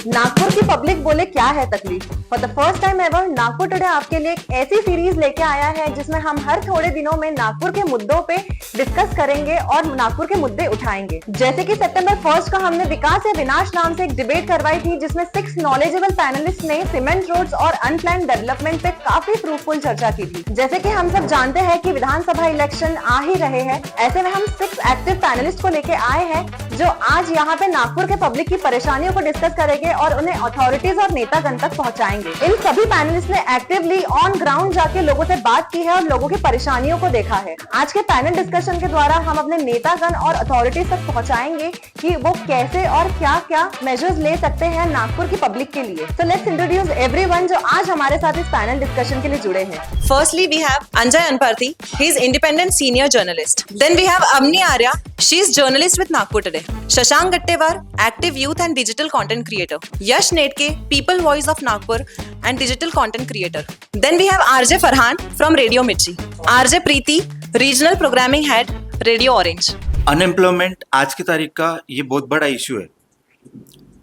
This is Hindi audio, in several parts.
नागपुर की पब्लिक बोले क्या है तकलीफ। For the first time ever Nagpur today आपके लिए एक ऐसी सीरीज लेके आया है जिसमें हम हर थोड़े दिनों में नागपुर के मुद्दों पे डिस्कस करेंगे और नागपुर के मुद्दे उठाएंगे। जैसे कि सितंबर 1 को हमने विकास या विनाश नाम से एक डिबेट करवाई थी जिसमें 6 नॉलेजेबल पैनलिस्ट ने सीमेंट रोड्स और अनप्लान डेवलपमेंट पे काफी फ्रूटफुल चर्चा की थी। जैसे कि हम सब जानते हैं कि विधानसभा इलेक्शन आ ही रहे हैं, ऐसे में हम 6 एक्टिव पैनलिस्ट को लेके आए हैं जो आज यहाँ पे नागपुर के पब्लिक की परेशानियों को डिस्कस करेंगे और उन्हें अथॉरिटीज और नेतागण तक पहुंचाएंगे। इन सभी पैनलिस्ट ने एक्टिवली ऑन ग्राउंड जाके लोगों से बात की है और लोगों की परेशानियों को देखा है। आज के पैनल डिस्कशन के द्वारा हम अपने नेतागण और अथॉरिटीज तक पहुंचाएंगे कि वो कैसे और क्या क्या मेजर्स ले सकते हैं नागपुर की पब्लिक के लिए। सो लेट्स इंट्रोड्यूस एवरीवन जो आज हमारे साथ इस पैनल डिस्कशन के लिए जुड़े हैं। Firstly, we have Anjay Anparthi. He is independent senior journalist. Then we have Amni Arya. She is journalist with Nagpur Today. Shashank Gattewar, active youth and digital content creator. Yash Netke, people voice of Nagpur and digital content creator. Then we have RJ Farhan from Radio Mirchi. RJ Preeti, regional programming head, Radio Orange. Unemployment आज की तारीख का ये बहुत बड़ा इशू है।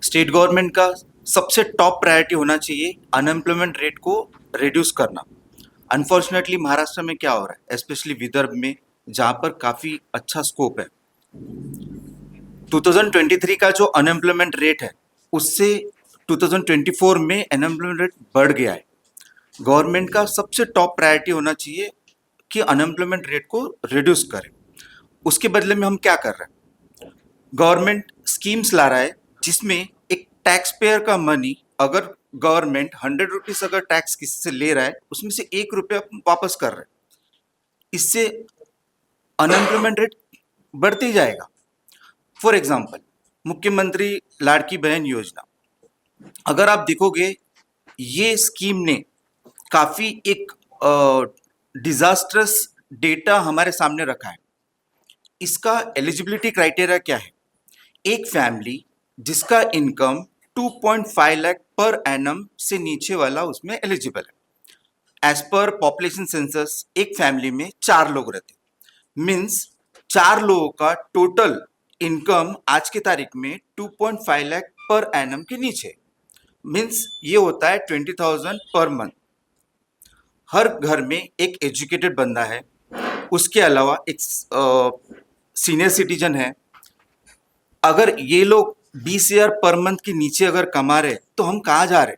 स्टेट गवर्नमेंट का सबसे टॉप प्रायोरिटी होना चाहिए अनएम्प्लॉयमेंट रेट को रिड्यूस करना। अनफॉर्चुनेटली महाराष्ट्र में क्या हो रहा है, स्पेशली विदर्भ में, जहाँ पर काफ़ी अच्छा स्कोप है। 2023 का जो अनएम्प्लॉयमेंट रेट है उससे 2024 में अनएम्प्लॉयमेंट रेट बढ़ गया है। गवर्नमेंट का सबसे टॉप प्रायोरिटी होना चाहिए कि अनएम्प्लॉयमेंट रेट को रिड्यूस करें। उसके बदले में हम क्या कर रहे हैं, गवर्नमेंट स्कीम्स ला रहा है जिसमें एक टैक्स पेयर का मनी, अगर गवर्नमेंट 100 रुपीज अगर टैक्स किसी से ले रहा है उसमें से 1 रुपया वापस कर रहा है। इससे अनएम्प्लॉयमेंट रेट बढ़ते ही जाएगा। फॉर एग्जाम्पल, मुख्यमंत्री लाड़की बहन योजना, अगर आप देखोगे ये स्कीम ने काफ़ी एक डिजास्टरस डेटा हमारे सामने रखा है। इसका एलिजिबिलिटी क्राइटेरिया क्या है, एक फैमिली जिसका इनकम 2.5 लाख पर एनम से नीचे वाला उसमें एलिजिबल है। एज पर पॉपुलेशन सेंसस एक फैमिली में 4 लोग रहते, मीन्स 4 लोगों का टोटल इनकम आज की तारीख में 2.5 लाख पर एनम के नीचे, मीन्स ये होता है 20,000 पर मंथ। हर घर में एक एजुकेटेड बंदा है, उसके अलावा एक सीनियर सिटीजन है। अगर ये लोग 20,000 पर मंथ के नीचे अगर कमा रहे तो हम कहाँ जा रहे।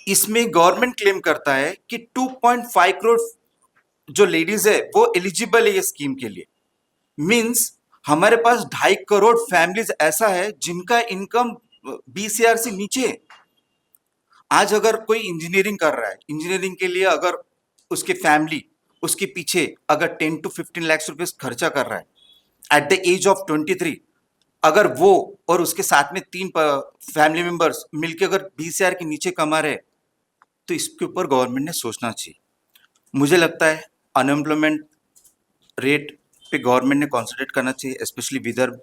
इसमें गवर्नमेंट क्लेम करता है कि 2.5 करोड़ जो लेडीज है वो एलिजिबल है ये स्कीम के लिए। मींस हमारे पास 2.5 करोड़ फैमिलीज ऐसा है जिनका इनकम 20,000 से नीचे है। आज अगर कोई इंजीनियरिंग कर रहा है, इंजीनियरिंग के लिए अगर उसके फैमिली उसके पीछे अगर 10 to 15 लाख रुपए खर्चा कर रहा है एट द एज ऑफ 23, अगर वो और उसके साथ में 3 फैमिली मेंबर्स मिलकर अगर 20,000 के नीचे कमा रहे तो इसके ऊपर गवर्नमेंट ने सोचना चाहिए। मुझे लगता है अनएम्प्लॉयमेंट रेट पे गवर्नमेंट ने कॉन्सेंट्रेट करना चाहिए, स्पेशली विदर्भ।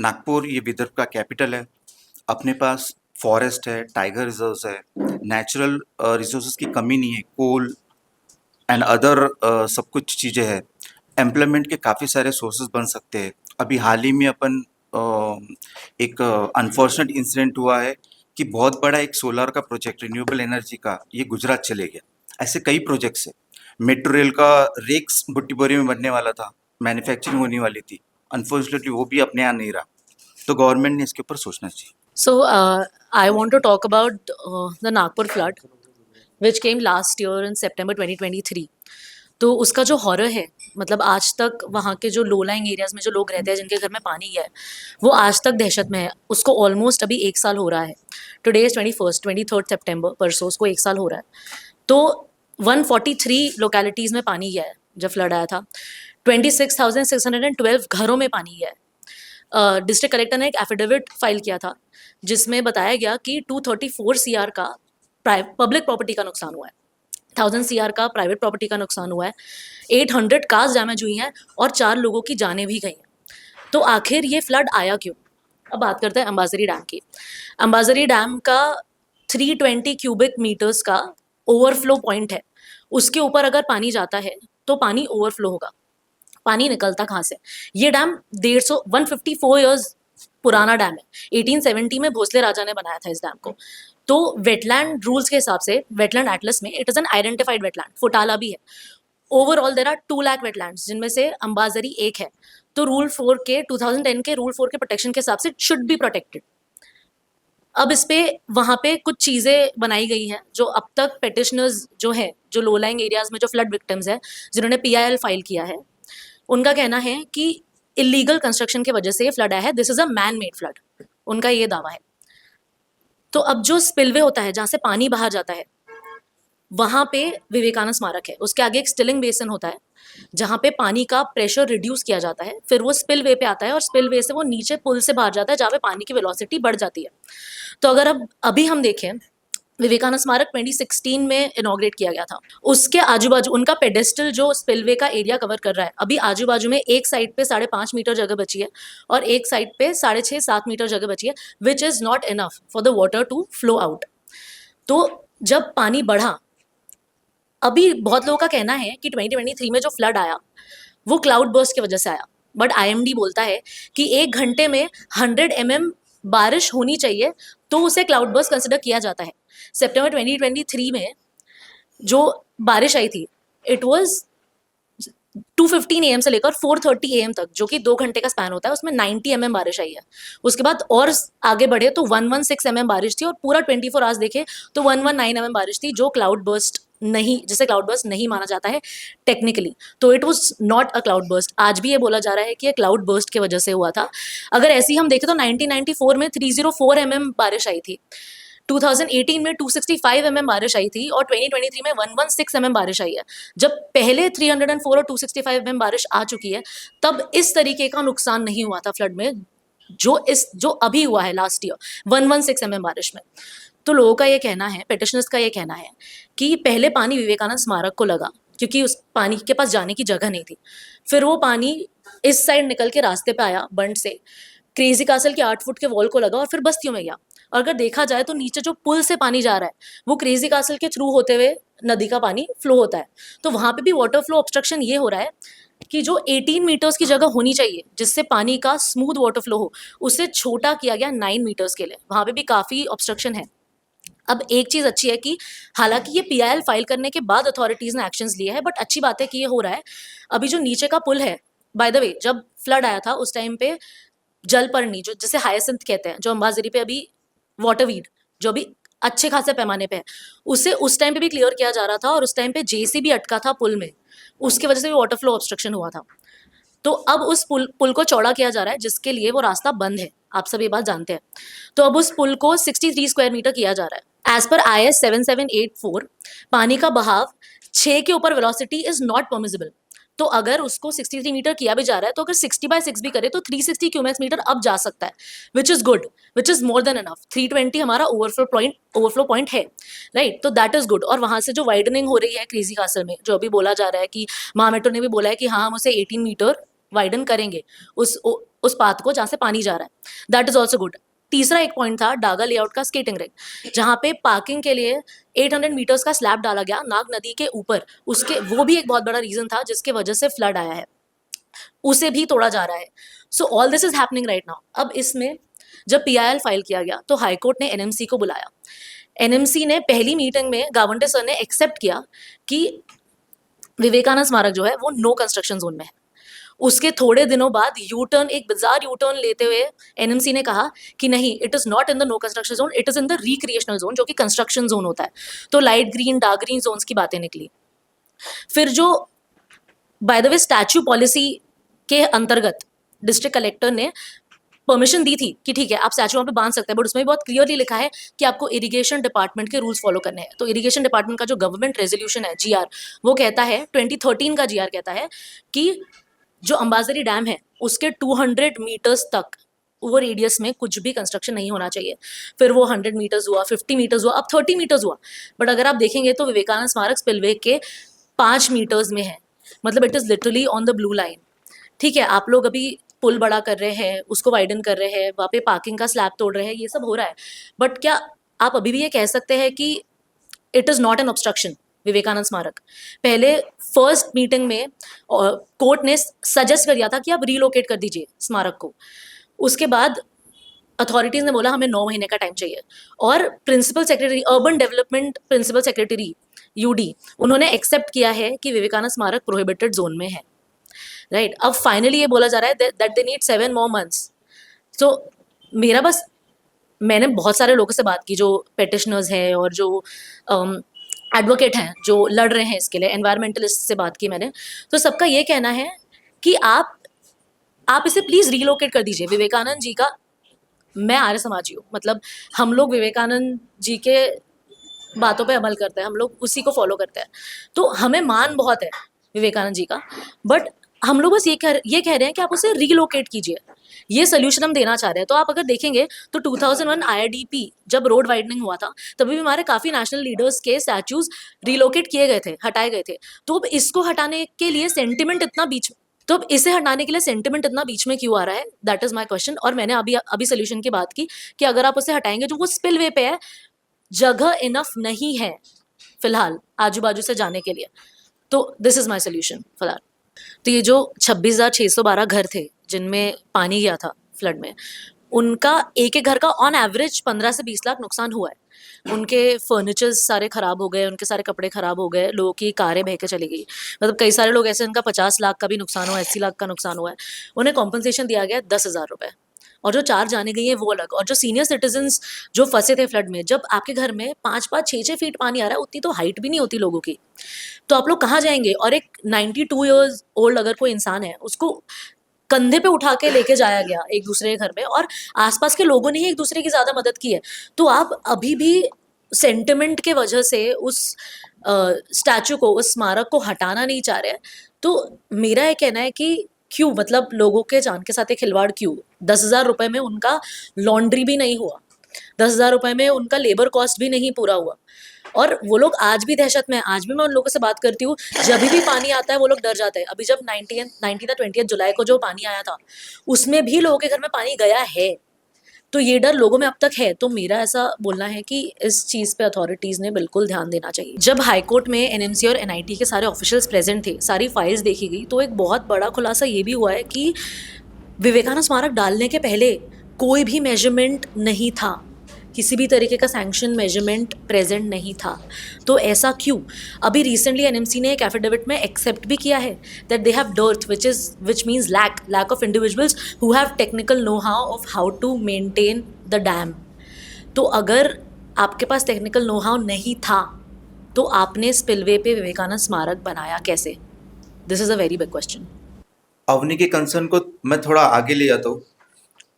नागपुर ये विदर्भ का कैपिटल है, अपने पास फॉरेस्ट है, टाइगर रिजर्व्स है, नेचुरल रिसोर्सेज की कमी नहीं है, कोल एंड अदर सब कुछ चीज़ें हैं। एम्प्लॉयमेंट के काफ़ी सारे सोर्सेज बन सकते हैं। अभी हाल ही में अपन एक अनफॉर्चुनेट इंसिडेंट हुआ है कि बहुत बड़ा एक सोलर का प्रोजेक्ट, रिन्यूएबल एनर्जी का, ये गुजरात चले गया। ऐसे कई प्रोजेक्ट्स हैं। मेट्रो रेल का रेक्स बुट्टीबोरी में बनने वाला था, मैन्युफैक्चरिंग होने वाली थी, अनफॉर्चुनेटली वो भी अपने यहाँ नहीं रहा। तो गवर्नमेंट ने इसके ऊपर सोचना चाहिए। So I want to talk about the Nagpur flood, which came last year in September 2023. तो उसका जो हॉरर है, मतलब आज तक वहाँ के जो लो लाइंग एरियाज में जो लोग रहते हैं जिनके घर में पानी है वो आज तक दहशत में है। उसको ऑलमोस्ट अभी 1 साल हो रहा है। टुडे इज 23 सितंबर, परसों उसको 1 साल हो रहा है। तो 143 लोकेलिटीज़ में पानी है जब फ्लड आया था। 26,612 घरों में पानी है। डिस्ट्रिक्ट कलेक्टर ने एक एफिडेविट फाइल किया था जिसमें बताया गया कि 234 CR का पब्लिक प्रॉपर्टी का नुकसान हुआ है, 1000 CR का प्राइवेट प्रॉपर्टी का नुकसान हुआ है, 800 कार्स डैमेज हुई हैं और 4 लोगों की जानें भी गई हैं। तो आखिर ये फ्लड आया क्यों? अब बात करते हैं अंबाझरी डैम की। अंबाझरी डैम का 320 क्यूबिक मीटर्स का ओवरफ्लो पॉइंट है। उसके ऊपर अगर पानी जाता है तो पानी ओवरफ्लो होगा। पानी निकलता कहाँ से? ये डैम 154 ईयर्स पुराना डैम है, 1870 में भोसले राजा ने बनाया था इस डैम को। तो वेटलैंड रूल्स के हिसाब से वेटलैंड एटलस में it is an identified wetland, Futala भी है। Overall there are 2 lakh wetlands, जिनमें से अंबाजरी एक है। तो रूल 4 के 2010 के रूल 4 के प्रोटेक्शन के हिसाब से शुड बी प्रोटेक्टेड। अब इस पे वहाँ पे कुछ चीज़ें बनाई गई हैं जो अब तक पेटिशनर्स जो है, जो लो लाइंग एरियाज में जो फ्लड विक्टिम्स है, जिन्होंने PIL फाइल किया है, उनका कहना है कि इलीगल कंस्ट्रक्शन की वजह से ये फ्लड आया है, this is a man made flood, उनका ये दावा है। तो अब जो स्पिलवे होता है, जहाँ से पानी बाहर जाता है, वहाँ पे विवेकानंद स्मारक है, उसके आगे एक स्टिलिंग बेसिन होता है जहाँ पे पानी का प्रेशर रिड्यूस किया जाता है, फिर वो स्पिल वे पे आता है और स्पिल वे से वो नीचे पुल से बाहर जाता है जहाँ पे पानी की वेलोसिटी बढ़ जाती है। तो अगर अब अभी हम देखें, विवेकानंद स्मारक 2016 में इनॉग्रेट किया गया था, उसके आजू बाजू उनका पेडेस्टल जो स्पिलवे का एरिया कवर कर रहा है, अभी आजू बाजू में एक साइड पे 5.5 मीटर जगह बची है और एक साइड पे 6.5-7 मीटर जगह बची है, which is not enough for the water to flow out. तो जब पानी बढ़ा, अभी बहुत लोगों का कहना है कि 2023 में जो फ्लड आया वो क्लाउड बर्स्ट की वजह से आया, बट IMD बोलता है कि 1 घंटे में 100 mm बारिश होनी चाहिए तो उसे क्लाउड बर्स्ट कंसिडर किया जाता है। सितंबर 2023 में जो बारिश आई थी, इट वाज 2:15 AM से लेकर 4:30 AM तक, जो कि 2 घंटे का स्पैन होता है, उसमें 90 mm बारिश आई है। उसके बाद और आगे बढ़े तो 116 mm बारिश थी और पूरा 24 आवर्स देखे तो 119 mm बारिश थी, जो क्लाउड बर्स्ट नहीं, जिसे क्लाउड बर्स्ट नहीं माना जाता है टेक्निकली। तो it was not a cloud burst. आज भी ये बोला जा रहा है कि ये क्लाउड बर्स्ट की वजह से हुआ था। अगर ऐसे ही हम देखें तो 1994 में 304 mm बारिश आई थी, 2018 में 265 mm बारिश आई थी और 2023 में 116 mm बारिश आई है। जब पहले 304 और 265 mm बारिश आ चुकी है, तब इस तरीके का नुकसान नहीं हुआ था फ्लड में जो अभी हुआ है लास्ट ईयर 116 mm बारिश में। तो लोगों का ये कहना है, पेटिशनर्स का ये कहना है कि पहले पानी विवेकानंद स्मारक को लगा क्योंकि उस पानी के पास जाने की जगह नहीं थी, फिर वो पानी इस साइड निकल के रास्ते पे आया बंड से, क्रेजी कासल के 8 फुट के वॉल को लगा और फिर बस्तियों में गया। और अगर देखा जाए तो नीचे जो पुल से पानी जा रहा है वो क्रेजी कासल के थ्रू होते हुए नदी का पानी फ्लो होता है। तो वहां पे भी वाटर फ्लो ऑब्स्ट्रक्शन ये हो रहा है कि जो 18 मीटर्स की जगह होनी चाहिए जिससे पानी का स्मूथ वाटर फ्लो हो, उसे छोटा किया गया 9 मीटर्स के लिए। वहां पे भी काफी ऑब्स्ट्रक्शन है। अब एक चीज अच्छी है कि हालांकि ये PIL फाइल करने के बाद अथॉरिटीज ने एक्शंस लिए हैं, बट अच्छी बात है कि ये हो रहा है। अभी जो नीचे का पुल है, बाय द वे, जब फ्लड आया था उस टाइम पे जलपर्णी, जो जिसे हायासिंथ कहते हैं, जो अंबाजरी पे अभी वाटरवीड जो भी अच्छे खासे पैमाने पे है, उसे उस टाइम पे भी क्लियर किया जा रहा था और उस टाइम पे JCB अटका था पुल में, उसकी वजह से भी वाटर फ्लो ऑब्स्ट्रक्शन हुआ था। तो अब उस पुल को चौड़ा किया जा रहा है जिसके लिए वो रास्ता बंद है, आप सब ये बात जानते हैं। तो अब उस पुल को 63 स्क्वायर मीटर किया जा रहा है। एज पर IS 7784 पानी का बहाव 6 के ऊपर वेलोसिटी इज नॉट परमिसिबल। तो अगर उसको 63 मीटर किया भी जा रहा है तो अगर 60/6 भी करे तो 360 क्यूमेक्स मीटर अब जा सकता है, which is good, which is more than enough. 320 हमारा ओवरफ्लो पॉइंट है, राइट? तो दैट इज गुड। और वहां से जो वाइडनिंग हो रही है क्रेजी कासल में, जो अभी बोला जा रहा है कि महामेट्रो ने भी बोला है कि हाँ हम उसे 18 मीटर वाइडन करेंगे उस पाथ को जहाँ से पानी जा रहा है, दैट इज ऑल्सो गुड। तीसरा एक पॉइंट था डागा लेआउट का स्केटिंग रिंग, जहाँ पे पार्किंग के लिए 800 मीटर्स का स्लैब डाला गया नाग नदी के ऊपर। उसके वो भी एक बहुत बड़ा रीजन था जिसके वजह से फ्लड आया है, उसे भी तोड़ा जा रहा है। So all this is happening right now. अब इसमें जब PIL फाइल किया गया तो हाईकोर्ट ने NMC को बुलाया। NMC ने पहली मीटिंग में गावंडे सर ने एक्सेप्ट किया कि विवेकानंद स्मारक जो है वो नो कंस्ट्रक्शन जोन में है। उसके थोड़े दिनों बाद एक बिजार यू टर्न लेते हुए NMC ने कहा कि नहीं, it is not in the no construction zone, it is in the recreational zone, जो कि कंस्ट्रक्शन जोन होता है। तो light green, dark green zones की बातें निकली। फिर जो by the way statue policy के अंतर्गत डिस्ट्रिक्ट कलेक्टर ने परमिशन दी थी कि ठीक है आप स्टैच्यू वहाँ पे बांध सकते हैं, बट उसमें भी बहुत क्लियरली लिखा है कि आपको इरिगेशन डिपार्टमेंट के रूल्स फॉलो करने हैं। तो इरिगेशन डिपार्टमेंट का जो गवर्नमेंट रेजोल्यूशन है GR, वो कहता है 2013 का GR कहता है कि जो अंबाजरी डैम है उसके 200 मीटर्स तक वो रेडियस में कुछ भी कंस्ट्रक्शन नहीं होना चाहिए। फिर वो 100 मीटर्स हुआ, 50 मीटर्स हुआ, अब 30 मीटर्स हुआ। बट अगर आप देखेंगे तो विवेकानंद स्मारक स्पिलवे के 5 मीटर्स में है, मतलब it is literally on the blue line. ठीक है, आप लोग अभी पुल बड़ा कर रहे हैं, उसको वाइडन कर रहे हैं, वहाँ पे पार्किंग का स्लैब तोड़ रहे हैं, ये सब हो रहा है, बट क्या आप अभी भी ये कह सकते हैं कि it is not an obstruction? Vivekananda Smarak पहले फर्स्ट मीटिंग में कोर्ट ने सजेस्ट कर दिया था कि आप रीलोकेट कर दीजिए स्मारक को। उसके बाद अथॉरिटीज ने बोला हमें 9 महीने का टाइम चाहिए, और principal secretary urban development principal secretary UD उन्होंने एक्सेप्ट किया है कि विवेकानंद स्मारक प्रोहिबिटेड जोन में है, राइट। अब फाइनली ये बोला जा रहा है that they need 7 more months। तो मेरा बस, मैंने बहुत सारे लोगों से बात की जो पेटिशनर्स हैं और जो एडवोकेट हैं जो लड़ रहे हैं इसके लिए, एनवायरमेंटलिस्ट से बात की मैंने, तो सबका ये कहना है कि आप इसे प्लीज़ रीलोकेट कर दीजिए। विवेकानंद जी का, मैं आर्य समाजी हूँ, मतलब हम लोग विवेकानंद जी के बातों पे अमल करते हैं, हम लोग उसी को फॉलो करते हैं, तो हमें मान बहुत है विवेकानंद जी का, बट हम लोग बस ये कह रहे हैं कि आप उसे रीलोकेट कीजिए। ये सोल्यूशन हम देना चाह रहे हैं। तो आप अगर देखेंगे तो 2001 IRDP जब रोड वाइडनिंग हुआ था, तभी भी हमारे काफ़ी नेशनल लीडर्स के स्टैचूज रिलोकेट किए गए थे, हटाए गए थे। तो अब इसको हटाने के लिए सेंटिमेंट इतना बीच तो अब इसे हटाने के लिए सेंटिमेंट इतना बीच में क्यों आ रहा है, दैट इज माई क्वेश्चन। और मैंने अभी सोल्यूशन की बात की कि अगर आप उसे हटाएंगे, जो वो स्पिल वे पे है, जगह इनफ नहीं है फिलहाल आजू बाजू से जाने के लिए, तो दिस इज माई सोल्यूशन फिलहाल। तो ये जो 26,612 घर थे जिनमें पानी गया था फ्लड में, उनका एक एक घर का ऑन एवरेज 15 से 20 लाख नुकसान हुआ है। उनके फर्नीचर्स सारे खराब हो गए, उनके सारे कपड़े खराब हो गए, लोगों की कारें बह के चली गई। मतलब कई सारे लोग ऐसे उनका 50 लाख का भी नुकसान हुआ, 80 लाख का नुकसान हुआ है। उन्हें कॉम्पनसेशन दिया गया 10,000 रुपये, और जो 4 जाने गई है वो अलग। और जो सीनियर सिटीजन्स जो फंसे थे फ्लड में, जब आपके घर में 5-5, 6-6 फीट पानी आ रहा है, उतनी तो हाइट भी नहीं होती लोगों की, तो आप लोग कहाँ जाएंगे। और एक 92 ईयर्स ओल्ड अगर कोई इंसान है, उसको कंधे पे उठा के लेके जाया गया एक दूसरे के घर में, और आसपास के लोगों ने ही एक दूसरे की ज़्यादा मदद की है। तो आप अभी भी सेंटिमेंट के वजह से उस स्टैचू को, उस स्मारक को हटाना नहीं चाह रहे हैं। तो मेरा ये कहना है कि क्यों, मतलब लोगों के जान के साथ एक खिलवाड़ क्यों। 10,000 रुपये में उनका लॉन्ड्री भी नहीं हुआ, 10,000 रुपये में उनका लेबर कॉस्ट भी नहीं पूरा हुआ, और वो लोग आज भी दहशत में हैं। आज भी मैं उन लोगों से बात करती हूँ, जब भी पानी आता है वो लोग डर जाते हैं। अभी जब 19 जुलाई को जो पानी आया था, उसमें भी लोगों के घर में पानी गया है, तो ये डर लोगों में अब तक है। तो मेरा ऐसा बोलना है कि इस चीज़ पे अथॉरिटीज़ ने बिल्कुल ध्यान देना चाहिए। जब हाईकोर्ट में एनएमसी और एनआईटी के सारे ऑफिशियल्स प्रेजेंट थे, सारी फाइल्स देखी गई, तो एक बहुत बड़ा खुलासा ये भी हुआ है कि विवेकानंद स्मारक डालने के पहले कोई भी मेजरमेंट नहीं था, किसी भी तरीके का सैंक्शन मेजरमेंट प्रेजेंट नहीं था। तो ऐसा क्यों। अभी रिसेंटली एनएमसी ने एक एफिडेविट में एक्सेप्ट भी किया है that they have dearth which means lack of individuals who have technical know how of how to maintain the dam. तो अगर आपके पास टेक्निकल नो हाउ नहीं था, तो आपने स्पिलवे पे विवेकानंद स्मारक बनाया कैसे। This is a very big question. Avani के कंसर्न को मैं थोड़ा आगे ले जाता हूँ।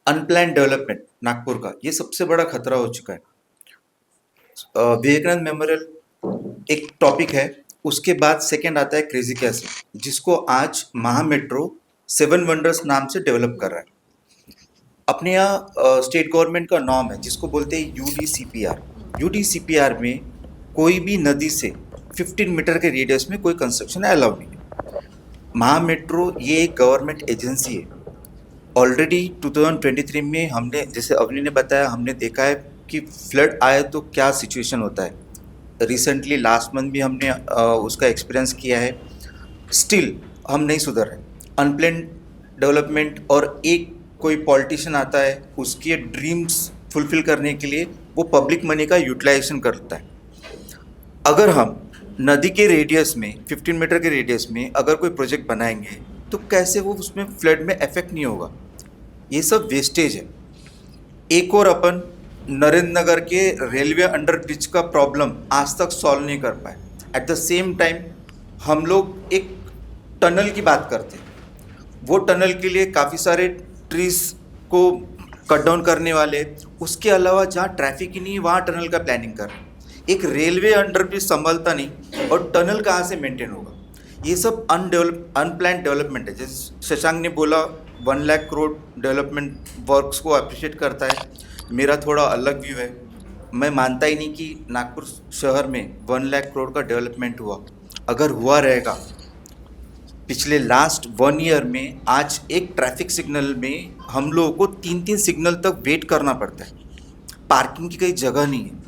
अनप्लान डेवलपमेंट नागपुर का ये सबसे बड़ा खतरा हो चुका है। विवेकानंद मेमोरियल एक टॉपिक है, उसके बाद सेकंड आता है क्रेजी कैसल, जिसको आज महा मेट्रो 7 वंडर्स नाम से डेवलप कर रहा है। अपने यहाँ स्टेट गवर्नमेंट का नॉर्म है जिसको बोलते हैं यूडीसीपीआर। यूडीसीपीआर में कोई भी नदी से 15 मीटर के रेडियस में कोई कंस्ट्रक्शन अलाउ नहीं है। महा मेट्रो ये एक गवर्नमेंट एजेंसी है। ऑलरेडी 2023 में हमने, जैसे अवनी ने बताया, हमने देखा है कि फ्लड आए तो क्या सिचुएशन होता है। रिसेंटली लास्ट मंथ भी हमने उसका एक्सपीरियंस किया है। स्टिल हम नहीं सुधर रहे। अनप्लान डेवलपमेंट, और एक कोई पॉलिटिशियन आता है, उसके ड्रीम्स फुलफिल करने के लिए वो पब्लिक मनी का यूटिलाइजेशन करता है। अगर हम नदी के रेडियस में 15 मीटर के रेडियस में अगर कोई प्रोजेक्ट बनाएंगे तो कैसे वो उसमें फ्लड में इफेक्ट नहीं होगा। ये सब वेस्टेज है। एक और अपन नरेंद्र नगर के रेलवे अंडर ब्रिज का प्रॉब्लम आज तक सॉल्व नहीं कर पाए। एट द सेम टाइम हम लोग एक टनल की बात करते हैं, वो टनल के लिए काफ़ी सारे ट्रीज को कट डाउन करने वाले, उसके अलावा जहाँ ट्रैफिक ही नहीं वहाँ टनल का प्लानिंग कर रहे हैं। एक रेलवे अंडर ब्रिज संभलता नहीं और टनल कहाँ से मेंटेन होगा। ये सब अनप्लान डेवलपमेंट है। जैसे शशांक ने बोला 1 लाख करोड़ डेवलपमेंट वर्क्स को अप्रिशिएट करता है। मेरा थोड़ा अलग व्यू है। मैं मानता ही नहीं कि नागपुर शहर में 1 लाख करोड़ का डेवलपमेंट हुआ। अगर हुआ रहेगा, पिछले लास्ट 1 ईयर में आज एक ट्रैफिक सिग्नल में हम लोगों को 3-3 सिग्नल तक वेट करना पड़ता है। पार्किंग की कोई जगह नहीं है।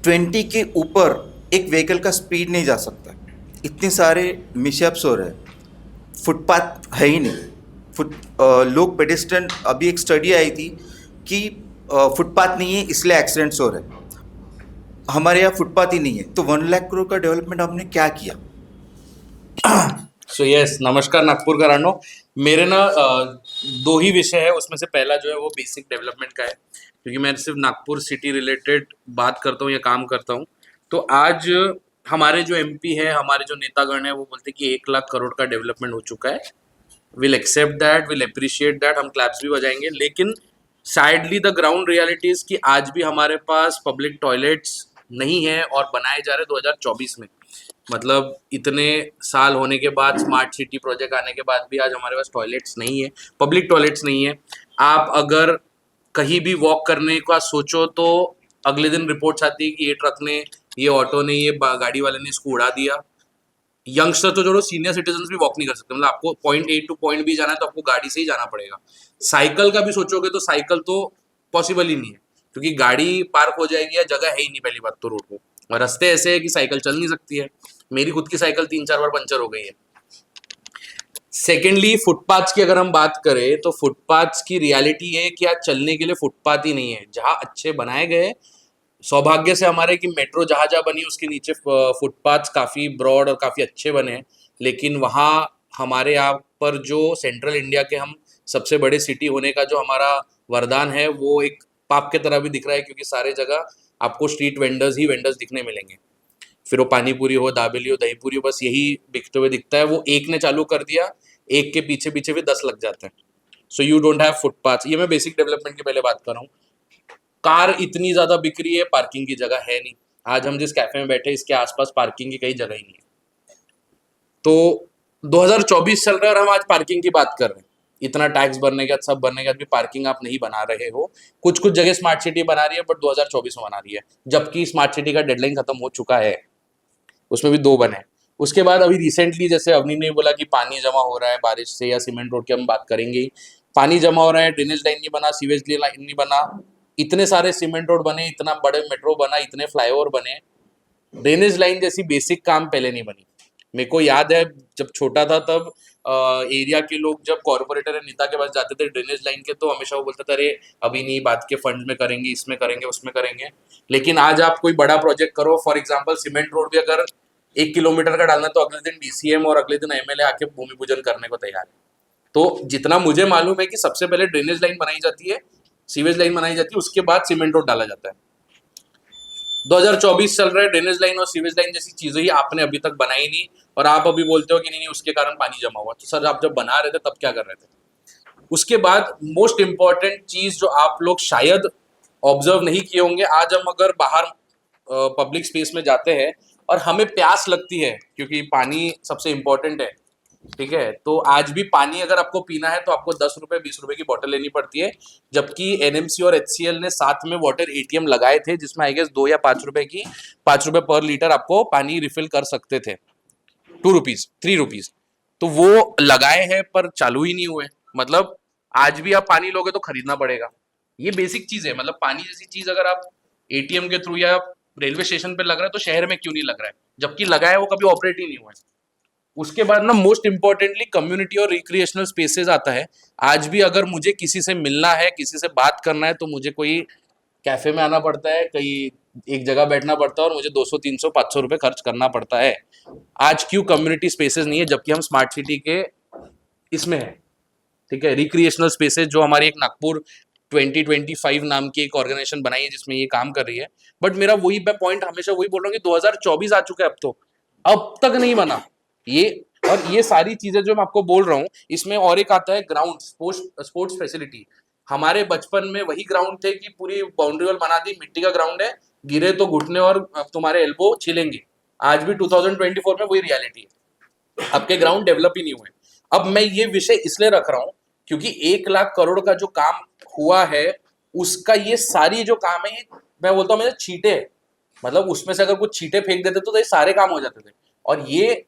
20 के ऊपर एक व्हीकल का स्पीड नहीं जा सकता। इतने सारे मिसहैप्स हो रहे हैं। फुटपाथ है ही नहीं। लोग पेडेस्ट्रियन, अभी एक स्टडी आई थी कि फुटपाथ नहीं है इसलिए एक्सीडेंट्स हो रहे हैं। हमारे यहाँ फुटपाथ ही नहीं है, तो 1 लाख करोड़ का डेवलपमेंट हमने क्या किया? सो यस, नमस्कार नागपुर करानो। मेरे ना दो ही विषय है, उसमें से पहला जो है वो बेसिक डेवलपमेंट का है, क्योंकि मैं सिर्फ नागपुर सिटी रिलेटेड बात करता हूँ या काम करता हूँ। तो आज हमारे जो एमपी है, हमारे जो नेतागण है, वो बोलते हैं कि 1 लाख करोड़ का डेवलपमेंट हो चुका है। Will accept that, will appreciate that, हम क्लैप्स भी बजाएंगे। लेकिन sadly the ground reality is कि आज भी हमारे पास पब्लिक टॉयलेट्स नहीं है और बनाए जा रहे 2024 में। मतलब इतने साल होने के बाद, स्मार्ट सिटी प्रोजेक्ट आने के बाद भी आज हमारे पास टॉयलेट्स नहीं है, पब्लिक टॉयलेट्स नहीं है। आप अगर कहीं भी वॉक करने का सोचो तो अगले दिन रिपोर्ट्स आती है कि ये ट्रक ने, ये ऑटो ने, ये गाड़ी वाले ने इसको उड़ा दिया। यंगस्टर तो जोड़ो, सीनियर सिटीजन भी वॉक नहीं कर सकते। मतलब आपको point A to point B जाना है तो आपको गाड़ी से ही जाना पड़ेगा। साइकिल का भी सोचोगे तो साइकिल तो पॉसिबल ही नहीं है, क्योंकि गाड़ी पार्क हो जाएगी या जगह है ही नहीं पहली बात तो रोड को, और रास्ते ऐसे है कि साइकिल चल नहीं सकती है। मेरी खुद की साइकिल 3-4 बार पंचर हो गई है। सेकेंडली, फुटपाथ्स की अगर हम बात करें तो फुटपाथ्स की रियलिटी है कि आज चलने के लिए फुटपाथ ही नहीं है। जहाँ अच्छे बनाए गए, सौभाग्य से हमारे कि मेट्रो जहाँ जहाँ बनी उसके नीचे फुटपाथ्स काफ़ी ब्रॉड और काफ़ी अच्छे बने हैं, लेकिन वहाँ हमारे यहाँ पर जो सेंट्रल इंडिया के हम सबसे बड़े सिटी होने का जो हमारा वरदान है, वो एक पाप के तरह भी दिख रहा है, क्योंकि सारे जगह आपको स्ट्रीट वेंडर्स ही वेंडर्स दिखने मिलेंगे। फिर वो पानी पूरी हो, दाबेली हो, दही पूरी हो, बस यही बिकते हुए दिखता है। वो एक ने चालू कर दिया, एक के पीछे पीछे भी 10 लग जाते हैं। So you don't have footpath. ये मैं बेसिक डेवलपमेंट की पहले बात कर रहा हूँ। कार इतनी ज्यादा बिक रही है, पार्किंग की जगह है नहीं। आज हम जिस कैफे में बैठे, इसके आसपास पार्किंग की कई जगह ही नहीं है। तो 2024 चल रहा है और हम आज पार्किंग की बात कर रहे हैं। इतना टैक्स भरने के बाद, सब भरने के बाद भी पार्किंग आप नहीं बना रहे हो। कुछ कुछ जगह स्मार्ट सिटी बना रही है, बट 2024 में बना रही है, जबकि स्मार्ट सिटी का डेडलाइन खत्म हो चुका है। उसमें भी 2 बने। उसके बाद अभी रिसेंटली जैसे अवनी ने बोला कि पानी जमा हो रहा है बारिश से, या सीमेंट रोड की हम बात करेंगे ही। पानी जमा हो रहा है, ड्रेनेज लाइन नहीं बना, सीवेज लाइन नहीं बना, इतने सारे सीमेंट रोड बने, इतना बड़े मेट्रो बना, इतने फ्लाईओवर बने, ड्रेनेज लाइन जैसी बेसिक काम पहले नहीं बनी। मेरे को याद है जब छोटा था तब एरिया के लोग जब कॉर्पोरेटर या नेता के पास जाते थे ड्रेनेज लाइन के, तो हमेशा वो बोलते थे अरे अभी नहीं, बात के फंड में करेंगे, इसमें करेंगे, उसमें करेंगे। लेकिन आज आप कोई बड़ा प्रोजेक्ट करो, फॉर एग्जाम्पल सीमेंट रोड भी अगर 1 किलोमीटर का डालना है तो अगले दिन डीसीएम और अगले दिन एमएलए आके भूमि पूजन करने को तैयार है। तो जितना मुझे मालूम है कि सबसे पहले ड्रेनेज लाइन बनाई जाती है, सीवेज लाइन बनाई जाती है, उसके बाद सीमेंट रोड डाला जाता है। 2024 चल रहा है, ड्रेनेज लाइन और सीवेज लाइन जैसी चीजें ही आपने अभी तक बनाई नहीं, और आप अभी बोलते हो कि नहीं उसके कारण पानी जमा हुआ। तो सर, आप जब बना रहे थे तब क्या कर रहे थे? उसके बाद मोस्ट इंपॉर्टेंट चीज जो आप लोग शायद ऑब्जर्व नहीं किए होंगे, आज हम अगर बाहर पब्लिक स्पेस में जाते हैं और हमें प्यास लगती है, क्योंकि पानी सबसे इंपॉर्टेंट है, ठीक है, तो आज भी पानी अगर आपको पीना है तो आपको 10 रुपए 20 रुपए की बोतल लेनी पड़ती है। जबकि एनएमसी और एचसीएल ने साथ में वाटर एटीएम लगाए थे, जिसमें आई गेस 2 या 5 रुपए की 5 रुपए पर लीटर आपको पानी रिफिल कर सकते थे, 2 रुपीज 3 रुपीज। तो वो लगाए हैं पर चालू ही नहीं हुए। मतलब आज भी आप पानी लोगे तो खरीदना पड़ेगा। ये बेसिक चीज है। मतलब पानी जैसी चीज अगर आप एटीएम के थ्रू या रेलवे स्टेशन पे लग रहा है तो शहर में क्यों नहीं लग रहा है, जबकि लगा है वो कभी ऑपरेट ही नहीं हुआ है। उसके बाद ना मोस्ट इंपॉर्टेंटली कम्युनिटी और रिक्रिएशनल स्पेसेस आता है। आज भी अगर मुझे किसी से मिलना है, किसी से बात करना है, तो मुझे कोई कैफे में आना पड़ता है, कहीं एक जगह बैठना पड़ता है और मुझे 200 300 500 रुपए खर्च करना पड़ता है। आज क्यों कम्युनिटी स्पेसेस नहीं है, जबकि हम स्मार्ट सिटी के इसमें है, ठीक है, रिक्रिएशनल स्पेसेस जो हमारी एक नागपुर 2025 नाम की एक ऑर्गेनाइजेशन बनाई है जिसमें ये काम कर रही है। बट मेरा वही पॉइंट हमेशा वही बोल रहा हूँ कि 2024 आ चुका है, अब तक नहीं बना ये। और ये सारी चीजें जो मैं आपको बोल रहा हूँ, इसमें और एक आता है ग्राउंड, स्पोर्ट्स फैसिलिटी। हमारे बचपन में वही ग्राउंड थे कि पूरी बाउंड्री वॉल बना दी, मिट्टी का ग्राउंड है, गिरे तो घुटने और तुम्हारे एल्बो छिलेंगे। आज भी 2024 में वही रियलिटी है, आपके ग्राउंड डेवलप ही नहीं हुए। अब मैं ये विषय इसलिए रख रहा हूँ क्योंकि 1 लाख करोड़ का जो काम हुआ है, उसका ये सारी जो काम है, मैं बोलता हूँ मेरे छींटे है। मतलब उसमें से अगर कुछ छींटे फेंक देते तो ये सारे काम हो जाते थे। और ये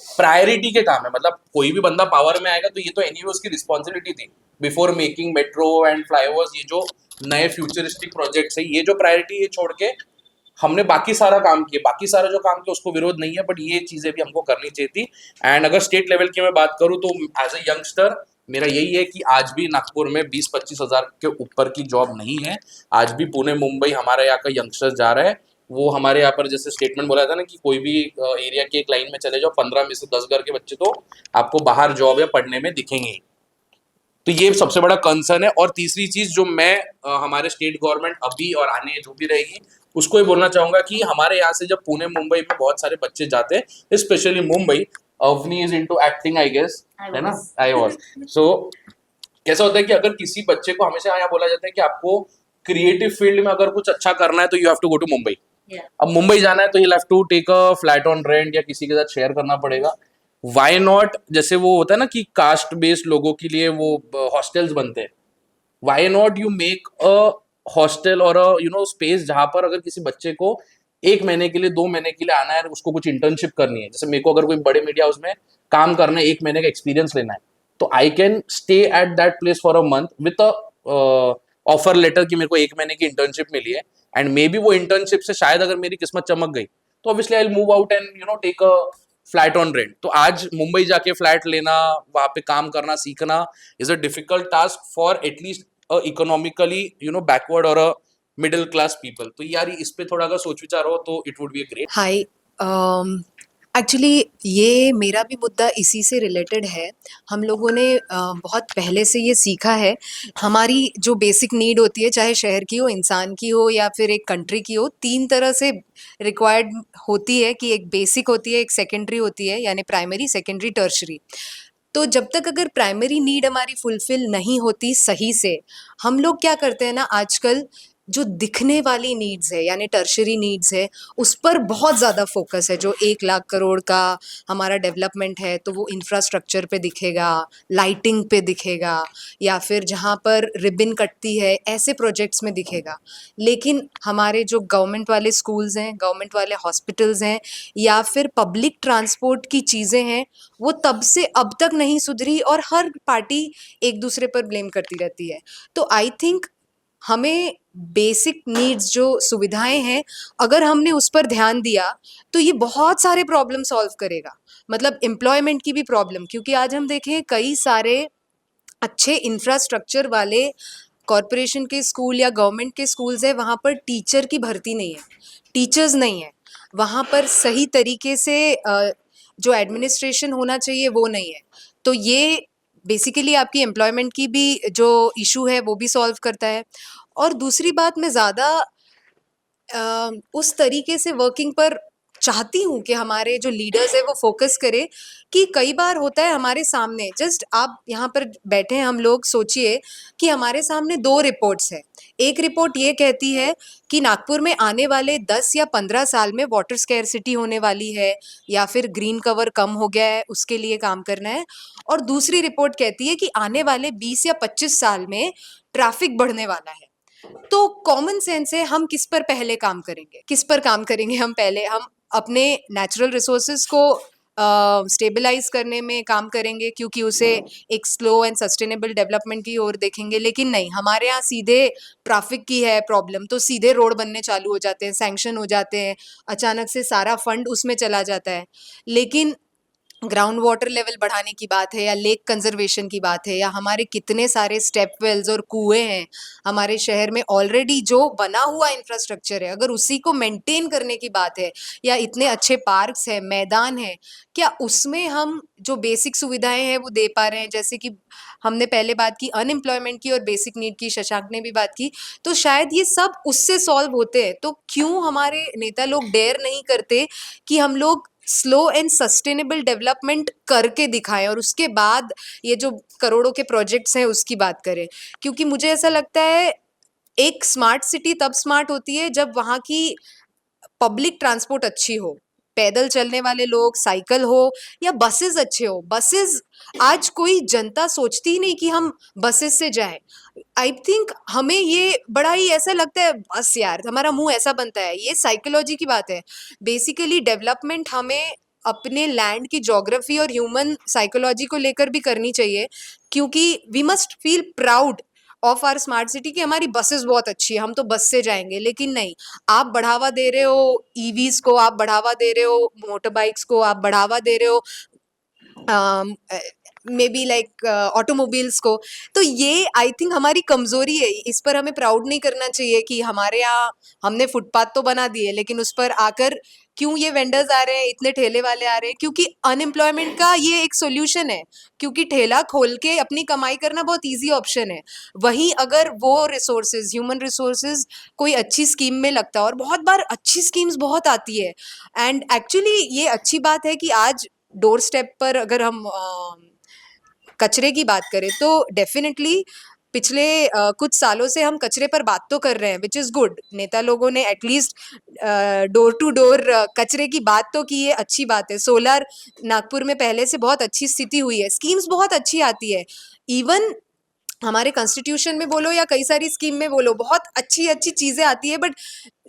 प्रायोरिटी के काम है। मतलब कोई भी बंदा पावर में आएगा तो ये तो एनीवे उसकी रिस्पॉन्सिबिलिटी थी, before making metro and flyovers, ये जो नए फ्यूचरिस्टिक प्रोजेक्ट्स है, ये जो प्रायोरिटी, ये छोड़ के हमने बाकी सारा काम किया। बाकी सारा जो काम किया उसको विरोध नहीं है, बट ये चीजें भी हमको करनी चाहिए थी। एंड अगर स्टेट लेवल की मैं बात करूँ तो एज ए यंगस्टर मेरा यही है कि आज भी नागपुर में 20-25 हज़ार के ऊपर की जॉब नहीं है। आज भी पुणे मुंबई हमारे यहाँ का यंगस्टर्स जा रहा है। वो हमारे यहाँ पर जैसे स्टेटमेंट बोला था ना कि कोई भी एरिया की एक लाइन में चले जाओ, 15 में से 10 घर के बच्चे तो आपको बाहर जॉब या पढ़ने में दिखेंगे ही। तो ये सबसे बड़ा कंसर्न है। और तीसरी चीज जो मैं हमारे स्टेट गवर्नमेंट अभी और आने जो भी रहेगी उसको ये बोलना चाहूंगा कि हमारे यहाँ से जब पुणे मुंबई में बहुत सारे बच्चे जाते हैं, specially Mumbai, Avani is into acting I guess, है ना, आई वाज। सो कैसा होता है कि अगर किसी बच्चे को हमेशा यहाँ बोला जाता है कि आपको क्रिएटिव फील्ड में अगर कुछ अच्छा करना है तो you have to go to Mumbai. अब मुंबई जाना है तो you have to take a flat on rent या किसी के साथ शेयर करना पड़ेगा। वाई नॉट, जैसे वो होता है ना कि कास्ट बेस्ड लोगों के लिए वो हॉस्टल्स बनते हैं, why not you make a hostel और स्पेस जहां पर अगर किसी बच्चे को 1 महीने के लिए 2 महीने के लिए आना है, उसको कुछ इंटर्नशिप करनी है, जैसे मेरे को अगर कोई बड़े मीडिया हाउस में काम करना है, 1 महीने का एक्सपीरियंस लेना है, तो I can stay at that place for a month with a offer letter कि मेरे को 1 महीने की इंटर्नशिप मिली है, एंड मे बी वो इंटर्नशिप से शायद अगर मेरी किस्मत चमक गई तो obviously I will move out and take a flat on rent. तो आज मुंबई जाके फ्लैट लेना, वहां पे काम करना सीखना is a difficult task for at least economically backward और अ मिडिल क्लास पीपल। तो यार इस पे थोड़ा अगर सोच विचार हो तो it would be great. Hi, actually ये मेरा भी मुद्दा इसी से रिलेटेड है। हम लोगों ने बहुत पहले से ये सीखा है, हमारी जो बेसिक नीड होती है, चाहे शहर की हो, इंसान की हो या फिर एक कंट्री की हो, 3 तरह से रिक्वायर्ड होती है कि एक बेसिक होती है, एक सेकेंडरी होती है, यानी प्राइमरी, सेकेंडरी, टर्शरी। तो जब तक अगर प्राइमरी नीड हमारी फुलफिल नहीं होती सही से, हम लोग क्या करते हैं ना आजकल, जो दिखने वाली नीड्स है यानी टर्शरी नीड्स है, उस पर बहुत ज़्यादा फोकस है। जो 1 लाख करोड़ का हमारा डेवलपमेंट है तो वो इंफ्रास्ट्रक्चर पे दिखेगा, लाइटिंग पे दिखेगा, या फिर जहाँ पर रिबन कटती है ऐसे प्रोजेक्ट्स में दिखेगा। लेकिन हमारे जो गवर्नमेंट वाले स्कूल्स हैं, गवर्नमेंट वाले हॉस्पिटल्स हैं, या फिर पब्लिक ट्रांसपोर्ट की चीज़ें हैं, वो तब से अब तक नहीं सुधरी और हर पार्टी एक दूसरे पर ब्लेम करती रहती है। तो आई थिंक हमें बेसिक नीड्स जो सुविधाएं हैं, अगर हमने उस पर ध्यान दिया तो ये बहुत सारे प्रॉब्लम सॉल्व करेगा। मतलब एम्प्लॉयमेंट की भी प्रॉब्लम, क्योंकि आज हम देखें कई सारे अच्छे इंफ्रास्ट्रक्चर वाले कॉरपोरेशन के स्कूल या गवर्नमेंट के स्कूल्स है, वहाँ पर टीचर की भर्ती नहीं है, टीचर्स नहीं है वहाँ पर, सही तरीके से जो एडमिनिस्ट्रेशन होना चाहिए वो नहीं है। तो ये बेसिकली आपकी एम्प्लॉयमेंट की भी जो इशू है वो भी सॉल्व करता है। और दूसरी बात, मैं ज़्यादा उस तरीके से वर्किंग पर चाहती हूँ कि हमारे जो लीडर्स है वो फोकस करे, कि कई बार होता है हमारे सामने, जस्ट आप यहाँ पर बैठे हैं हम लोग, सोचिए कि हमारे सामने 2 रिपोर्ट्स हैं। एक रिपोर्ट ये कहती है कि नागपुर में आने वाले 10 या 15 साल में वाटर स्कैरसिटी होने वाली है, या फिर ग्रीन कवर कम हो गया है, उसके लिए काम करना है। और दूसरी रिपोर्ट कहती है कि आने वाले 20 या 25 साल में ट्रैफिक बढ़ने वाला है। तो कॉमन सेंस है, हम किस पर पहले काम करेंगे, किस पर काम करेंगे हम पहले? हम अपने नेचुरल रिसोर्सेज को स्टेबलाइज करने में काम करेंगे, क्योंकि उसे एक स्लो एंड सस्टेनेबल डेवलपमेंट की ओर देखेंगे। लेकिन नहीं, हमारे यहाँ सीधे ट्रैफिक की है प्रॉब्लम तो सीधे रोड बनने चालू हो जाते हैं, सैंक्शन हो जाते हैं, अचानक से सारा फंड उसमें चला जाता है। लेकिन ग्राउंड वाटर लेवल बढ़ाने की बात है, या लेक कंजर्वेशन की बात है, या हमारे कितने सारे स्टेप वेल्स और कुएं हैं हमारे शहर में ऑलरेडी, जो बना हुआ इंफ्रास्ट्रक्चर है, अगर उसी को मेंटेन करने की बात है, या इतने अच्छे पार्क्स हैं, मैदान है, क्या उसमें हम जो बेसिक सुविधाएं हैं वो दे पा रहे हैं? जैसे कि हमने पहले बात की अनएम्प्लॉयमेंट की और बेसिक नीड की, शशांक ने भी बात की, तो शायद ये सब उससे सॉल्व होते हैं। तो क्यों हमारे नेता लोग डेयर नहीं करते कि हम लोग स्लो एंड सस्टेनेबल डेवलपमेंट करके दिखाएं, और उसके बाद ये जो करोड़ों के प्रोजेक्ट्स हैं उसकी बात करें? क्योंकि मुझे ऐसा लगता है एक स्मार्ट सिटी तब स्मार्ट होती है जब वहाँ की पब्लिक ट्रांसपोर्ट अच्छी हो, पैदल चलने वाले लोग, साइकिल हो, या बसेस अच्छे हो। बसेस, आज कोई जनता सोचती ही नहीं कि हम बसेस से जाएं। आई थिंक हमें ये बड़ा ही ऐसा लगता है, बस यार, हमारा मुंह ऐसा बनता है। ये साइकोलॉजी की बात है। बेसिकली डेवलपमेंट हमें अपने लैंड की ज्योग्राफी और ह्यूमन साइकोलॉजी को लेकर भी करनी चाहिए, क्योंकि we must feel proud of our smart city कि हमारी बसेस बहुत अच्छी है, हम तो बस से जाएंगे। लेकिन नहीं, आप बढ़ावा दे रहे हो ईवीज को, आप बढ़ावा दे रहे हो मोटर बाइक्स को, आप बढ़ावा दे रहे हो मे बी लाइक ऑटोमोबाइल्स को। तो ये आई थिंक हमारी कमजोरी है, इस पर हमें प्राउड नहीं करना चाहिए कि हमारे यहाँ हमने फुटपाथ तो बना दिए लेकिन उस पर आकर क्यों ये वेंडर्स आ रहे हैं, इतने ठेले वाले आ रहे हैं, क्योंकि अनएम्प्लॉयमेंट का ये एक सोल्यूशन है, क्योंकि ठेला खोल के अपनी कमाई करना बहुत इजी ऑप्शन है। वहीं अगर वो रिसोर्सेज, ह्यूमन रिसोर्सेज कोई अच्छी स्कीम में लगता है, और बहुत बार अच्छी स्कीम्स बहुत आती है, एंड एक्चुअली ये अच्छी बात है कि आज डोर स्टेप पर अगर हम कचरे की बात करें तो डेफिनेटली पिछले कुछ सालों से हम कचरे पर बात तो कर रहे हैं, विच इज़ गुड। नेता लोगों ने एटलीस्ट डोर टू डोर कचरे की बात तो की है, अच्छी बात है। सोलार नागपुर में पहले से बहुत अच्छी स्थिति हुई है, स्कीम्स बहुत अच्छी आती है। इवन हमारे कॉन्स्टिट्यूशन में बोलो या कई सारी स्कीम में बोलो, बहुत अच्छी अच्छी चीजें आती है, बट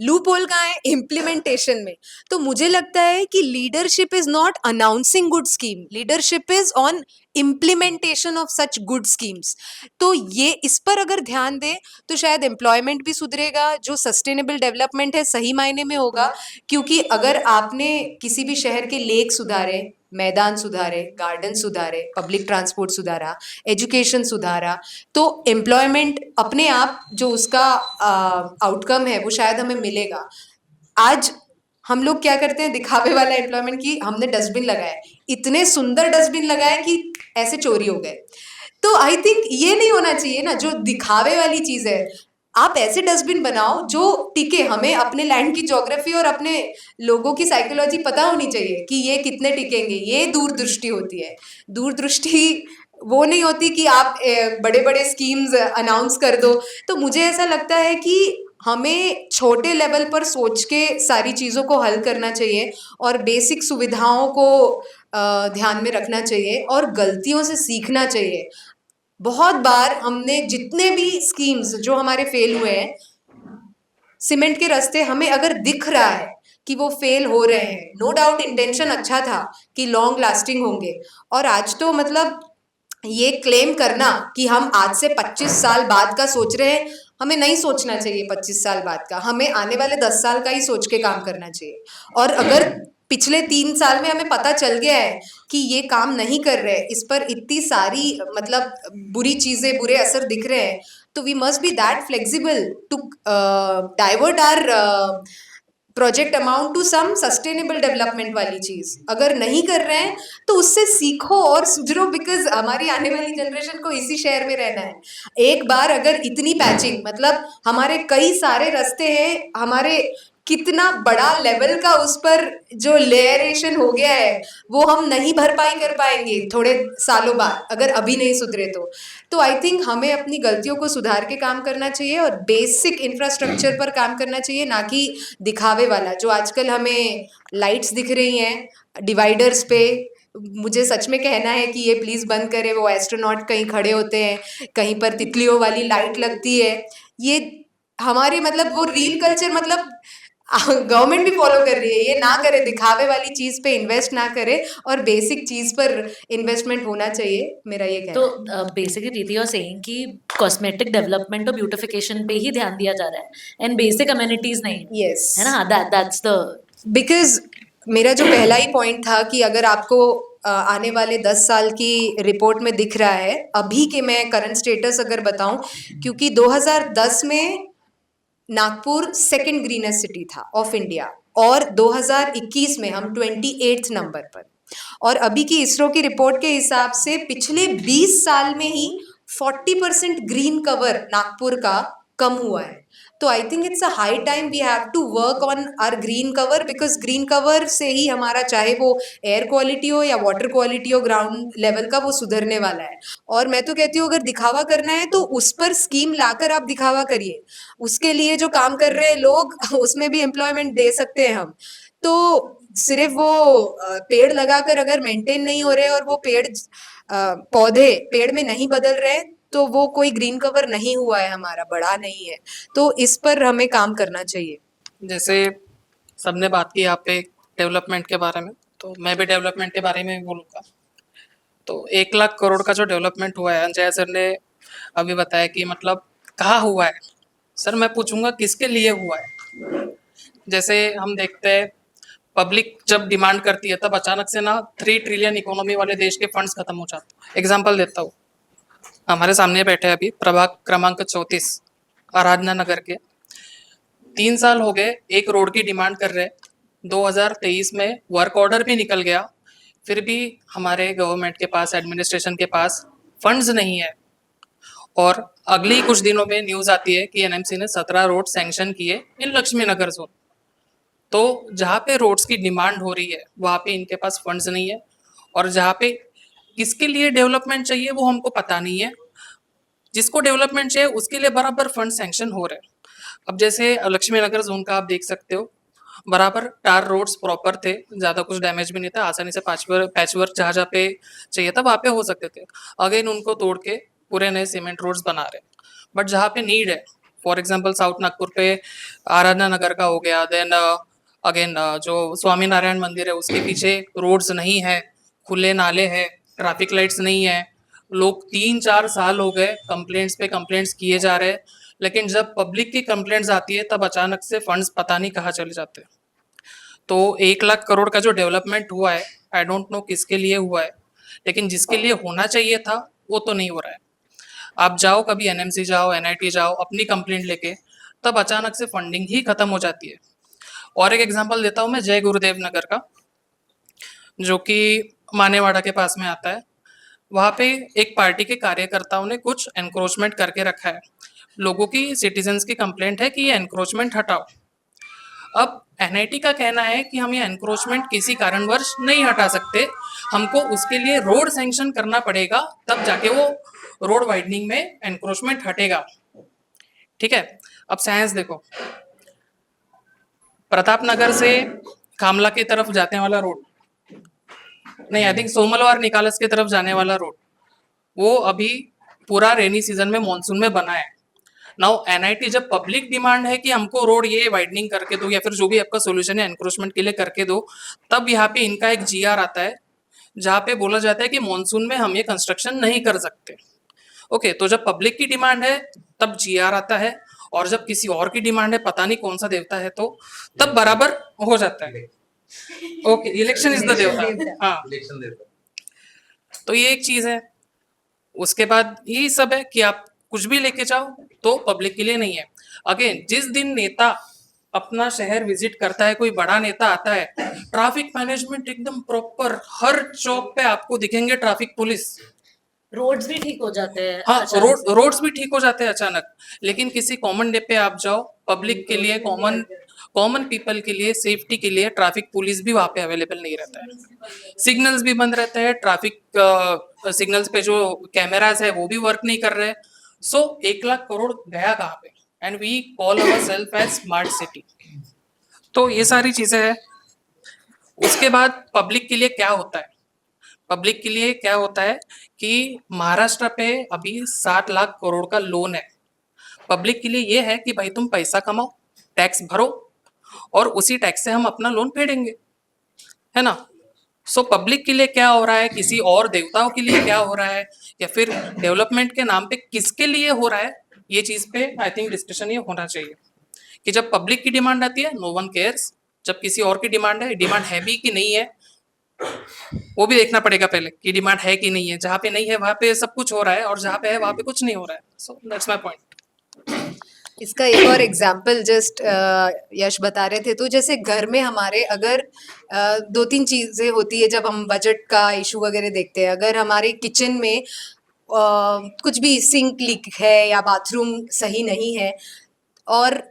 लूप होल कहाँ है? इम्प्लीमेंटेशन में। तो मुझे लगता है कि leadership is not announcing good scheme, leadership is on implementation of such good schemes. तो ये इस पर अगर ध्यान दें तो शायद एम्प्लॉयमेंट भी सुधरेगा, जो सस्टेनेबल डेवलपमेंट है सही मायने में होगा। क्योंकि अगर आपने किसी भी शहर के लेक सुधारे, मैदान सुधारे, गार्डन सुधारे, पब्लिक ट्रांसपोर्ट सुधारा, एजुकेशन सुधारा, तो एम्प्लॉयमेंट अपने आप जो उसका आउटकम है वो शायद हमें मिलेगा। आज हम लोग क्या करते हैं, दिखावे वाला एम्प्लॉयमेंट, की हमने डस्टबिन लगाए, इतने सुंदर डस्टबिन लगाए कि ऐसे चोरी हो गए। तो आई थिंक ये नहीं होना चाहिए ना, जो दिखावे वाली चीज है। आप ऐसे डस्टबिन बनाओ जो टिके, हमें अपने लैंड की ज्योग्राफी और अपने लोगों की साइकोलॉजी पता होनी चाहिए कि ये कितने टिकेंगे। ये दूरदृष्टि होती है। दूरदृष्टि वो नहीं होती कि आप बड़े बड़े स्कीम्स अनाउंस कर दो। तो मुझे ऐसा लगता है कि हमें छोटे लेवल पर सोच के सारी चीज़ों को हल करना चाहिए और बेसिक सुविधाओं को ध्यान में रखना चाहिए और गलतियों से सीखना चाहिए। बहुत बार हमने जितने भी स्कीम्स जो हमारे फेल हुए हैं, सीमेंट के रास्ते हमें अगर दिख रहा है कि वो फेल हो रहे हैं, नो डाउट इंटेंशन अच्छा था कि लॉन्ग लास्टिंग होंगे, और आज तो मतलब ये क्लेम करना कि हम आज से 25 साल बाद का सोच रहे हैं, हमें नहीं सोचना चाहिए 25 साल बाद का, हमें आने वाले 10 साल का ही सोच के काम करना चाहिए। और अगर पिछले 3 साल में हमें पता चल गया है कि ये काम नहीं कर रहे, इस पर इतनी सारी मतलब बुरी चीजें, बुरे असर दिख रहे हैं, तो we must be that flexible to divert our project amount to some sustainable development वाली चीज। अगर नहीं कर रहे हैं तो उससे सीखो और सुधरो, बिकॉज हमारी आने वाली जनरेशन को इसी शहर में रहना है। एक बार अगर इतनी पैचिंग, मतलब हमारे कई सारे रास्ते हैं, हमारे कितना बड़ा लेवल का उस पर जो लेयरेशन हो गया है वो हम नहीं भरपाई कर पाएंगे थोड़े सालों बाद, अगर अभी नहीं सुधरे तो आई थिंक हमें अपनी गलतियों को सुधार के काम करना चाहिए और बेसिक इंफ्रास्ट्रक्चर पर काम करना चाहिए, ना कि दिखावे वाला जो आजकल हमें लाइट्स दिख रही हैं डिवाइडर्स पे। मुझे सच में कहना है कि ये प्लीज बंद करें। वो एस्ट्रोनॉट कहीं खड़े होते हैं, कहीं पर तितलियों वाली लाइट लगती है, ये हमारे मतलब वो रील कल्चर, मतलब गवर्नमेंट भी फॉलो कर रही है, ये ना करे, दिखावे वाली चीज पे इन्वेस्ट ना करे और बेसिक चीज पर इन्वेस्टमेंट होना चाहिए, मेरा ये कहना तो है। बेसिकली दीदी और सेइंग कि कॉस्मेटिक डेवलपमेंट और ब्यूटिफिकेशन पे ही ध्यान दिया जा रहा है एंड बेसिक अमेनिटीज नहीं, Yes. है ना? दैट्स द बिकॉज मेरा जो पहला ही पॉइंट था कि अगर आपको आने वाले 10 साल की रिपोर्ट में दिख रहा है, अभी के मैं करंट स्टेटस अगर बताऊं, क्योंकि 2010 में नागपुर सेकंड ग्रीनेस्ट सिटी था ऑफ इंडिया और 2021 में हम 28th नंबर पर, और अभी की इसरो की रिपोर्ट के हिसाब से पिछले 20 साल में ही 40% ग्रीन कवर नागपुर का कम हुआ है। तो I think it's a high time we have to work on our green cover, because green cover से ही हमारा चाहे वो एयर क्वालिटी हो या वाटर क्वालिटी हो ग्राउंड लेवल का, वो सुधरने वाला है। और मैं तो कहती हूँ अगर दिखावा करना है तो उस पर स्कीम लाकर आप दिखावा करिए, उसके लिए जो काम कर रहे हैं लोग उसमें भी एम्प्लॉयमेंट दे सकते हैं हम। तो सिर्फ वो पेड़ लगाकर अगर मेंटेन नहीं हो रहे और वो पेड़ पौधे पेड़ में नहीं बदल रहे, तो वो कोई ग्रीन कवर नहीं हुआ है, हमारा बड़ा नहीं है। तो इस पर हमें काम करना चाहिए। जैसे सबने बात की यहाँ पे डेवलपमेंट के बारे में, तो मैं भी डेवलपमेंट के बारे में बोलूँगा। तो 1 लाख करोड़ का जो डेवलपमेंट हुआ है, अंजय सर ने अभी बताया कि मतलब कहाँ हुआ है। सर मैं पूछूंगा किसके लिए हुआ है। जैसे हम देखते हैं पब्लिक जब डिमांड करती है तब अचानक से ना 3 ट्रिलियन इकोनॉमी वाले देश के फंड्स खत्म हो जाते हैं। एग्जाम्पल देता हूँ, हमारे सामने बैठे हैं अभी प्रभाग क्रमांक 34 आराधना नगर के, 3 साल हो गए एक रोड की डिमांड कर रहे, 2023 में वर्क ऑर्डर भी निकल गया, फिर भी हमारे गवर्नमेंट के पास, एडमिनिस्ट्रेशन के पास फंड्स नहीं है। और अगले ही कुछ दिनों में न्यूज़ आती है कि एनएमसी ने 17 रोड सैंक्शन किए इन लक्ष्मी नगर जोन। तो जहाँ पे रोड्स की डिमांड हो रही है वहाँ पे इनके पास फंड्स नहीं है, और जहाँ पे किसके लिए डेवलपमेंट चाहिए वो हमको पता नहीं है, जिसको डेवलपमेंट चाहिए उसके लिए बराबर फंड सैंक्शन हो रहे हैं। अब जैसे लक्ष्मी नगर जोन का आप देख सकते हो, बराबर टार रोड्स प्रॉपर थे, ज़्यादा कुछ डैमेज भी नहीं था, आसानी से पैच वर्क जहाँ जहाँ पे चाहिए था वहाँ पे हो सकते थे। अगेन उनको तोड़ के पूरे नए सीमेंट रोड्स बना रहे, बट जहाँ पे नीड है, फॉर एग्जांपल साउथ नागपुर पे आराधना नगर का हो गया, देन अगेन जो स्वामी नारायण मंदिर है उसके पीछे रोड्स नहीं है, खुले नाले हैं, ट्रैफिक लाइट्स नहीं है, लोग 3-4 साल हो गए कंप्लेंट्स पे कंप्लेंट्स किए जा रहे हैं, लेकिन जब पब्लिक की कंप्लेंट्स आती है तब अचानक से फंड्स पता नहीं कहाँ चले जाते हैं। तो 1 लाख करोड़ का जो डेवलपमेंट हुआ है, आई डोंट नो किसके लिए हुआ है, लेकिन जिसके लिए होना चाहिए था वो तो नहीं हो रहा है। आप जाओ कभी एनएमसी जाओ, एनआईटी जाओ अपनी कंप्लेंट लेके, तब अचानक से फंडिंग ही खत्म हो जाती है। और एक एग्जांपल देता हूँ मैं जय गुरुदेव नगर का, जो कि मानेवाड़ा के पास में आता है। वहाँ पे एक पार्टी के कार्यकर्ताओं ने कुछ एनक्रोचमेंट करके रखा है, लोगों की, सिटीजन्स की कंप्लेंट है कि ये एनक्रोचमेंट हटाओ। अब एनआईटी का कहना है कि हम ये एनक्रोचमेंट किसी कारणवश नहीं हटा सकते, हमको उसके लिए रोड सैंक्शन करना पड़ेगा, तब जाके वो रोड वाइडनिंग में एनक्रोचमेंट हटेगा। ठीक है, अब साइंस देखो, प्रताप नगर से कामला की तरफ जाने वाला रोड, नहीं आई थिंक सोमलवार निकालस की तरफ जाने वाला रोड, वो अभी पूरा रेनी सीजन में मॉनसून में बना है। नाउ एनआईटी जब पब्लिक डिमांड है कि हमको रोड ये वाइडनिंग करके दो, या फिर जो भी आपका सोल्यूशन है एनक्रोचमेंट के लिए करके दो, तब यहाँ पे इनका एक जीआर आता है जहाँ पे बोला जाता है कि मॉनसून में हम ये कंस्ट्रक्शन नहीं कर सकते। ओके, तो जब पब्लिक की डिमांड है तब जीआर आता है, और जब किसी और की डिमांड है, पता नहीं कौन सा देवता है, तो तब बराबर हो जाता है। ओके, इलेक्शन इज द देवता, हाँ, इलेक्शन देता तो ये एक चीज है। उसके बाद यही सब है कि आप कुछ भी लेके जाओ तो पब्लिक के लिए नहीं है। अगेन, जिस दिन नेता अपना शहर विजिट करता है, कोई बड़ा नेता आता है, ट्रैफिक मैनेजमेंट एकदम प्रॉपर, हर चौक पे आपको दिखेंगे ट्रैफिक पुलिस, रोड्स भी ठीक हो जाते हैं, हाँ, अचानक से। रोड्स भी ठीक हो जाते हैं अचानक। लेकिन किसी कॉमन डे पे आप जाओ, पब्लिक के लिए, कॉमन पीपल के लिए, सेफ्टी के लिए ट्रैफिक पुलिस भी वहां पे अवेलेबल नहीं रहता है, सिग्नल्स भी बंद रहते हैं, ट्रैफिक सिग्नल्स पे जो कैमरास है वो भी वर्क नहीं कर रहे। सो 1 लाख करोड़ गया कहाँ पे, and we call ourselves as smart city. तो ये सारी चीजें हैं। उसके बाद पब्लिक के लिए क्या होता है, पब्लिक के लिए क्या होता है कि महाराष्ट्र पे अभी 7 लाख करोड़ का लोन है। पब्लिक के लिए ये है कि भाई तुम पैसा कमाओ, टैक्स भरो, और उसी टैक्स से हम अपना लोन फेडेंगे, है ना। सो पब्लिक के लिए क्या हो रहा है, किसी और देवताओं के लिए क्या हो रहा है, या फिर डेवलपमेंट के नाम पे किसके लिए हो रहा है, ये चीज पे आई थिंक डिस्कशन ये होना चाहिए कि जब पब्लिक की डिमांड आती है नो वन केयर्स, जब किसी और की डिमांड है भी कि नहीं है वो भी देखना पड़ेगा पहले कि डिमांड है कि नहीं है। जहाँ पे नहीं है वहां पे सब कुछ हो रहा है, और जहाँ पे है वहां पे कुछ नहीं हो रहा है। So that's my point. इसका एक और एग्जाम्पल जस्ट यश बता रहे थे, तो जैसे घर में हमारे अगर 2-3 चीजें होती है जब हम बजट का इशू वगैरह देखते हैं। अगर हमारे किचन में कुछ भी सिंक लीक है या बाथरूम सही नहीं है, और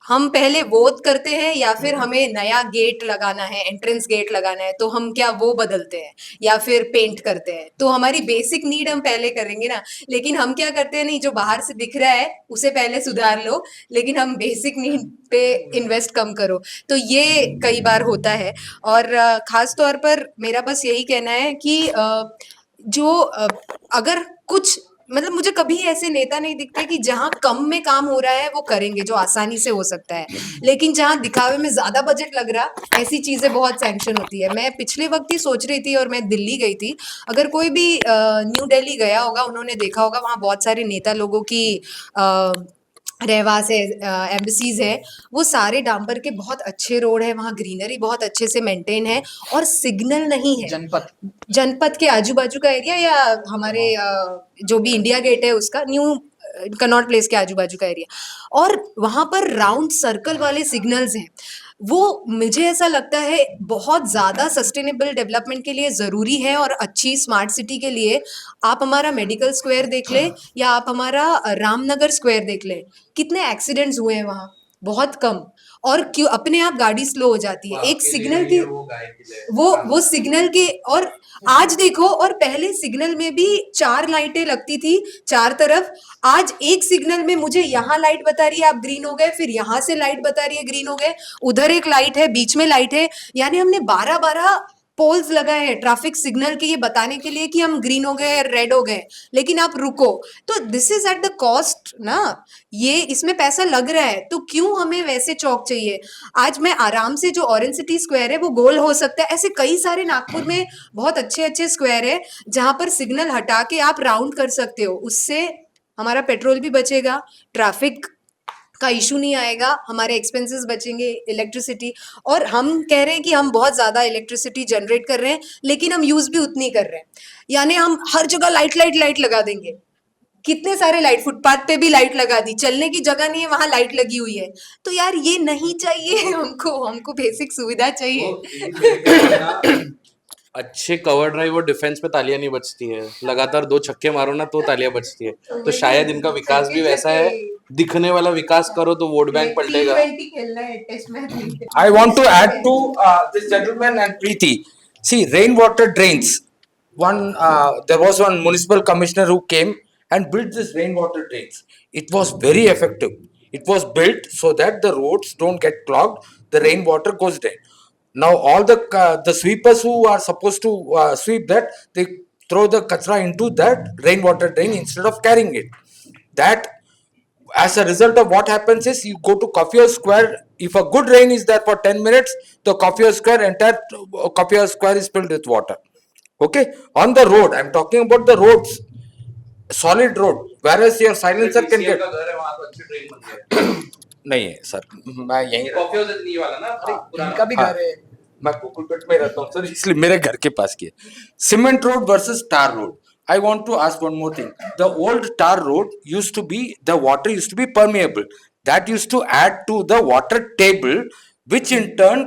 हम पहले वोट करते हैं या फिर हमें नया गेट लगाना है, एंट्रेंस गेट लगाना है, तो हम क्या वो बदलते हैं या फिर पेंट करते हैं। तो हमारी बेसिक नीड हम पहले करेंगे ना, लेकिन हम क्या करते हैं, नहीं जो बाहर से दिख रहा है उसे पहले सुधार लो, लेकिन हम बेसिक नीड पे इन्वेस्ट कम करो। तो ये कई बार होता है। और खास तौर पर मेरा बस यही कहना है कि अगर कुछ मतलब मुझे कभी ऐसे नेता नहीं दिखते कि जहां कम में काम हो रहा है वो करेंगे, जो आसानी से हो सकता है, लेकिन जहां दिखावे में ज्यादा बजट लग रहा, ऐसी चीजें बहुत सैंक्शन होती है। मैं पिछले वक्त ही सोच रही थी, और मैं दिल्ली गई थी, अगर कोई भी न्यू दिल्ली गया होगा, उन्होंने देखा होगा वहां बहुत सारे नेता लोगों की रहवास है, एम्बेसीज है, वो सारे डांबर के बहुत अच्छे रोड है, वहाँ ग्रीनरी बहुत अच्छे से मेंटेन है और सिग्नल नहीं है। जनपद के आजू बाजू का एरिया या हमारे जो भी इंडिया गेट है उसका न्यू कनॉट प्लेस के आजू बाजू का एरिया, और वहां पर राउंड सर्कल वाले सिग्नल्स हैं। वो मुझे ऐसा लगता है बहुत ज़्यादा सस्टेनेबल डेवलपमेंट के लिए ज़रूरी है और अच्छी स्मार्ट सिटी के लिए। आप हमारा मेडिकल स्क्वायर देख लें या आप हमारा रामनगर स्क्वायर देख लें, कितने एक्सीडेंट्स हुए हैं वहाँ, बहुत कम। और क्यों अपने आप गाड़ी स्लो हो जाती है एक सिग्नल की, वो सिग्नल के। और आज देखो, और पहले सिग्नल में भी 4 लाइटें लगती थी 4 तरफ, आज एक सिग्नल में मुझे यहाँ लाइट बता रही है आप ग्रीन हो गए, फिर यहाँ से लाइट बता रही है ग्रीन हो गए, उधर एक लाइट है, बीच में लाइट है, यानी हमने 12-12 पोल्स लगाए हैं ट्रैफिक सिग्नल के ये बताने के लिए कि हम ग्रीन हो गए रेड हो गए, लेकिन आप रुको। तो this is at the cost ना, ये इसमें पैसा लग रहा है, तो क्यों हमें वैसे चौक चाहिए। आज मैं आराम से जो ऑरेंज सिटी स्क्वायर है वो गोल हो सकता है, ऐसे कई सारे नागपुर में बहुत अच्छे अच्छे स्क्वायर है जहां पर सिग्नल हटा के आप राउंड कर सकते हो, उससे हमारा पेट्रोल भी बचेगा, ट्रैफिक का इशू नहीं आएगा, हमारे एक्सपेंसेस बचेंगे, इलेक्ट्रिसिटी। और हम कह रहे हैं कि हम बहुत ज़्यादा इलेक्ट्रिसिटी जनरेट कर रहे हैं, लेकिन हम यूज़ भी उतनी कर रहे हैं, यानी हम हर जगह लाइट लगा देंगे। कितने सारे लाइट, फुटपाथ पे भी लाइट लगा दी, चलने की जगह नहीं है वहां लाइट लगी हुई है। तो यार ये नहीं चाहिए हमको बेसिक सुविधा चाहिए। अच्छे कवर ड्राइव और डिफेंस पे तालियां नहीं बजती है, लगातार 2 छक्के मारो ना तो तालियां बजती है। तो शायद इनका विकास भी वैसा है, दिखने वाला विकास करो तो वोट बैंक पलटेगा। I want to add to this gentleman and Preeti. See, rainwater drains. There was one municipal commissioner who came and built this rainwater drains. It was very effective. It was built so that the roads don't get clogged. The rainwater goes there. Now all the sweepers who are supposed to sweep that, they throw the kachra into that rainwater drain instead of carrying it. That, as a result of what happens is, you go to Coffee House Square. If a good rain is there for 10 minutes, the Coffee House Square, entire Coffee House Square is filled with water. Okay, on the road, I'm talking about the roads, solid road, whereas your silencer can get. नहीं है सर, मैं यहीं इनका भी घर है, मैं गोकुलपेट में रहता हूँ सर, इसलिए मेरे घर के पास की है। Cement road versus tar road. I want to ask one more thing. The old tar road used to be, the water used to be permeable. That used to add to the water table, which in turn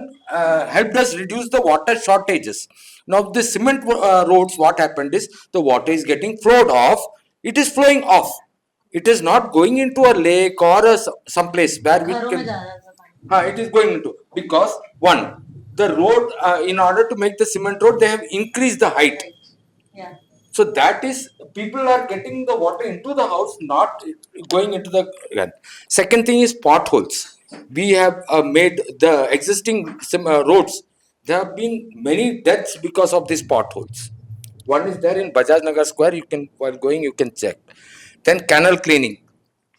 helped us reduce the water shortages. Now the cement roads, what happened is, the water is getting flowed off. It is flowing off. It is not going into a lake or some place where we can. It is going into, because one, the road, in order to make the cement road, they have increased the height. Yeah. So that is, people are getting the water into the house, not going into the. Second thing is potholes. We have made the existing roads. There have been many deaths because of these potholes. One is there in Bajaj Nagar Square. You can, while going, you can check. Then canal cleaning.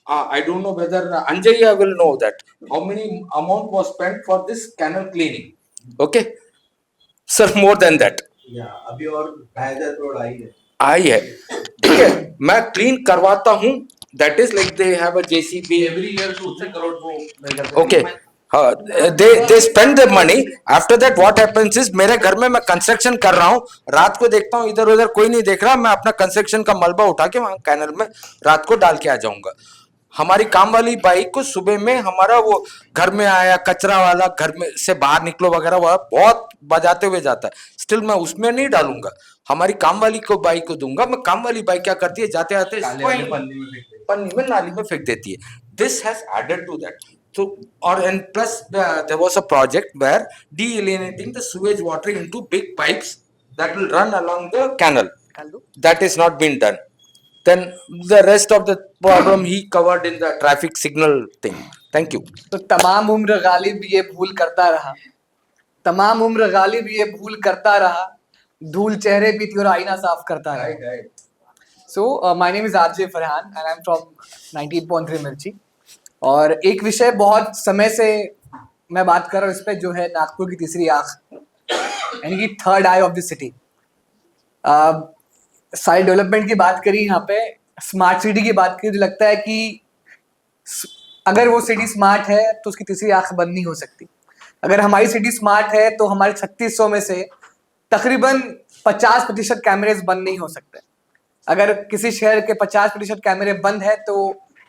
I don't know whether Anjaya will know that. How many amount was spent for this canal cleaning? Okay, sir, more than that. Yeah, अभी और 2500 करोड़ आई है, ठीक है, मैं क्लीन करवाता हूँ. That is like they have a JCB every year 2-3 crore वो okay. They spend the money. After that what happens is, मेरे घर में मैं कंस्ट्रक्शन कर रहा हूँ, रात को देखता हूँ इधर उधर कोई नहीं देख रहा, मैं अपना कंस्ट्रक्शन का मलबा उठा के वहां कैनल में रात को डाल के आ जाऊंगा. हमारी काम वाली बाइक को सुबह में हमारा वो घर में आया कचरा वाला, घर में से बाहर निकलो वगैरह, वह बहुत बजाते हुए जाता है. स्टिल मैं उसमें नहीं डालूंगा, हमारी काम वाली को बाइक को दूंगा. मैं काम वाली बाइक क्या करती है, जाते आते पन्नी में नाली में फेंक देती है. This has added to that. So, and plus there was a project where dealienating the sewage water into big pipes that will run along the canal. That is not been done. Then the rest of the problem he covered in the traffic signal thing. Thank you. तो तमाम उम्र गालिब ये भूल करता रहा, तमाम उम्र गालिब ये भूल करता रहा, धूल चेहरे पे थी और आईना साफ करता रहा. So my name is RJ Farhan and I'm from 98.3 मिर्ची. और एक विषय बहुत समय से मैं बात कर रहा हूँ इस पे, जो है नागपुर की तीसरी आंख, यानी कि third I of the city. सारी डेवलपमेंट की बात करी यहाँ पे, स्मार्ट सिटी की बात करी, तो लगता है कि अगर वो सिटी स्मार्ट है तो उसकी तीसरी आंख बंद नहीं हो सकती। अगर हमारी सिटी स्मार्ट है तो हमारे 3600 में से तकरीबन 50% कैमरेज बंद नहीं हो सकते। अगर किसी शहर के 50% कैमरे बंद है तो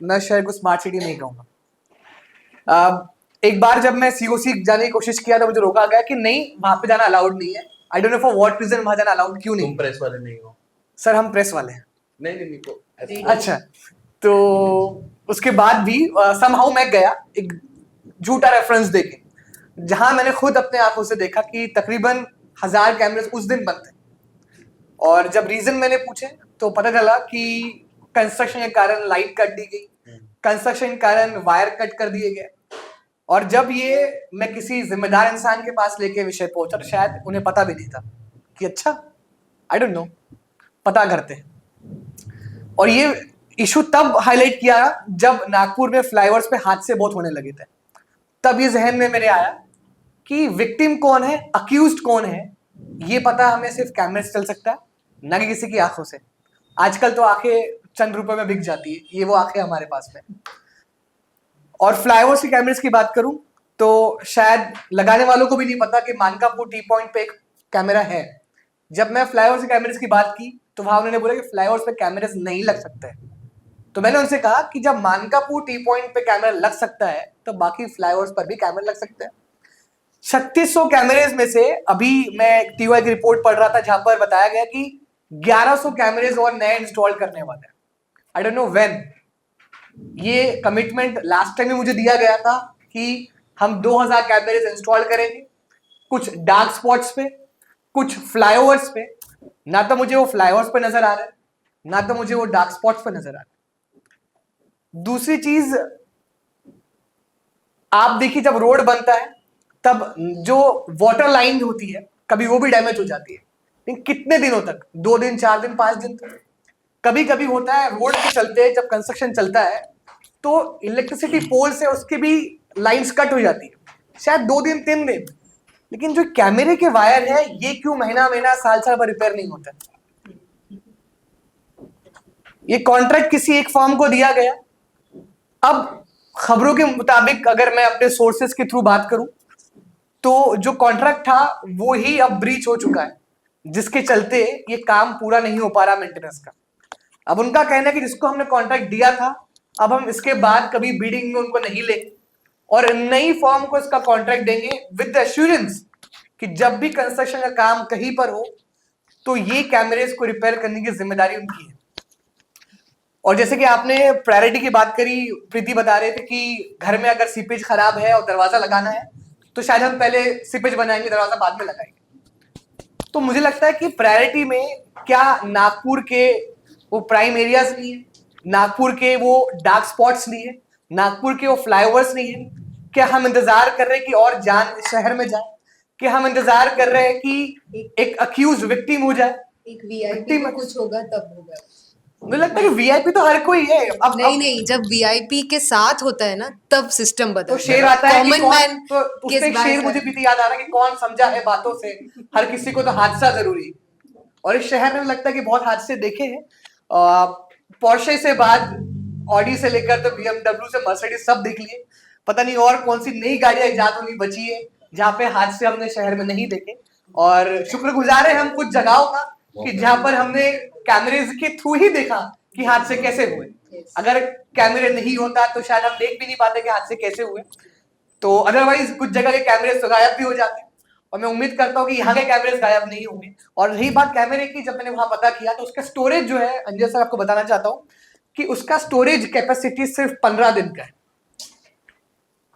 मैं शहर को स्मार्ट सिटी नहीं कहूँगा। एक बार जब मैं सीओसी जाने की कोशिश किया तो मुझे रोका गया कि नहीं, वहां पे जाना अलाउड नहीं है। I don't know for what reason वहां जाना अलाउड क्यों नहीं। प्रेस वाले नहीं हो? सर हम प्रेस वाले हैं। नहीं को अच्छा, तो उसके बाद भी समहाउ मैं गया एक झूठा रेफरेंस देके, जहां मैंने खुद अपने आंखों से देखा कि तकरीबन 1000 कैमरे उस दिन बंद थे। और जब रीजन मैंने पूछे तो पता चला कि कंस्ट्रक्शन के कारण लाइट कट दी गई, कंस्ट्रक्शन के कारण वायर कट कर दिए गए। और जब ये मैं किसी जिम्मेदार इंसान के पास लेके विषय पहुंचा तो शायद उन्हें पता भी नहीं था कि अच्छा, आई डोंट नो, पता करते हैं। और ये इशू तब हाईलाइट किया जब नागपुर में फ्लाईओवर्स पे हादसे बहुत होने लगे थे। तब ये जहन में मेरे आया कि विक्टिम कौन है, अक्यूज्ड कौन है, ये पता हमें सिर्फ कैमरे से चल सकता है, ना कि किसी की आंखों से। आजकल तो आंखें चंद रुपए में बिक जाती है, ये वो आंखें हमारे पास में। और फ्लाईओवर्स के कैमरेज की बात करूं तो शायद लगाने वालों को भी नहीं पता कि मानकापुर टी पॉइंट पे एक कैमरा है। जब मैं फ्लाईओवर्स के कैमरेज की बात की तो वहां उन्होंने बोला कि फ्लाईओवर्स पे कैमरेज नहीं लग सकते। तो मैंने उनसे कहा कि जब मानकापुर टी पॉइंट पे कैमरा लग सकता है तो बाकी फ्लाईओवर्स पर भी कैमरा लग सकते हैं। 3600 कैमरेज में से अभी मैं टीवाई की रिपोर्ट पढ़ रहा था जहां पर बताया गया कि 1100 कैमरेज और नए इंस्टॉल करने वाले हैं। आई डोंट नो व्हेन। ये कमिटमेंट लास्ट टाइम भी मुझे दिया गया था कि हम 2000 कैमरेज इंस्टॉल करेंगे, कुछ डार्क स्पॉट्स पे, कुछ फ्लाईओवर्स पे। ना तो मुझे वो फ्लाईओवर्स पे नजर आ रहा है, ना तो मुझे वो डार्क स्पॉट्स पे नजर आ रहा है। दूसरी चीज, आप देखिए जब रोड बनता है तब जो वाटर लाइन होती है कभी वो भी डैमेज हो जाती है, लेकिन कितने दिनों तक? 2 दिन, 4 दिन, 5 दिन तक। कभी कभी होता है रोड के चलते, जब कंस्ट्रक्शन चलता है तो इलेक्ट्रिसिटी पोल से उसके भी लाइंस कट हो जाती है, शायद 2 दिन 3 दिन। लेकिन जो कैमरे के वायर है ये क्यों महीना महीना साल साल पर रिपेयर नहीं होता? ये कॉन्ट्रैक्ट किसी एक फर्म को दिया गया। अब खबरों के मुताबिक अगर मैं अपने सोर्सेस के थ्रू बात करूं तो जो कॉन्ट्रैक्ट था वो ही अब ब्रीच हो चुका है, जिसके चलते ये काम पूरा नहीं हो पा रहा मेंटेनेंस का। अब उनका कहना है कि जिसको हमने कॉन्ट्रैक्ट दिया था अब हम इसके बाद कभी बिडिंग में उनको नहीं लेंगे और नई फर्म को इसका कॉन्ट्रैक्ट देंगे विद द एश्योरेंस कि जब भी कंस्ट्रक्शन का काम कहीं पर हो तो ये कैमरेज को रिपेयर करने की जिम्मेदारी उनकी है। और जैसे कि आपने प्रायोरिटी की बात करी, प्रीति बता रहे थे कि घर में अगर सीपेज खराब है और दरवाजा लगाना है तो शायद हम पहले सीपेज बनाएंगे, दरवाजा बाद में लगाएंगे। तो मुझे लगता है कि प्रायोरिटी में क्या नागपुर के वो प्राइम एरियाज नहीं है, नागपुर के वो डार्क स्पॉट्स नहीं है, नागपुर के वो फ्लाईओवर्स नहीं है? क्या हम इंतजार कर रहे हैं कि और जान शहर में जाए? क्या हम इंतजार कर रहे हैं कि एक अक्यूज विक्टिम हो जाए? एक वीआईपी में कुछ होगा तब होगा। मुझे लगता है कि वीआईपी तो हर कोई है। अब नहीं, जब वीआईपी के साथ होता है ना तब सिस्टम बदलता तो शेर आता है कि कॉमन कौन, मैन तो उससे एक शेर मुझे भी याद आ रहा है कि कौन समझा है बातों से, हर किसी को तो हादसा जरूरी। और इस शहर में लगता है कि बहुत हादसे देखे हैं। पोर्शे से बाद ऑडी से लेकर तो बीएमडब्ल्यू से मर्सिडीज सब देख लिए, पता नहीं और कौन सी नई गाड़ियां इजाद होनी बची है जहाँ पे हादसे हमने शहर में नहीं देखे। और शुक्रगुजार है हम कुछ जगहों का कि जहाँ पर हमने कैमरेज के थ्रू ही देखा कि हादसे कैसे हुए। अगर कैमरे नहीं होता तो शायद हम देख भी नहीं पाते कि हादसे कैसे हुए। तो अदरवाइज कुछ जगह के कैमरेज तो गायब भी हो जाते हैं और मैं उम्मीद करता हूँ कि यहाँ के कैमरेज गायब नहीं होंगे। और रही बात कैमरे की, जब मैंने वहां पता किया तो उसका स्टोरेज जो है, अंजय सर आपको बताना चाहता हूँ कि उसका स्टोरेज कैपेसिटी सिर्फ 15 दिन का है।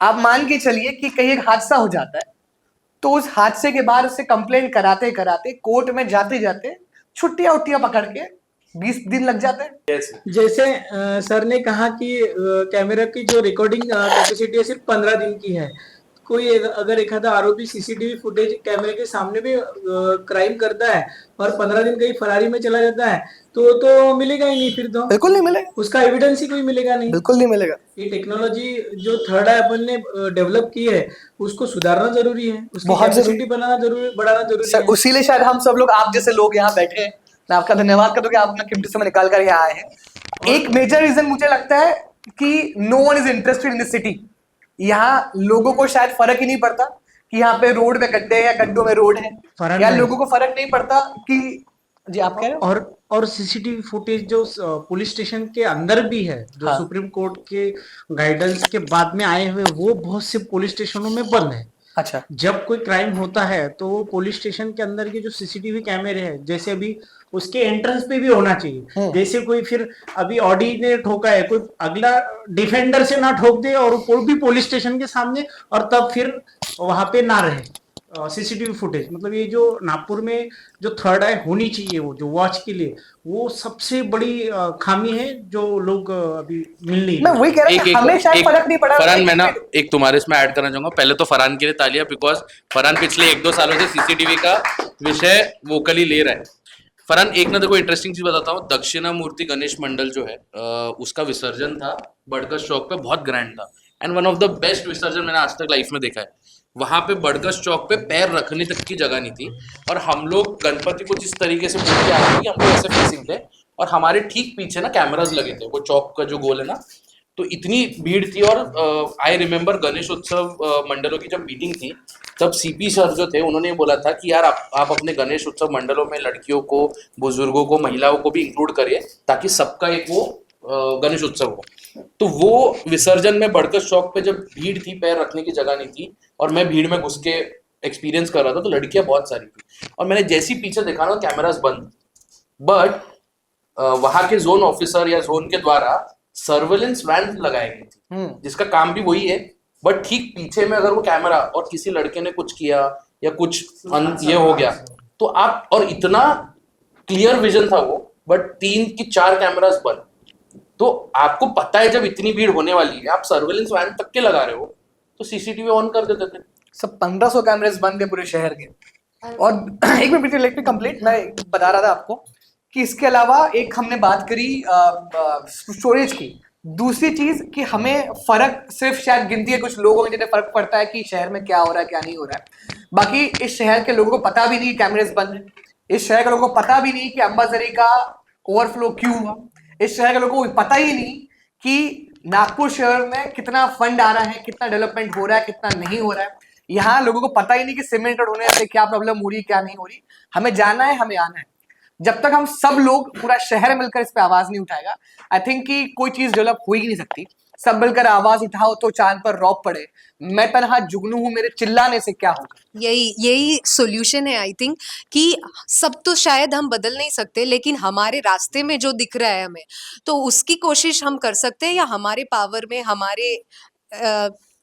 आप मान के चलिए कि कहीं एक हादसा हो जाता है तो उस हादसे के बाद उससे कंप्लेंट कराते कराते कोर्ट में जाते जाते छुट्टियां उट्टियां पकड़ के 20 दिन लग जाते हैं। जैसे सर ने कहा कि कैमरा की जो रिकॉर्डिंग कैपेसिटी है सिर्फ 15 दिन की है। कोई अगर एक आधा आरोपी सीसीटीवी फुटेज कैमरे के सामने भी क्राइम करता है और 15 दिन कहीं फरारी में चला जाता है तो मिलेगा ही नहीं, फिर तो बिल्कुल नहीं मिलेगा, उसका एविडेंस ही कोई मिलेगा नहीं। बिल्कुल नहीं मिलेगा। ये टेक्नोलॉजी जो थर्ड आई अपन ने डेवलप की है उसको सुधारना जरूरी है, उसकी बहुत कैपेसिटी बढ़ाना जरूरी है। उसीलिए शायद हम सब लोग, आप जैसे लोग यहाँ बैठे हैं, मैं आपका धन्यवाद करता हूँ कि आप अपना कीमती समय निकाल कर यहाँ आए हैं। एक मेजर रीजन मुझे लगता है कि no one is interested in the city. यहाँ लोगों को शायद फर्क ही नहीं पड़ता कि यहाँ पे रोड में गड्ढे हैं या गड्ढों में रोड है, फर्क या नहीं। लोगों को फर्क नहीं पड़ता कि जी आप कह रहे हो। और सीसीटीवी फुटेज जो पुलिस स्टेशन के अंदर भी है, जो हाँ। सुप्रीम कोर्ट के गाइडेंस के बाद में आए हुए, वो बहुत से पुलिस स्टेशनों में बंद है। अच्छा, जब कोई क्राइम होता है तो वो पुलिस स्टेशन के अंदर के जो सीसीटीवी कैमरे हैं, जैसे अभी उसके एंट्रेंस पे भी होना चाहिए। जैसे कोई फिर अभी ऑडी ने ठोका है, कोई अगला डिफेंडर से ना ठोक दे और वो भी पुलिस स्टेशन के सामने, और तब फिर वहां पे ना रहे सीसीटीवी फुटेज। मतलब ये जो नागपुर में जो थर्ड आई होनी चाहिए, वो जो वॉच के लिए, वो सबसे बड़ी खामी है जो लोग अभी मिल नहीं मैं रही। वही कह रहा था, हमें शायद फर्क नहीं पड़ा। फरहान, मैं ना एक तुम्हारे इसमें ऐड करना चाहूंगा। पहले तो फरहान के लिए तालियां, बिकॉज फरहान पिछले 1-2 सालों से सीसीटीवी का विषय वोकली ले रहा है। फरहान, एक ना देखो इंटरेस्टिंग चीज बताता हूँ। दक्षिणामूर्ति गणेश मंडल जो है उसका विसर्जन था बड़कस चौक पे, बहुत ग्रैंड था, and one of the best विसर्जन मैंने आज तक लाइफ में देखा है। वहां पे बड़कस चौक पे पैर रखने तक की जगह नहीं थी, और हम लोग गणपति को जिस तरीके से पूछ के आए थे कि हम लोग ऐसे फेसिंग थे, और हमारे ठीक पीछे ना कैमराज लगे थे, वो चौक का जो गोल है ना, तो इतनी भीड़ थी। और आई रिमेम्बर गणेश उत्सव मंडलों की जब मीटिंग थी, तब सीपी सर जो थे उन्होंने बोला था कि यार आप अपने गणेश उत्सव मंडलों में लड़कियों को, बुजुर्गों को, महिलाओं को भी इंक्लूड करिए, ताकि सबका एक वो गणेश उत्सव हो। तो वो विसर्जन में बड़कस चौक पे जब भीड़ थी, पैर रखने की जगह नहीं थी, और मैं भीड़ में घुस के एक्सपीरियंस कर रहा था, तो लड़कियां बहुत सारी थी, और मैंने जैसी पीछे देखा ना कैमरास बंद, बट वहां के जोन ऑफिसर या जोन के द्वारा सर्वेलेंस वैन लगाई गई थी, जिसका काम भी वही है, बट ठीक पीछे में अगर वो कैमरा और किसी लड़के ने कुछ किया या कुछ ये हो गया, तो आप, और इतना क्लियर विजन था वो, बट 3 की 4 कैमरास बंद। तो आपको पता है जब इतनी भीड़ होने वाली है, आप सर्वेलेंस वैन तक के लगा रहे हो, तो सीसीटीवी ऑन कर देते थे। सब 1500 कैमरेस बंद है पूरे शहर के। और एक मिनट लेट मी कंप्लीट, मैं बता रहा था आपको कि इसके अलावा एक हमने बात करी स्टोरेज की। दूसरी चीज कि हमें फर्क सिर्फ शायद गिनती है कुछ लोगों में जिन्हें फर्क पड़ता है कि शहर में क्या हो रहा है क्या नहीं हो रहा है। बाकी इस शहर के लोगों को पता भी नहीं कैमरेस बंद है। इस शहर के लोगों को पता भी नहीं कि अंबाझरी का ओवरफ्लो क्यों हुआ। इस शहर के लोगों को पता ही नहीं कि नागपुर शहर में कितना फंड आ रहा है, कितना डेवलपमेंट हो रहा है, कितना नहीं हो रहा है। यहाँ लोगों को पता ही नहीं कि सीमेंट रोड होने से क्या प्रॉब्लम हो रही है, क्या नहीं हो रही। हमें जाना है, हमें आना है। जब तक हम सब लोग, पूरा शहर मिलकर इस पे आवाज नहीं उठाएगा, आई थिंक कि कोई चीज डेवलप हो ही नहीं सकती। सब मिलकर आवाज उठाओ तो चांद पर रौब पड़े। मैं तनहा जुगनू हूं, मेरे चिल्लाने से क्या होगा। यही सॉल्यूशन है आई थिंक, कि सब तो शायद हम बदल नहीं सकते, लेकिन हमारे रास्ते में जो दिख रहा है हमें, तो उसकी कोशिश हम कर सकते हैं, या हमारे पावर में, हमारे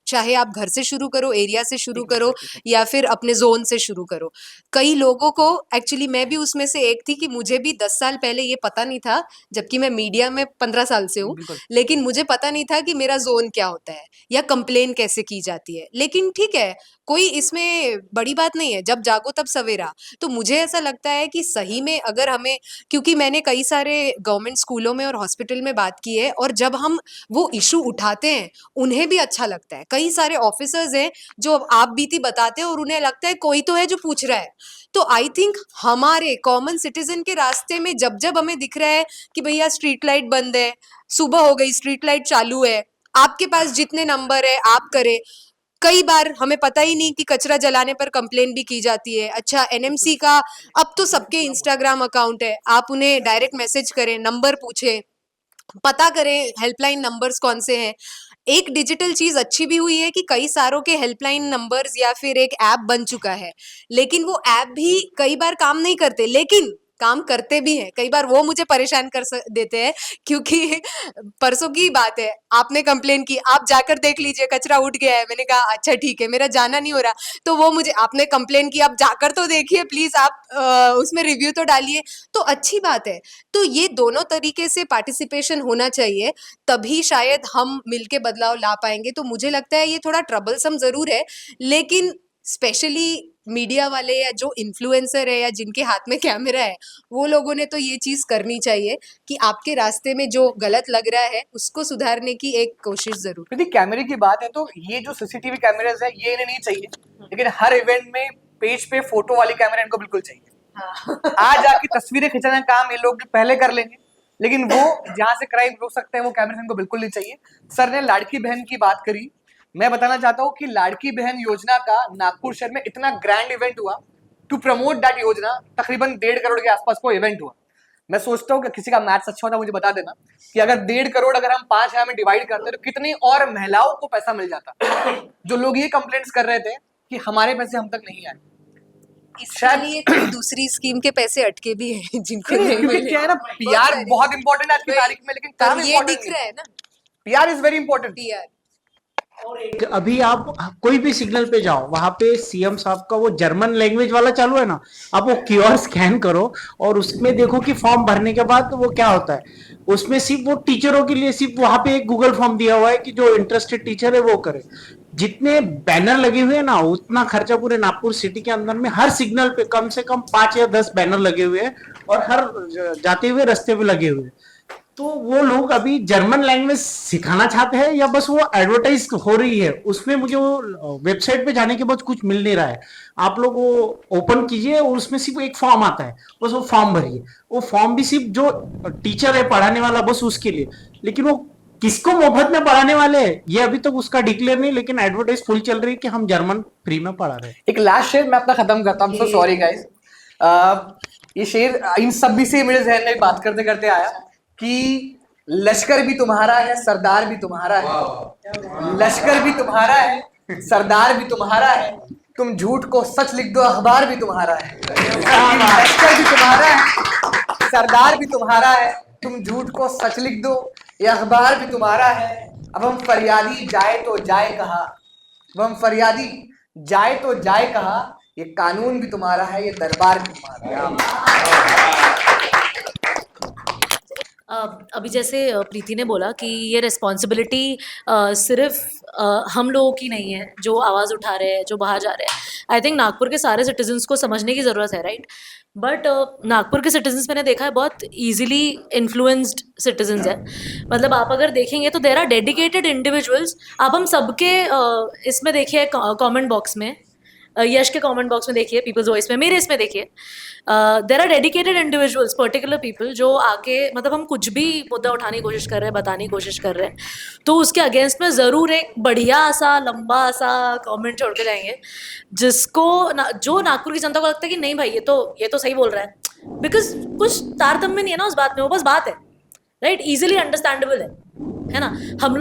चाहे आप घर से शुरू करो, एरिया से शुरू करो, या फिर अपने जोन से शुरू करो। कई लोगों को, एक्चुअली मैं भी उसमें से एक थी, कि मुझे भी 10 साल पहले ये पता नहीं था, जबकि मैं मीडिया में 15 साल से हूँ, लेकिन मुझे पता नहीं था कि मेरा जोन क्या होता है या कंप्लेन कैसे की जाती है। लेकिन ठीक है, कोई इसमें बड़ी बात नहीं है, जब जागो तब सवेरा। तो मुझे ऐसा लगता है कि सही में अगर हमें, क्योंकि मैंने कई सारे गवर्नमेंट स्कूलों में और हॉस्पिटल में बात की है, और जब हम वो इशू उठाते हैं उन्हें भी अच्छा लगता है। कई सारे ऑफिसर्स हैं जो आप बीती बताते हैं और उन्हें लगता है कोई तो है जो पूछ रहा है। तो आई थिंक हमारे कॉमन सिटीजन के रास्ते में जब जब हमें दिख रहा है कि भैया स्ट्रीट लाइट बंद है, सुबह हो गई स्ट्रीट लाइट चालू है, आपके पास जितने नंबर है आप करें। कई बार हमें पता ही नहीं कि कचरा जलाने पर कंप्लेन भी की जाती है। अच्छा, एनएमसी का अब तो सबके इंस्टाग्राम अकाउंट है, आप उन्हें डायरेक्ट मैसेज करें, नंबर पूछें, पता करें हेल्पलाइन नंबर्स कौन से हैं। एक डिजिटल चीज अच्छी भी हुई है कि कई सारों के हेल्पलाइन नंबर्स या फिर एक ऐप बन चुका है, लेकिन वो ऐप भी कई बार काम नहीं करते, लेकिन काम करते भी हैं। कई बार वो मुझे परेशान कर देते हैं, क्योंकि परसों की बात है, आपने कंप्लेन की, आप जाकर देख लीजिए कचरा उठ गया है। मैंने कहा अच्छा ठीक है, मेरा जाना नहीं हो रहा, तो वो मुझे, आपने कंप्लेन की, आप जाकर तो देखिए प्लीज, आप उसमें रिव्यू तो डालिए, तो अच्छी बात है। तो ये दोनों तरीके से पार्टिसिपेशन होना चाहिए, तभी शायद हम मिलके बदलाव ला पाएंगे। तो मुझे लगता है ये थोड़ा ट्रबलसम जरूर है, लेकिन स्पेशली मीडिया वाले या जो इन्फ्लुएंसर है या जिनके हाथ में कैमरा है, वो लोगों ने तो ये चीज करनी चाहिए कि आपके रास्ते में जो गलत लग रहा है उसको सुधारने की एक कोशिश जरूर। यदि कैमरे की बात है तो ये जो सीसीटीवी कैमरास है ये इन्हें नहीं चाहिए, लेकिन हर इवेंट में पेज पे फोटो वाली कैमरा इनको बिल्कुल चाहिए। आज आके तस्वीरें खिंचाने का काम ये लोग पहले कर लेंगे, लेकिन वो जहां से क्राइम रोक सकते हैं वो कैमरे इनको बिल्कुल नहीं चाहिए। सर ने लाड़की बहन की बात करी, मैं बताना चाहता हूँ कि लाड़की बहन योजना का नागपुर शहर में इतना ग्रैंड इवेंट हुआ, टू प्रमोट दैट योजना तकरीबन 1.5 करोड़ के आसपास को इवेंट हुआ। मैं सोचता हूँ कि किसी का मैथ्स अच्छा होता मुझे बता देना कि अगर 1.5 करोड़ अगर हम 5,000 में डिवाइड करते तो कितनी और महिलाओं को पैसा मिल जाता। जो लोग ये कंप्लेंट्स कर रहे थे कि हमारे पैसे हम तक नहीं आए, इसके लिए कोई दूसरी स्कीम के पैसे अटके भी हैं जिनको नहीं क्योंकि मिले। क्या है ना, पीआर बहुत इंपॉर्टेंट है आज की तारीख में, लेकिन पर काम ये दिख रहा है ना, PR is very important. PR. अभी आप कोई भी सिग्नल पे जाओ, वहां पे सीएम साहब का वो जर्मन लैंग्वेज वाला चालू है ना, आप वो क्यूआर स्कैन करो और उसमें देखो कि फॉर्म भरने के बाद वो क्या होता है। उसमें सिर्फ वो टीचरों के लिए सिर्फ वहां पे एक गूगल फॉर्म दिया हुआ है कि जो इंटरेस्टेड टीचर है वो करे। जितने बैनर लगे हुए हैं ना, उतना खर्चा पूरे नागपुर सिटी के अंदर में हर सिग्नल पे कम से कम 5 या 10 बैनर लगे हुए हैं और हर जाते हुए रास्ते पे लगे हुए हैं। तो वो लोग अभी जर्मन लैंग्वेज सिखाना चाहते हैं या बस वो एडवर्टाइज हो रही है, उसमें मुझे वो वेबसाइट पे जाने के बाद कुछ मिल नहीं रहा है। आप लोग वो ओपन कीजिए और उसमें सिर्फ एक फॉर्म आता है, बस वो फॉर्म भरिए। वो फॉर्म भी सिर्फ जो टीचर है पढ़ाने वाला बस उसके लिए, लेकिन वो किसको मुफ्त में पढ़ाने वाले हैं ये अभी तक उसका डिक्लेयर नहीं, लेकिन एडवर्टाइज फुल चल रही है कि हम जर्मन फ्री में पढ़ा रहे हैं। एक लास्ट शेर मैं अपना खत्म करता हूँ, सो सॉरी गाइस। ये शेर इन सब से मेरे जहन में बात करते करते आया कि लश्कर भी तुम्हारा है, सरदार भी तुम्हारा है। लश्कर भी तुम्हारा है, सरदार भी तुम्हारा है, तुम झूठ को सच लिख दो, अखबार भी तुम्हारा है। लश्कर भी तुम्हारा है, सरदार भी तुम्हारा है, तुम झूठ को सच लिख दो, ये अखबार भी तुम्हारा है। अब हम फरियादी जाए तो जाए कहा, अब हम फरियादी जाए तो जाए कहा, ये कानून भी तुम्हारा है, ये दरबार भी तुम्हारा है। अभी जैसे प्रीति ने बोला कि ये रिस्पॉन्सिबिलिटी सिर्फ हम लोगों की नहीं है जो आवाज़ उठा रहे हैं, जो बाहर जा रहे हैं। आई थिंक नागपुर के सारे सिटीजन्स को समझने की ज़रूरत है, राइट। बट नागपुर के सिटीजन्स मैंने देखा है बहुत ईजिली इन्फ्लुएंस्ड सिटीजन्स हैं। मतलब आप अगर देखेंगे तो देर आर डेडिकेटेड इंडिविजुअल्स। आप हम सबके इसमें देखिए कमेंट बॉक्स में, यश के कमेंट बॉक्स में देखिए, पीपल्स वॉइस में, मेरे इसमें देखिए, there are dedicated individuals, particular people जो आके मतलब हम कुछ भी मुद्दा उठाने की कोशिश कर रहे हैं, बताने की कोशिश कर रहे हैं, तो उसके अगेंस्ट में ज़रूर एक बढ़िया सा लंबा सा कमेंट छोड़ के जाएंगे जिसको जो नागपुर की जनता को लगता है कि नहीं भाई ये तो सही बोल रहा है, बिकॉज कुछ तारतम्य नहीं है ना उस बात में, वो बस बात है, राइट, इजीली अंडरस्टैंडेबल है ना। हम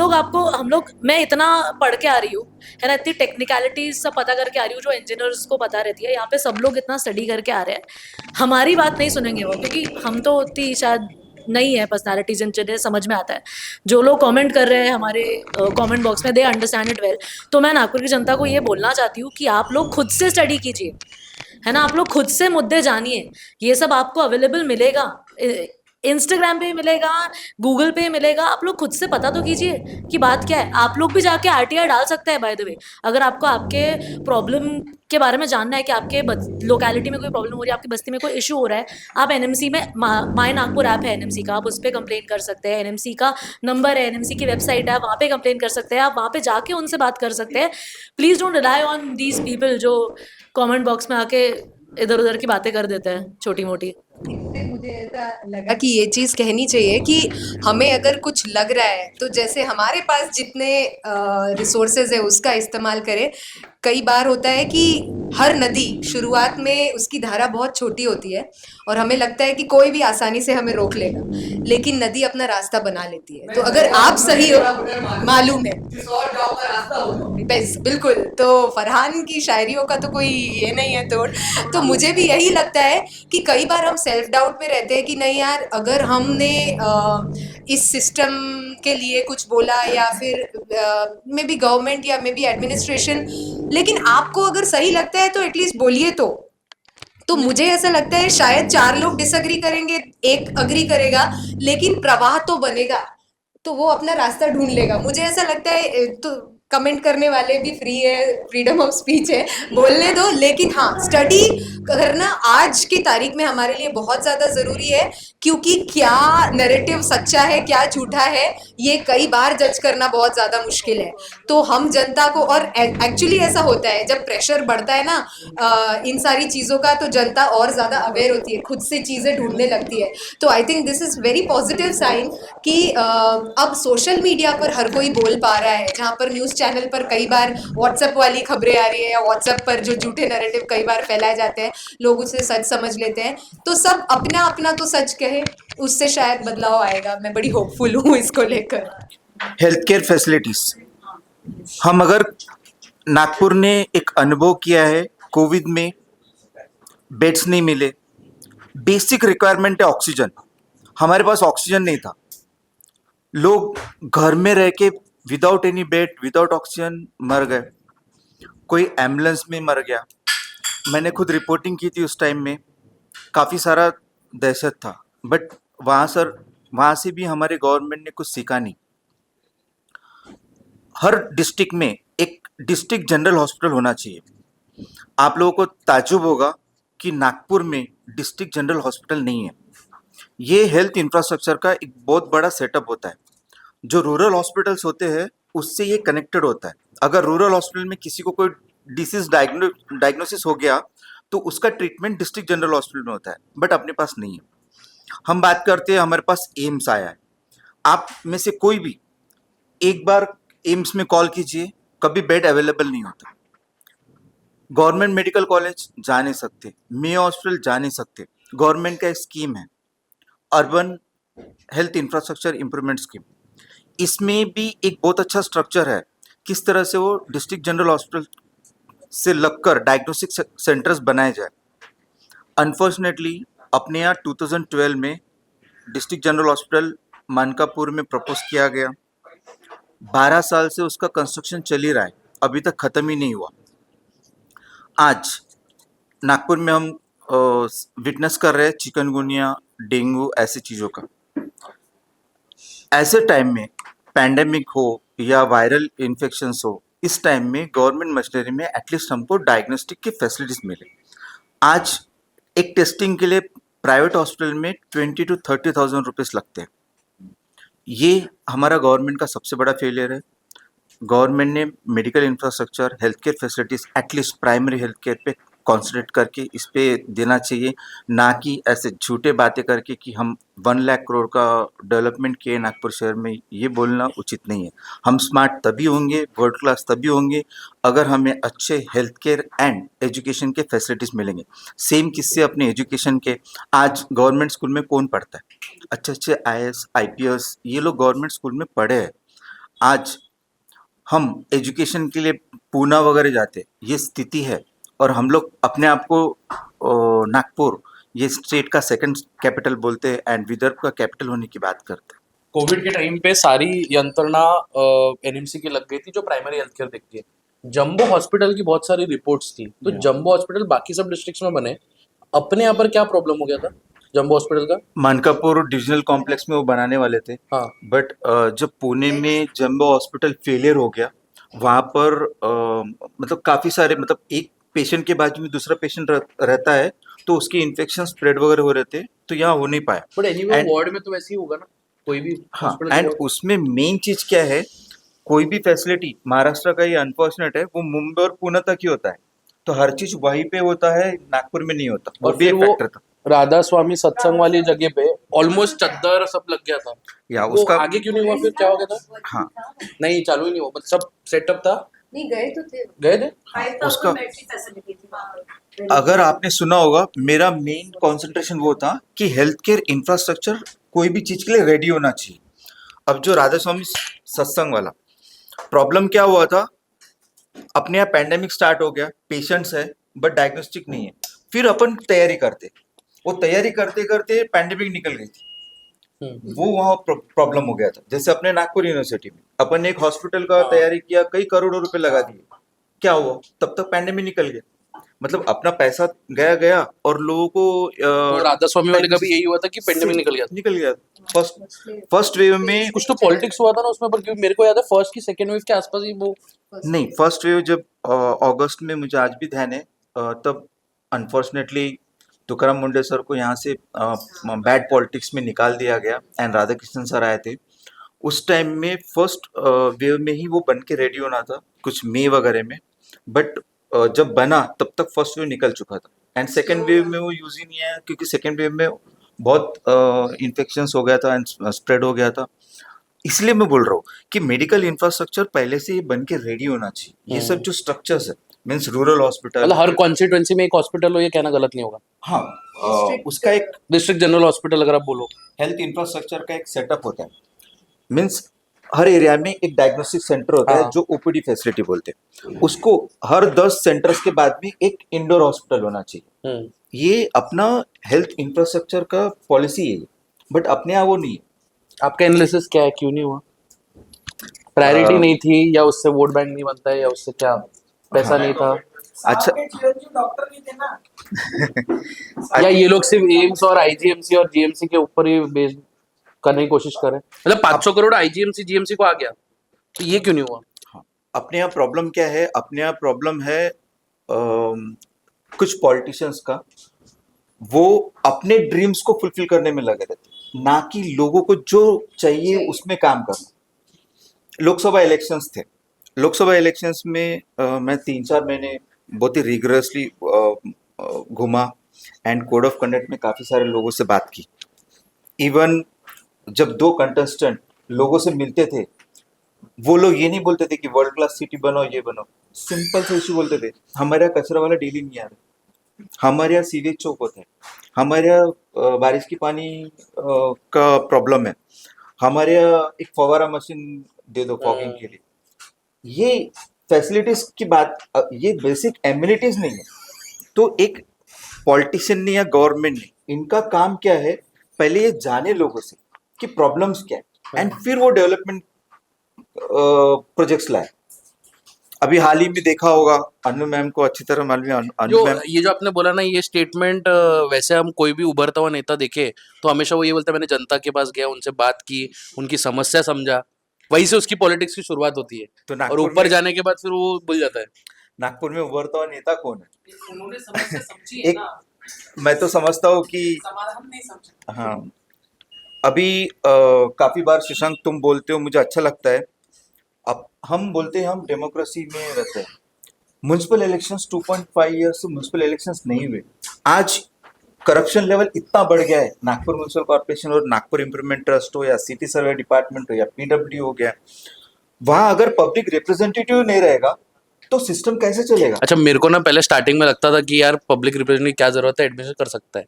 लोग मैं इतना पढ़ के आ रही हूँ, है ना, इतनी टेक्निकलिटीज सब पता करके आ रही हूँ जो इंजीनियर्स को पता रहती है। यहाँ पे सब लोग इतना स्टडी करके आ रहे हैं, हमारी बात नहीं सुनेंगे वो, क्योंकि हम तो इतनी शायद नहीं है पर्सनैलिटीज, जिन्हें समझ में आता है। जो लोग कमेंट कर रहे हैं हमारे कमेंट बॉक्स में, दे अंडरस्टैंड इट वेल। तो मैं नागपुर की जनता को ये बोलना चाहती हूँ कि आप लोग खुद से स्टडी कीजिए, है ना, आप लोग खुद से मुद्दे जानिए। ये सब आपको अवेलेबल मिलेगा, इंस्टाग्राम पे मिलेगा, गूगल पे मिलेगा। आप लोग खुद से पता तो कीजिए कि बात क्या है। आप लोग भी जाके आरटीआई डाल सकते हैं बाय द वे, अगर आपको आपके प्रॉब्लम के बारे में जानना है कि आपके लोकेलिटी में कोई प्रॉब्लम हो रही है, आपकी बस्ती में कोई इशू हो रहा है। आप एनएमसी में माय नागपुर ऐप है एनएमसी का, आप उस पर कंप्लेन कर सकते हैं। एनएमसी का नंबर है, एनएमसी की वेबसाइट है, वहाँ पे कंप्लेन कर सकते हैं। आप वहाँ पे जाके उनसे बात कर सकते हैं। Please don't rely on these people जो कॉमेंट बॉक्स में आके इधर उधर की बातें कर देते हैं छोटी मोटी। मुझे ऐसा लगा कि ये चीज़ कहनी चाहिए कि हमें अगर कुछ लग रहा है तो जैसे हमारे पास जितने रिसोर्सेज है उसका इस्तेमाल करें। कई बार होता है कि हर नदी शुरुआत में उसकी धारा बहुत छोटी होती है और हमें लगता है कि कोई भी आसानी से हमें रोक लेगा, लेकिन नदी अपना रास्ता बना लेती है। तो अगर आप सही हो, मालूम है बिल्कुल, तो फरहान की शायरियों का तो कोई ये नहीं है तोड़। तो मुझे भी यही लगता है कि कई बार हम सेल्फ डाउट में रहते हैं कि नहीं यार, अगर हमने इस सिस्टम के लिए कुछ बोला या फिर मे बी गवर्नमेंट या मे बी एडमिनिस्ट्रेशन, लेकिन आपको अगर सही लगता है तो एटलीस्ट बोलिए। तो मुझे ऐसा लगता है शायद 4 लोग डिसएग्री करेंगे, एक अग्री करेगा, लेकिन प्रवाह तो बनेगा, तो वो अपना रास्ता ढूंढ लेगा। मुझे ऐसा लगता है। तो कमेंट करने वाले भी फ्री है, फ्रीडम ऑफ स्पीच है, बोलने दो। लेकिन हाँ, स्टडी करना आज की तारीख में हमारे लिए बहुत ज़्यादा ज़रूरी है, क्योंकि क्या नैरेटिव सच्चा है क्या झूठा है ये कई बार जज करना बहुत ज़्यादा मुश्किल है। तो हम जनता को, और एक्चुअली ऐसा होता है जब प्रेशर बढ़ता है ना इन सारी चीज़ों का, तो जनता और ज़्यादा अवेयर होती है, खुद से चीज़ें ढूंढने लगती है। तो I think this is very positive sign कि अब सोशल मीडिया पर हर कोई बोल पा रहा है, जहाँ पर न्यूज़ चैनल पर कई बार व्हाट्सएप वाली खबरें आ रही है, या व्हाट्सएप पर जो झूठे नैरेटिव कई बार फैलाए जाते हैं, लोग उसे सच समझ लेते हैं। तो सब अपना अपना तो सच कहे, उससे शायद बदलाव आएगा। मैं बड़ी होपफुल हूँ इसको लेकर। हेल्थ केयर फैसिलिटीज, हम अगर नागपुर ने एक अनुभव किया है, कोविड में बेड्स नहीं मिले, बेसिक रिक्वायरमेंट है ऑक्सीजन, हमारे पास ऑक्सीजन नहीं था, लोग घर में रह के without any bed without oxygen मर गए, कोई एम्बुलेंस में मर गया। मैंने खुद रिपोर्टिंग की थी उस टाइम में, काफ़ी सारा दहशत था, बट वहाँ से भी हमारे गवर्नमेंट ने कुछ सीखा नहीं। हर डिस्ट्रिक्ट में एक डिस्ट्रिक्ट जनरल हॉस्पिटल होना चाहिए। आप लोगों को ताज्जुब होगा कि नागपुर में डिस्ट्रिक्ट जनरल हॉस्पिटल नहीं है। ये हेल्थ इंफ्रास्ट्रक्चर का एक बहुत बड़ा सेटअप होता है। जो रूरल हॉस्पिटल्स होते हैं उससे ये कनेक्टेड होता है। अगर रूरल हॉस्पिटल में किसी को कोई डिसीज डायग्नोसिस हो गया तो उसका ट्रीटमेंट डिस्ट्रिक्ट जनरल हॉस्पिटल में होता है, बट अपने पास नहीं है। हम बात करते हैं, हमारे पास एम्स आया है। आप में से कोई भी एक बार एम्स में कॉल कीजिए, कभी बेड अवेलेबल नहीं होता। गवर्नमेंट मेडिकल कॉलेज जा नहीं सकते, मेयो हॉस्पिटल जा नहीं सकते। गवर्नमेंट का एक स्कीम है urban health infrastructure improvement scheme, इसमें भी एक बहुत अच्छा स्ट्रक्चर है किस तरह से वो डिस्ट्रिक्ट जनरल हॉस्पिटल से लगकर डायग्नोस्टिक सेंटर्स बनाए जाए। अनफॉर्चुनेटली अपने यहाँ 2012 में डिस्ट्रिक्ट जनरल हॉस्पिटल मानकापुर में प्रपोज किया गया, 12 साल से उसका कंस्ट्रक्शन चल ही रहा है, अभी तक ख़त्म ही नहीं हुआ। आज नागपुर में हम विटनेस कर रहे हैं चिकनगुनिया, डेंगू ऐसी चीज़ों का। ऐसे टाइम में पैंडेमिक हो या वायरल इन्फेक्शंस हो, इस टाइम में गवर्नमेंट मशीनरी में एटलीस्ट हमको डायग्नोस्टिक की फैसिलिटीज़ मिले। आज एक टेस्टिंग के लिए प्राइवेट हॉस्पिटल में 20 to 30,000 रुपीज़ लगते हैं। ये हमारा गवर्नमेंट का सबसे बड़ा फेलियर है। गवर्नमेंट ने medical infrastructure, health care facilities at least primary health care पे कॉन्सेंट्रेट करके इस पे देना चाहिए, ना कि ऐसे झूठे बातें करके कि हम 1 लाख करोड़ का डेवलपमेंट किए नागपुर शहर में। ये बोलना उचित नहीं है। हम स्मार्ट तभी होंगे, वर्ल्ड क्लास तभी होंगे अगर हमें अच्छे हेल्थ केयर एंड एजुकेशन के फैसिलिटीज़ मिलेंगे। सेम किस्से अपने एजुकेशन के। आज गवर्नमेंट स्कूल में कौन पढ़ता है? अच्छे अच्छे IAS, IPS ये लोग गवर्नमेंट स्कूल में पढ़े हैं। आज हम एजुकेशन के लिए पूना वगैरह जाते, ये स्थिति है। और हम लोग अपने आप को नागपुर ये स्टेट का सेकंड कैपिटल बोलते हैं एंड विदर्भ का कैपिटल होने की बात करते हैं। कोविड के टाइम पे सारी यंत्रणा एनएमसी की लग गई थी जो प्राइमरी हेल्थ केयर देखती है। जम्बो हॉस्पिटल की बहुत सारी रिपोर्ट्स थी, तो जम्बो हॉस्पिटल बाकी सब डिस्ट्रिक्ट्स में बने, अपने यहाँ पर क्या प्रॉब्लम हो गया था जम्बो हॉस्पिटल का? मानकापुर डिविजनल कॉम्प्लेक्स में वो बनाने वाले थे, हाँ, बट जब पुणे में जम्बो हॉस्पिटल फेलियर हो गया, वहाँ पर मतलब काफ़ी सारे, मतलब एक पेशेंट के बाजू में दूसरा पेशेंट रहता है तो उसके इन्फेक्शन स्प्रेड वगैरह हो रहे थे, तो यहाँ हो नहीं पाया। बट एनीवे And- वार्ड में तो वैसे ही होगा ना, कोई भी हाँ, hospital एंड में। उसमें मेन चीज क्या है, कोई भी फैसिलिटी महाराष्ट्र का ये अनफॉर्चुनेट है, वो मुंबई और पुणे तक ही होता है, तो हर चीज वहीं पे होता है, नागपुर में नहीं होता। वो और भी फिर एक वो फैक्टर था। राधा स्वामी सत्संग वाली जगह पे ऑलमोस्ट चद्दर सब लग गया था, या वो उसका आगे क्यों नहीं हुआ? फिर क्या हो गया था? हाँ, नहीं, चालू ही नहीं हुआ, सब सेटअप था, नहीं गए तो थे, गए थे। उसका अगर आपने सुना होगा, मेरा मेन कंसंट्रेशन वो था कि हेल्थ केयर इंफ्रास्ट्रक्चर कोई भी चीज के लिए रेडी होना चाहिए। अब जो राधा स्वामी सत्संग वाला प्रॉब्लम क्या हुआ था, अपने यहाँ पैंडेमिक स्टार्ट हो गया, पेशेंट्स है बट डायग्नोस्टिक नहीं है, फिर अपन तैयारी करते, वो तैयारी करते करते पैंडेमिक निकल गई थी, वो वहाँ प्रॉब्लम हो गया था। जैसे अपने नागपुर यूनिवर्सिटी में अपन ने एक हॉस्पिटल का तैयारी किया, कई करोड़ों रुपए लगा दिए, क्या हुआ? तब तक पैंडेमिक निकल गया। मतलब अपना पैसा गया और लोगों को और राधा स्वामी वाले का भी यही हुआ था कि पेंडेमिक निकल गया। निकल गया। फर्स्ट वेव में कुछ तो पॉलिटिक्स हुआ था ना उसमें, पर क्योंकि मेरे को याद है फर्स्ट की सेकेंड वेव के आसपास ही वो नहीं, फर्स्ट वेव जब अगस्त में, मुझे आज भी ध्यान है, तब अनफॉर्चुनेटली तुकाराम मुंडे सर को यहाँ से बैड पॉलिटिक्स में निकाल दिया गया एंड राधाकृष्णन सर आए थे। उस टाइम में फर्स्ट वेव में ही वो बन के रेडी होना था, कुछ मई वगैरह में, बट जब बना तब तक फर्स्ट वेव निकल चुका था एंड सेकेंड वेव में वो यूज ही नहीं आया, क्योंकि सेकेंड वेव में बहुत इन्फेक्शंस हो गया था एंड स्प्रेड हो गया था। इसलिए मैं बोल रहा हूँ कि मेडिकल इंफ्रास्ट्रक्चर पहले से ही बन के रेडी होना चाहिए। ये सब जो स्ट्रक्चर्स है, मीन्स रूरल हॉस्पिटल, मतलब हर कॉन्स्टिट्यूएंसी में एक हॉस्पिटल हो, ये कहना गलत नहीं होगा। हाँ, उसका एक डिस्ट्रिक्ट जनरल हॉस्पिटल अगर आप बोलो, हेल्थ इंफ्रास्ट्रक्चर का एक सेटअप होता है, मीन्स हर एरिया में एक डायग्नोस्टिक सेंटर होता है, हाँ। जो ओपीडी फैसिलिटी बोलते हैं उसको। हर 10 सेंटर्स के बाद भी एक इंडोर हॉस्पिटल होना चाहिए। ये अपना हेल्थ इंफ्रास्ट्रक्चर का पॉलिसी है, बट अपने यहाँ वो नहीं है। आपका एनालिसिस क्या है, क्यों नहीं हुआ? प्रायोरिटी नहीं थी, या उससे वोट बैंक नहीं बनता है, या उससे क्या पैसा नहीं था? अच्छा, या ये लोग सिर्फ एम्स और आईजीएमसी और जीएमसी के ऊपर ही बेस करने की कोशिश करें? मतलब 500 करोड़ आईजीएमसी जीएमसी को आ गया, तो ये क्यों नहीं हुआ? हाँ, अपने यहाँ प्रॉब्लम क्या है? अपने यहाँ प्रॉब्लम है कुछ पॉलिटिशियंस का, वो अपने ड्रीम्स को फुलफिल करने में लगे रहते, ना कि लोगों को जो चाहिए उसमें काम करना। लोकसभा इलेक्शंस थे, लोकसभा इलेक्शंस में मैं 3-4 महीने बहुत ही रिगरसली घूमा एंड कोड ऑफ कंडक्ट में काफ़ी सारे लोगों से बात की। इवन जब 2 कंटेस्टेंट लोगों से मिलते थे, वो लोग ये नहीं बोलते थे कि वर्ल्ड क्लास सिटी बनो, ये बनो। सिंपल से इशू बोलते थे, हमारे यहाँ कचरा वाला डेली नहीं आ रहा, हमारे यहाँ सीवेज चौक होता है, हमारे यहाँ बारिश की पानी का प्रॉब्लम है, हमारे यहाँ एक फवारा मशीन दे दो फॉगिंग के लिए। ये फैसिलिटीज की बात, ये बेसिक एम्यूनिटीज नहीं है। तो एक पॉलिटिशियन ने या गवर्नमेंट ने, इनका काम क्या है, पहले ये जाने लोगों से कि प्रॉब्लम्स क्या है एंड फिर वो डेवलपमेंट प्रोजेक्ट्स लाए। अभी हाल ही में देखा होगा, अनु मैम को अच्छी तरह मालूम है, अनु मैम ये जो आपने बोला ना, ये स्टेटमेंट, वैसे हम कोई भी उभरता हुआ नेता देखे तो हमेशा वो ये बोलता है मैंने जनता के पास गया, उनसे बात की, उनकी समस्या समझा, वहीं से उसकी पॉलिटिक्स की शुरुआत होती है। तो और नागपुर ऊपर में, जाने के बाद फिर वो भूल जाता है। नागपुर में उभरता हुआ नेता कौन है? उन्होंने समस्या समझी है एक, ना, मैं तो समझता हूँ कि समाधान नहीं समझा। हाँ, अभी काफी बार शशांक तुम बोलते हो, मुझे अच्छा लगता है। अब हम बोलते हैं हम डेमोक्रेसी में रहते हैं। म्युनिसिपल इलेक्शंस 2.5 ईयर्स से म्युनिसिपल इलेक्शंस नहीं हुए। आज करप्शन लेवल इतना बढ़ गया है, नागपुर म्युनिसिपल कॉर्पोरेशन और नागपुर इंप्रूवमेंट ट्रस्ट हो या सिटी सर्वे डिपार्टमेंट हो या पीडब्ल्यू हो गया, वहां अगर पब्लिक रिप्रेजेंटेटिव नहीं रहेगा तो सिस्टम कैसे चलेगा? अच्छा, मेरे को ना पहले स्टार्टिंग में लगता था कि यार पब्लिक रिप्रेजेंटेटिव की क्या जरूरत है, एडमिशन कर सकता है।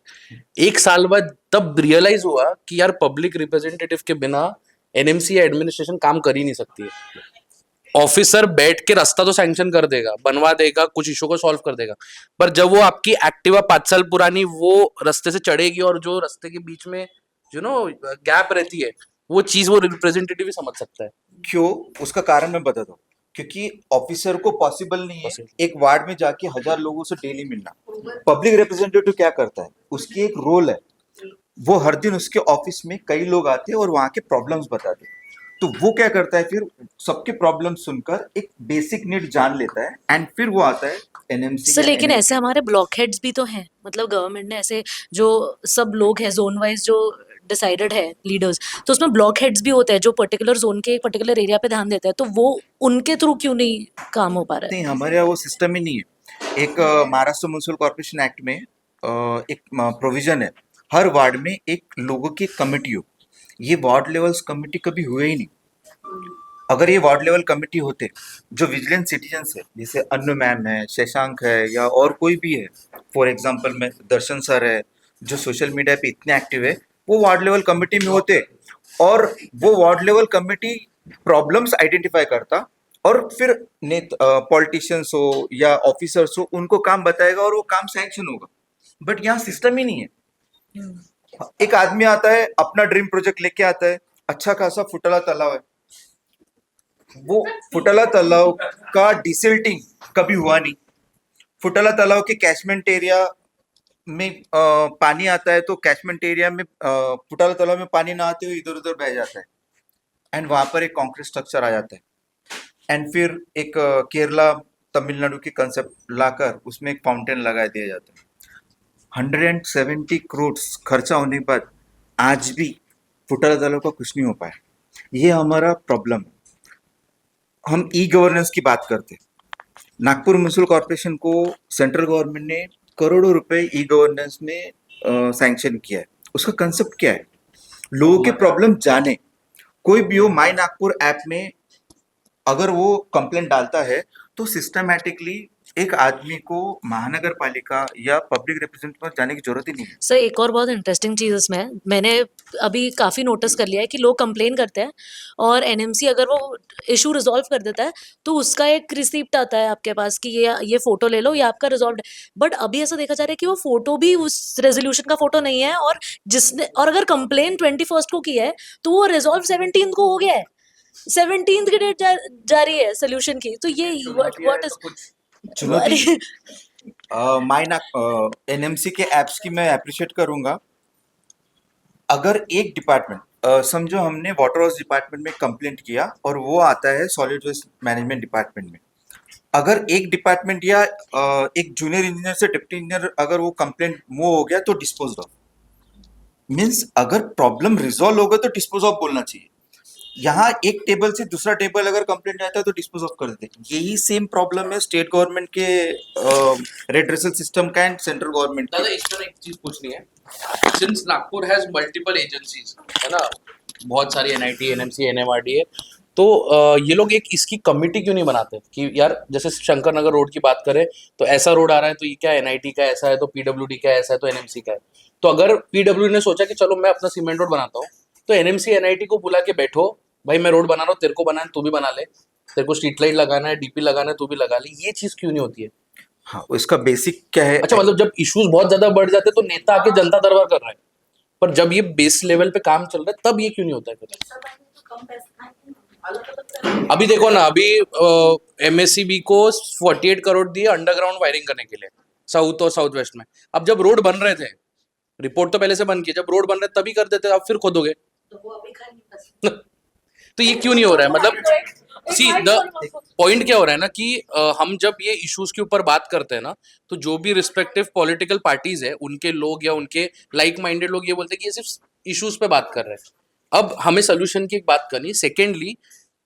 1 साल बाद तब रियलाइज हुआ कि यार पब्लिक रिप्रेजेंटेटिव के बिना एनएमसी या एडमिनिस्ट्रेशन काम कर ही नहीं सकती है। ऑफिसर बैठ के रास्ता तो सैंक्शन कर देगा, बनवा देगा, कुछ इशू को सॉल्व कर देगा, पर जब वो आपकी एक्टिवा 5 साल पुरानी वो रास्ते से चढ़ेगी और जो रास्ते के बीच में गैप रहती है, वो चीज वो रिप्रेजेंटेटिव ही समझ सकता है। क्यों? उसका कारण मैं बताता हूँ। क्योंकि ऑफिसर को पॉसिबल नहीं है एक वार्ड में जाके 1000 लोगों से डेली मिलना। पब्लिक रिप्रेजेंटेटिव क्या करता है, उसकी एक रोल है, वो हर दिन उसके ऑफिस में कई लोग आते हैं और वहाँ के प्रॉब्लम्स बताते हैं। तो वो क्या करता है, फिर सबके प्रॉब्लम सुनकर एक बेसिक नीड जान लेता है एंड फिर वो आता है एनएमसी। सर लेकिन ऐसे हमारे ब्लॉक हेड्स भी तो हैं, मतलब गवर्नमेंट ने ऐसे जो सब लोग हैं जोन वाइज जो डिसाइडेड है लीडर्स, तो उसमें ब्लॉक हेड्स भी होते हैं जो पर्टिकुलर जोन के एक पर्टिकुलर एरिया पे ध्यान देते हैं, तो वो उनके थ्रू क्यों नहीं काम हो पा रहा है? नहीं, हमारे यहाँ वो सिस्टम ही नहीं है। एक महाराष्ट्र म्युनिसिपल कॉर्पोरेशन एक्ट में एक प्रोविजन है, हर वार्ड में एक लोगों की कमेटी हो। ये वार्ड लेवल्स कमेटी कभी हुए ही नहीं। अगर ये वार्ड लेवल कमेटी होते, जो विजिलेंट सिटीजन्स है, जैसे अनु मैम है, शशांक है, या और कोई भी है, फॉर एग्जांपल में दर्शन सर है, जो सोशल मीडिया पे इतने एक्टिव है, वो वार्ड लेवल कमेटी में होते और वो ward level committee problems identify करता और फिर पॉलिटिशियंस हो या ऑफिसर्स हो, उनको काम बताएगा और वो काम सैंक्शन होगा। बट यहाँ सिस्टम ही नहीं है। एक आदमी आता है, अपना ड्रीम प्रोजेक्ट लेके आता है, अच्छा खासा फुटला तालाब है, वो फुटला तालाब का डिसिल्टिंग कभी हुआ नहीं। फुटला तालाब के कैचमेंट एरिया में पानी आता है तो कैचमेंट एरिया में फुटाला तालाब में पानी ना आते हुए इधर उधर बह जाता है एंड वहां पर एक कंक्रीट स्ट्रक्चर आ जाता है एंड फिर एक केरला तमिलनाडु की कंसेप्ट लाकर उसमें एक फाउंटेन लगा दिया जाता है। 170 करोड़ खर्चा होने के बाद आज भी फुटाला तालाब का कुछ नहीं हो पाया। ये हमारा प्रॉब्लम है। हम ई गवर्नेंस की बात करते हैं। नागपुर म्यूनिसिपल कॉर्पोरेशन को सेंट्रल गवर्नमेंट ने करोड़ों रुपए ई गवर्नेंस में सैंक्शन किया है। उसका कंसेप्ट क्या है? लोगों के प्रॉब्लम जाने। कोई भी हो, माई नागपुर ऐप में अगर वो कंप्लेंट डालता है तो सिस्टमैटिकली एक आदमी को महानगर पालिका या पब्लिक रिप्रेजेंटेटिव पर जाने की जरूरत ही नहीं है। सर एक और बहुत इंटरेस्टिंग चीज़ इसमें है, मैंने अभी काफ़ी नोटिस कर लिया है कि लोग कंप्लेन करते हैं और एनएमसी अगर वो इशू रिजॉल्व कर देता है तो उसका एक रिसिप्ट आता है आपके पास कि ये फोटो ले लो, ये आपका रिजॉल्व है। बट अभी ऐसा देखा जा रहा है कि वो फोटो भी उस रेजोल्यूशन का फोटो नहीं है, और अगर कंप्लेन 21st को की है तो वो रिजॉल्व 17th को हो गया है। 17th की डेट जा रही है सोल्यूशन की, तो ये व्हाट इज चुनौती माई ना एनएमसी के एप्स की मैं अप्रिशिएट करूंगा। अगर एक डिपार्टमेंट समझो हमने वाटर हाउस डिपार्टमेंट में कंप्लेंट किया और वो आता है सॉलिड वेस्ट मैनेजमेंट डिपार्टमेंट में, अगर एक डिपार्टमेंट या एक जूनियर इंजीनियर से डिप्टी इंजीनियर अगर वो कंप्लेंट मूव हो गया तो डिस्पोज ऑफ मीन्स अगर प्रॉब्लम रिजॉल्व हो गया तो डिस्पोज ऑफ बोलना चाहिए। यहाँ एक टेबल से दूसरा टेबल अगर कंप्लेंट आता है तो डिस्पोज ऑफ कर देते हैं। यही सेम प्रॉब्लम है स्टेट गवर्नमेंट के रेड्रेसल सिस्टम का एंड सेंट्रल गवर्नमेंट दादा इसमें एक चीज पूछनी है, since Nagpur has multiple agencies है ना, बहुत सारी एनआईटी, एनएमसी, एनएमआरडीए, तो ये लोग एक इसकी कमिटी क्यों नहीं बनाते कि यार जैसे शंकर नगर रोड की बात करें तो ऐसा रोड आ रहा है तो ये क्या एनआईटी का ऐसा है, तो पीडब्ल्यूडी का ऐसा है, तो एनएमसी का है। तो अगर पीडब्ल्यूडी ने सोचा कि चलो मैं अपना सीमेंट रोड बनाता हूँ तो एनएमसी एनआईटी को बुला के बैठो, भाई मैं रोड बना रहा हूँ, तेरे को बनाना है तू भी बना ले, तेरे को स्ट्रीट लाइट लगाना है, डीपी लगाना है तू भी लगा ले, ये चीज क्यों नहीं होती है? हाँ, इसका बेसिक क्या है? अच्छा मतलब जब इश्यूज बहुत ज्यादा बढ़ जाते हैं तो नेता आके जनता दरबार कर रहा है, पर जब ये बेस लेवल पे काम चल रहा है तब ये क्यों नहीं होता है फिर? अभी देखो ना, अभी एमएससीबी को 48 करोड़ दिए अंडरग्राउंड वायरिंग करने के लिए साउथ और साउथ वेस्ट में। अब जब रोड बन रहे थे, रिपोर्ट तो पहले से बन की, जब रोड बन रहे तभी कर देते, अब फिर खोदोगे तो ये क्यों नहीं हो रहा है? मतलब सी द पॉइंट क्या हो रहा है ना कि हम जब ये इश्यूज के ऊपर बात करते हैं ना तो जो भी रिस्पेक्टिव पॉलिटिकल पार्टीज है उनके लोग या उनके लाइक माइंडेड लोग ये बोलते हैं कि ये सिर्फ इश्यूज पे बात कर रहे हैं। अब हमें सोल्यूशन की एक बात करनी है। सेकेंडली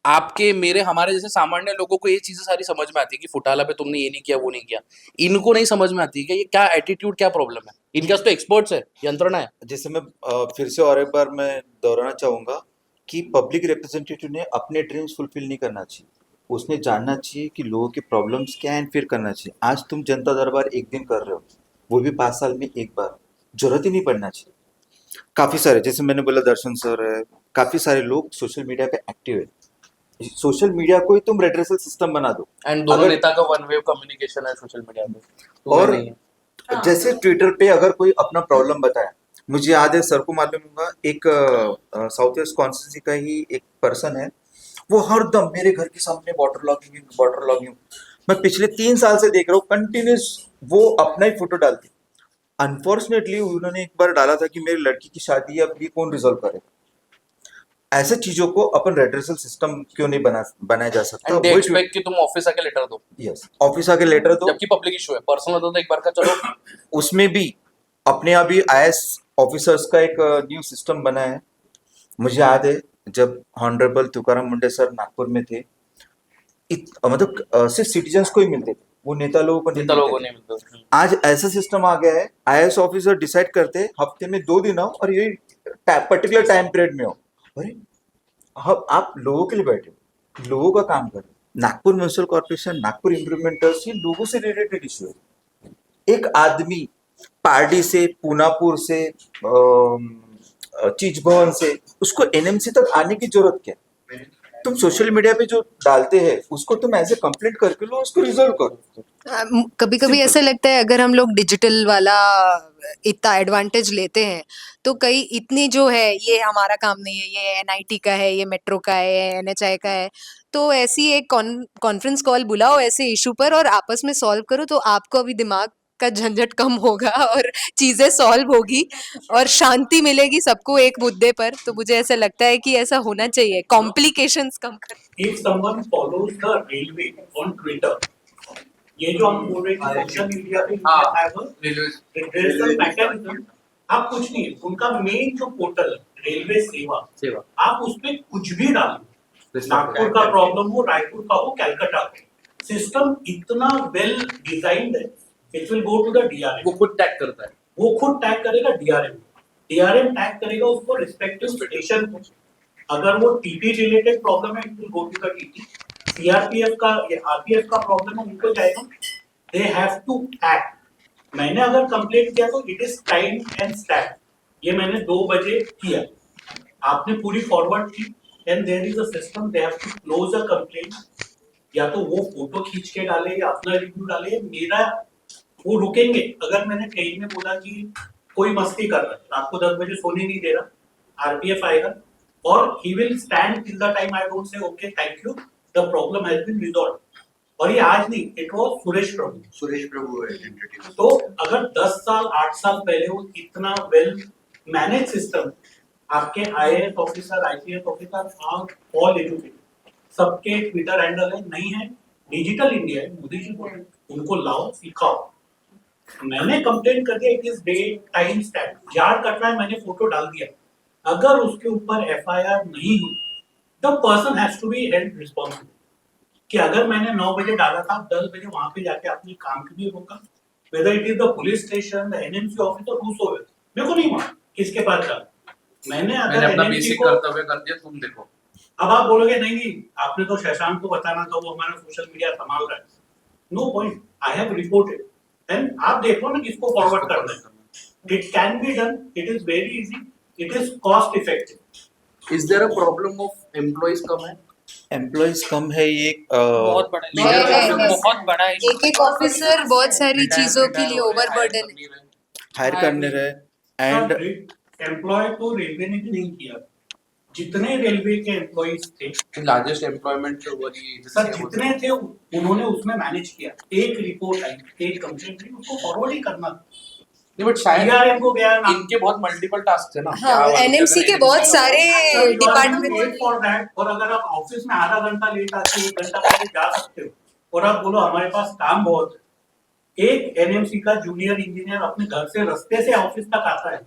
आपके मेरे हमारे जैसे सामान्य लोगों को ये चीजें सारी समझ में आती है कि फुटाला पे तुमने ये नहीं किया वो नहीं किया, इनको नहीं समझ में आती है कि ये क्या एटीट्यूड, क्या प्रॉब्लम है इनके पास। तो एक्सपर्ट्स है, यंत्रणा है। जैसे मैं फिर से और एक बार मैं दोहराना चाहूंगा कि पब्लिक रिप्रेजेंटेटिव ने अपने ड्रीम्स फुलफिल नहीं करना चाहिए, उसने जानना चाहिए कि लोगों के प्रॉब्लम्स क्या हैं, फिर करना चाहिए। आज तुम जनता दरबार एक दिन कर रहे हो, वो भी 5 साल में एक बार, जरूरत ही नहीं पड़ना चाहिए। काफी सारे, जैसे मैंने बोला दर्शन सर है, काफी सारे लोग सोशल मीडिया पे एक्टिव है। सोशल मीडिया को ही तुम रेड्रेसल सिस्टम बना दो। एंड दोनों नेता का वन वे कम्युनिकेशन है सोशल मीडिया पे, तो और नहीं है। जैसे ट्विटर पे अगर कोई अपना प्रॉब्लम बताया, मुझे याद है सर को मालूम होगा, एक साउथ वेस्ट कॉन्स्टिट्यूंसी का ही एक पर्सन है, वो हरदम मेरे घर के सामने वाटर लॉगिंग। मैं पिछले 3 साल से देख रहा हूँ कंटिन्यूस वो अपना ही फोटो डालती। अनफॉर्चुनेटली उन्होंने एक बार डाला था कि मेरी लड़की की शादी है, अब ये कौन रिजॉल्व करे। ऐसे चीजों को अपन रेड्रेसल सिस्टम क्यों नहीं बनाया जा सकता? एंड दे एक्सपेक्ट कि तुम ऑफिस आके लेटर दो। यस, ऑफिस आके लेटर दो, जबकि पब्लिक इशू है, पर्सनल होता तो एक बार का चलो। उसमें भी अपने आप ही IAS ऑफिसर्स का एक न्यू सिस्टम बना है। मुझे याद है जब हॉनरेबल तुकाराम मुंडे सर नागपुर में थे, मतलब सिर्फ सिटीजन्स को ही मिलते थे, वो नेता लोगों को नहीं मिलते। आज ऐसा सिस्टम आ गया है, IAS ऑफिसर डिसाइड करते हैं हफ्ते में 2 दिन आओ और ये पर्टिकुलर टाइम पीरियड में हो। अरे आप लोगों के लिए बैठे हो, लोगों का काम करो। नागपुर म्यूनिसिपल कॉर्पोरेशन, नागपुर इम्प्रूवमेंटर्स, ये लोगों से रिलेटेड इश्यू है। एक आदमी पार्टी से, पूनापुर से, चीज भवन से, उसको एनएमसी तक आने की जरूरत क्या? तुम सोशल मीडिया पे जो डालते हैं उसको तुम ऐसे कंप्लेंट करके लो, उसको रिजॉल्व करो। कभी कभी ऐसा लगता है अगर हम लोग डिजिटल वाला इतना एडवांटेज लेते हैं तो कई इतनी जो है ये हमारा काम नहीं है, ये एनआईटी का है, ये मेट्रो का है, ये एनएचआई का है, तो ऐसी एक कॉन्फ्रेंस कॉल बुलाओ ऐसे इशू पर और आपस में सॉल्व करो, तो आपको अभी दिमाग का झंझट कम होगा और चीज़ें सॉल्व होगी और शांति मिलेगी सबको एक मुद्दे पर। तो मुझे ऐसा लगता है कि ऐसा होना चाहिए, कॉम्प्लिकेशंस कम कर। If someone follows the railway on Twitter, ये जो हम बोल रहे हैं सोशल मीडिया पे there is a mechanism, आप कुछ नहीं, उनका मेन जो पोर्टल है रेलवे सेवा, आप उस पे कुछ भी डालो, नागपुर का प्रॉब्लम हो, रायपुर का हो, कलकत्ता का, सिस्टम इतना वेल डिजाइंड है, it will go to the DRM, वो खुद टैग करता है, वो खुद टैग करेगा डीआरएम टैग करेगा उसको रिस्पेक्टिव स्टेशन को, अगर वो टीटी रिलेटेड प्रॉब्लम है it will go to the TT, CRPF का या आरपीएफ का प्रॉब्लम है उनको जाएगा, दे हैव टू एक्ट। मैंने अगर कंप्लेंट किया तो it is time and stamp, ये मैंने 2 बजे किया, आपने पूरी फॉरवर्ड की and there is a system, they have to close a complaint, या तो वो फोटो खींच के डाले या अपना रिव्यू डाले, मेरा वो रुकेंगे। अगर मैंने ट्रेन में बोला कि कोई मस्ती कर रहा है, रात को 10 बजे सोने नहीं दे रहा, आरपीएफ आएगा और he will stand till the time I don't say okay thank you the problem has been resolved. और ये आज नहीं, इट वाज सुरेश प्रभु है। तो अगर 10 साल 8 साल पहले वो इतना वेल मैनेज सिस्टम, आपके IAS officer IPS officer are all educated, सबके ट्विटर हैंडल है, नहीं है डिजिटल इंडिया है, मोदी जी बोले उनको लाओ सिखाओ। मैंने कंप्लेंट कर दिया, it is date time stamp, याद करना है, मैंने फोटो डाल दिया, अगर उसके ऊपर एफआईआर नहीं हुई the person has to be held responsible, कि अगर मैंने 9 बजे डाला था 10 बजे वहां पे जाके अपने काम के लिए रोका, whether it is the police station the NMC officer whosoever, मेरे को नहीं मालूम किसके पास जाना, मैंने अगर अपना एनएमसी बेसिक को, कर्तव्य कर दिया, तुम देखो। अब आप बोलोगे नहीं आपने तो शशांक को बताना था, वो हमारा सोशल मीडिया संभाल रहा है, no point, I have reported and आप देखो ना किसको फॉरवर्ड करना है, it can be done, it is very easy, it is cost effective. Is there a problem of employees कम है? एम्प्लॉइज कम है, ये बहुत बड़ा बहुत बड़ा है। एक ऑफिसर बहुत सारी चीजों के लिए ओवरबर्डन है। हायर करने रहे एंड एम्प्लॉय तो रेलवे ने भी नहीं किया, जितने रेलवे के एम्प्लॉइज थे, लार्जेस्ट एम्प्लॉयमेंट वाली सर जितने थे उन्होंने उसमें मैनेज किया, एक रिपोर्ट आई, एक कंप्लेंट आई, उसको फॉरवर्ड ही करना था। नहीं बट शायद DRM को गया ना, इनके बहुत मल्टीपल टास्क है ना। हाँ, एनएमसी के बहुत सारे डिपार्टमेंट। और अगर आप ऑफिस में आधा घंटा लेट आते 1 घंटा पहले जा सकते हो और आप बोलो हमारे पास काम बहुत है, एक एनएमसी का जूनियर इंजीनियर अपने घर से रास्ते से ऑफिस तक आता है,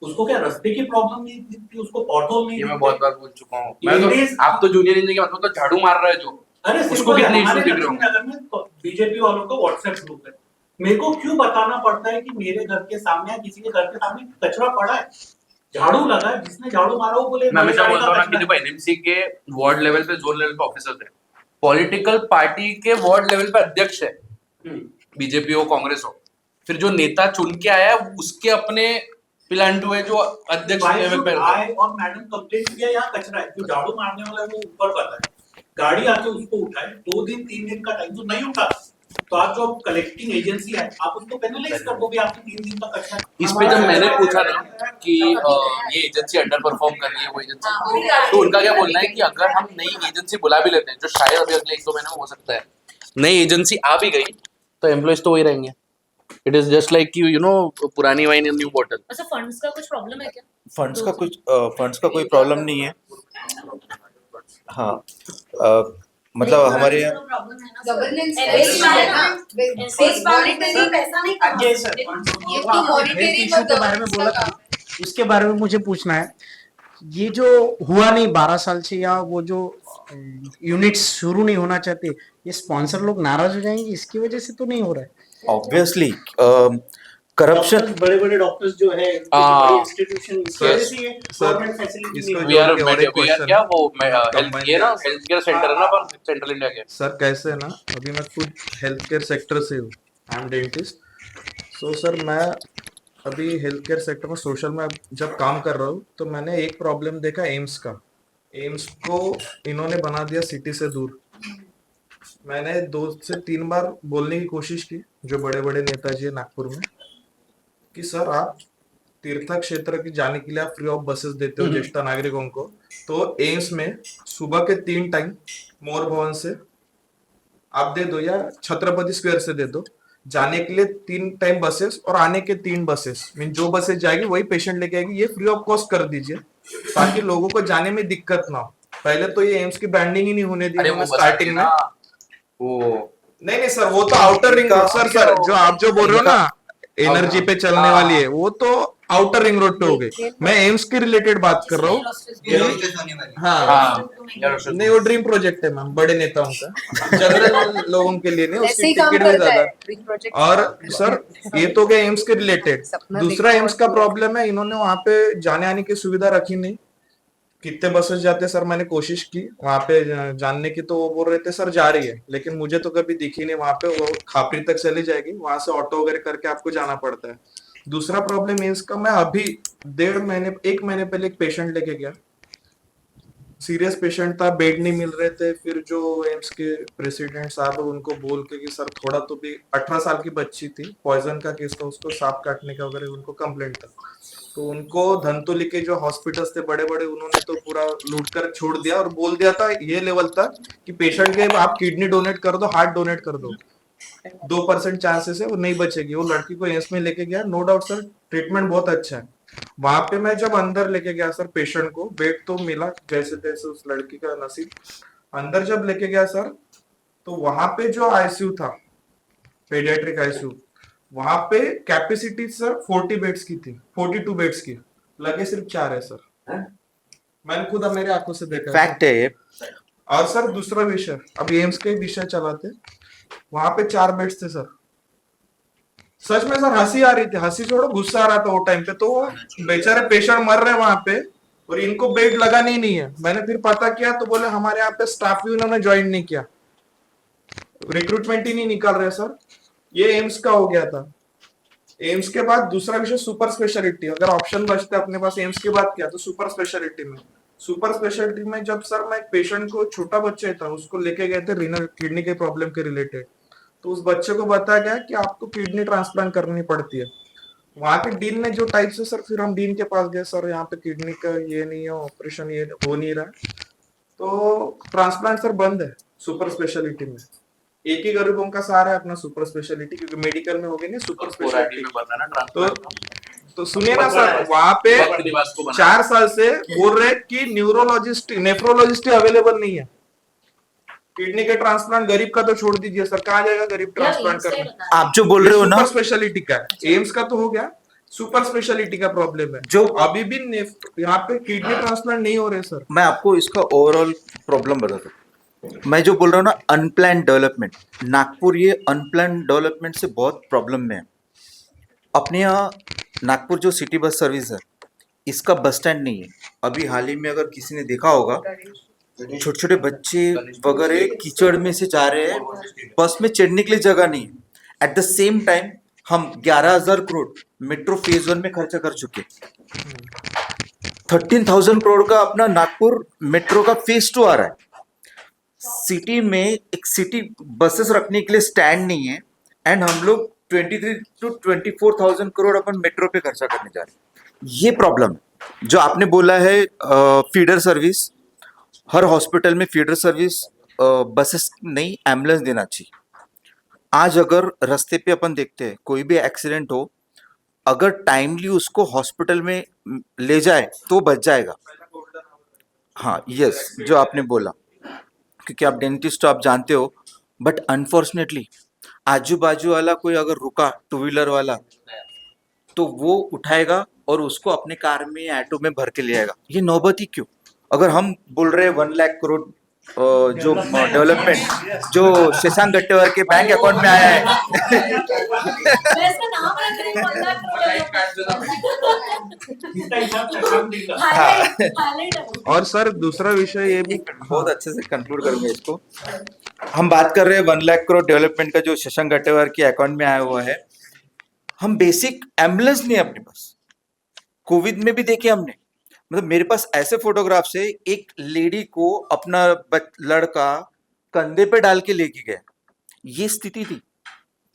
उसको क्या रास्ते की प्रॉब्लम नहीं दिखती, उसको पॉटहोल नहीं ये मैं दिखते? बहुत बार बोल चुका हूँ। मैं तो आप तो जूनियर इंजीनियर के मतलब तो झाड़ू मार रहा है जो, अरे उसको सिंपल है, कितने हमारे इश्यूज दिख रहे लक्ष्मी होंगे? नगर में बीजेपी वालों का व्हाट्सएप ग्रुप है, मेरे को क्यों बताना पड़ता है कि मेरे घर के सामने या किसी के घर के सामने कचरा पड़ा है, झाड़ू लगा है, जिसने झाड़ू मारा वो बोले मैं हमेशा मेरे बोलता हूँ ना गाड़ी कि का देखो एनएमसी के वार्ड लेवल पे, जोन लेवल पे ऑफिसर्स है, पॉलिटिकल पार्टी के वार्ड लेवल पे अध्यक्ष है, हम्म। बीजेपी हो कांग्रेस हो, फिर जो नेता चुन के आया है उसके अपने प्लांटू है जो अध्यक्ष Why लेवल should पे रहता है। I और मैडम कंप्लेंट किया यहाँ कचरा है, जो झाड़ू मारने वाला है वो ऊपर पता है, गाड़ी आके उसको उठाए, 2 दिन 3 दिन का टाइम तो नहीं उठा, तो आप जो कलेक्टिंग एजेंसी है आप उसको पेनलाइज कर दो भी आपने 3 दिन का कचरा। इस पे जब मैंने पूछा ना कि ये एजेंसी अंडर परफॉर्म कर रही है वो एजेंसी, तो उनका क्या बोलना है कि अगर हम नई एजेंसी बुला भी लेते हैं, जो शायद अभी अगले 1-2 महीने में हो सकता है, नई एजेंसी आ भी गई तो एम्प्लॉइज तो वही रहेंगे। It is just like you know पुरानी वाइन इन न्यू बॉटल। अच्छा, फंड्स का कुछ प्रॉब्लम है क्या? फंड्स का कोई प्रॉब्लम नहीं है। हाँ, मतलब हमारे यहाँ गवर्नेंस इशू के बारे में बोला था, इसके बारे में मुझे पूछना है, ये जो हुआ नहीं 12 साल से, या वो जो यूनिट्स शुरू नहीं होना चाहते, ये स्पॉन्सर लोग नाराज हो जाएंगे, इसकी वजह से तो नहीं हो रहा है? ऑब्वियसली करप्शन, बड़े बड़े डॉक्टर्स जो है इंस्टीट्यूशन, इसकी वजह से ये गवर्नमेंट फैसिलिटी वी आर क्या वो हेल्थ केयर सेंटर है ना पर सेंट्रल इंडिया के। सर कैसे है ना, अभी मैं खुद हेल्थ केयर सेक्टर से हूँ, I am dentist. So sir मैं अभी हेल्थ केयर सेक्टर में सोशल में जब काम कर रहा हूँ, तो मैंने एक प्रॉब्लम देखा एम्स का। एम्स को इन्होंने बना दिया सिटी से दूर। मैंने 2 से 3 बार बोलने की कोशिश की जो बड़े बड़े नेताजी है नागपुर में, कि सर आप तीर्थ क्षेत्र की जाने के लिए आप फ्री ऑफ बसेस देते हो ज्येष्ठ नागरिकों को, तो एम्स में सुबह के 3 टाइम मोर भवन से आप दे दो या छत्रपति स्क्वायर से दे दो, जाने के लिए 3 टाइम बसेस और आने के 3 बसेस, मीन जो बसेस जाएगी वही पेशेंट लेके आएगी, ये फ्री ऑफ कॉस्ट कर दीजिए ताकि लोगों को जाने में दिक्कत ना हो। पहले तो ये एम्स की ब्रांडिंग ही नहीं होने दी अरे वो उन्होंने बता स्टार्टिंग में। ना, वो नहीं नहीं सर, वो तो आउटर रिंग रोड सर, जो आप जो बोल रहे हो ना एनर्जी पे चलने वाली है, वो तो आउटर रिंग रोड पे हो गई। मैं एम्स के रिलेटेड बात कर रहा हूँ। हाँ नहीं, वो ड्रीम प्रोजेक्ट है मैम, बड़े नेताओं का, जनरल लोगों के लिए नहीं, ऐसे उसकी ही काम टिकट भी करता है ज्यादा। Dream project. और सर ये तो गया एम्स के रिलेटेड। सपना दूसरा देखो एम्स और का पूरा प्रॉब्लम है, इन्होंने वहां पे जाने आने की सुविधा रखी नहीं। कितने बसेस जाते हैं सर, मैंने कोशिश की वहां पे जानने की, तो वो बोल रहे थे सर जा रही है, लेकिन मुझे तो कभी दिखी नहीं वहां पे। वो खापरी तक चली जाएगी, वहां से ऑटो वगैरह करके आपको जाना पड़ता है। दूसरा प्रॉब्लम है इसका, मैं अभी 1 महीने पहले एक पेशेंट लेके गया, सीरियस पेशेंट था, बेड नहीं मिल रहे थे। फिर जो एम्स के प्रेसिडेंट साहब उनको बोल के कि सर थोड़ा तो भी, 18 साल की बच्ची थी, पॉइजन का केस था, उसको सांप काटने का वगैरह उनको कंप्लेंट था। तो उनको धंतोली के जो हॉस्पिटल्स थे बड़े बड़े, उन्होंने तो पूरा लूट कर छोड़ दिया और बोल दिया था ये लेवल तक कि पेशेंट के आप किडनी डोनेट कर दो, हार्ट डोनेट कर दो, 2% चांसेस है वो नहीं बचेगी। वो लड़की को एम्स में लेके गया, नो डाउट सर ट्रीटमेंट बहुत अच्छा है। वहां पे मैं जब अंदर लेके गया सर पेशेंट को, बेड तो मिला जैसे तैसे, उस लड़की का नसीब। अंदर जब लेके गया सर, तो वहां पे जो आईसीयू था, पेडियाट्रिक आईसीयू, वहां पे कैपेसिटी सर 40 बेड्स की थी, 42 बेड्स की, लगे सिर्फ 4 है सर। मैंने खुद अब मेरे आंखों से देखा फैक्ट है ये। और सर दूसरा विषय, अब एम्स के विषय चलाते, वहां पे 4 बेड्स थे सर। सच में सर हंसी आ रही थी, हंसी छोड़ो गुस्सा आ रहा था वो टाइम पे। तो बेचारे पेशेंट मर रहे वहां पे और इनको बेड लगा नहीं है। मैंने फिर पता किया तो बोले हमारे यहाँ पे स्टाफ भी उन्होंने ज्वाइन नहीं किया, रिक्रूटमेंट ही नहीं निकाल रहे सर। ये एम्स का हो गया था। एम्स के बाद दूसरा विषय सुपर स्पेशलिटी, अगर ऑप्शन बचते अपने पास एम्स के बाद क्या, तो सुपर स्पेशलिटी में। सुपर स्पेशलिटी में जब सर मैं एक पेशेंट को, छोटा बच्चा था, उसको लेके गए थे रीनल किडनी के प्रॉब्लम के रिलेटेड, तो उस बच्चे को बताया गया कि आपको किडनी ट्रांसप्लांट करनी पड़ती है। वहां के डीन ने जो टाइप से, सर फिर हम डीन के पास गए, सर यहाँ पे किडनी का ये नहीं है, ऑपरेशन ये हो नहीं रहा है, तो ट्रांसप्लांट सर बंद है सुपर स्पेशलिटी में। एक ही गरीबों का सहारा है अपना सुपर स्पेशलिटी, क्योंकि मेडिकल में हो गई नहीं सुपर स्पेशलिटी। तो सुनिए ना सर, वहां पे 4 साल से बोल रहे कि न्यूरोलॉजिस्ट, नेफ्रोलॉजिस्ट अवेलेबल नहीं है। किडनी के ट्रांसप्लांट गरीब का तो छोड़ दीजिए सर, कहाँ जाएगा गरीब ट्रांसप्लांट करने। आप जो बोल रहे हो ना, सुपर स्पेशलिटी का है, एम्स का तो हो गया, सुपर स्पेशलिटी का प्रॉब्लम है जो अभी भी यहाँ पे किडनी ट्रांसप्लांट नहीं हो रहे सर। मैं आपको इसका ओवरऑल प्रॉब्लम बताता हूँ। मैं जो बोल रहा हूँ ना, अनप्लान डेवलपमेंट, नागपुर ये अनप्लान डेवलपमेंट से बहुत प्रॉब्लम में है। अपने यहाँ नागपुर जो सिटी बस सर्विस है, इसका बस स्टैंड नहीं है। अभी हाल ही में अगर किसी ने देखा होगा, छोटे छोटे बच्चे वगैरह कीचड़ में से जा रहे हैं, बस में चढ़ने के लिए जगह नहीं है। एट द सेम टाइम हम 11,000 करोड़ मेट्रो फेज 1 में खर्चा कर चुके। 13,000 करोड़ का अपना नागपुर मेट्रो का फेज 2 आ रहा है। सिटी में एक सिटी बसेस रखने के लिए स्टैंड नहीं है, एंड हम लोग 23 to 24,000 करोड़ अपन मेट्रो पे खर्चा करने जा रहे हैं। ये प्रॉब्लम जो आपने बोला है, फीडर सर्विस, हर हॉस्पिटल में फीडर सर्विस, बसेस नहीं, एम्बुलेंस देना चाहिए। आज अगर रास्ते पे अपन देखते हैं कोई भी एक्सीडेंट हो, अगर टाइमली उसको हॉस्पिटल में ले जाए तो बच जाएगा। हाँ यस, जो आपने बोला, क्योंकि आप डेंटिस्ट हो, आप जानते हो, बट अनफॉर्चुनेटली आजू बाजू वाला कोई अगर रुका, 2 व्हीलर वाला, तो वो उठाएगा और उसको अपने कार में, ऑटो में भर के ले आएगा। ये नौबत ही क्यों? अगर हम बोल रहे हैं 1 लाख करोड़ जो डेवलपमेंट जो शशांक गट्टेवार के बैंक अकाउंट में आया है और सर दूसरा विषय ये भी, बहुत अच्छे से कंक्लूड करूंगा इसको। हम बात कर रहे हैं 1 लाख करोड़ डेवलपमेंट का जो शशांक गट्टेवार के अकाउंट में आया हुआ है। हम बेसिक एम्बुलेंस नहीं है अपने पास। कोविड में भी देखे हमने, मतलब मेरे पास ऐसे फोटोग्राफ्स है, एक लेडी को अपना लड़का कंधे पे डाल के लेके गया, ये स्थिति थी।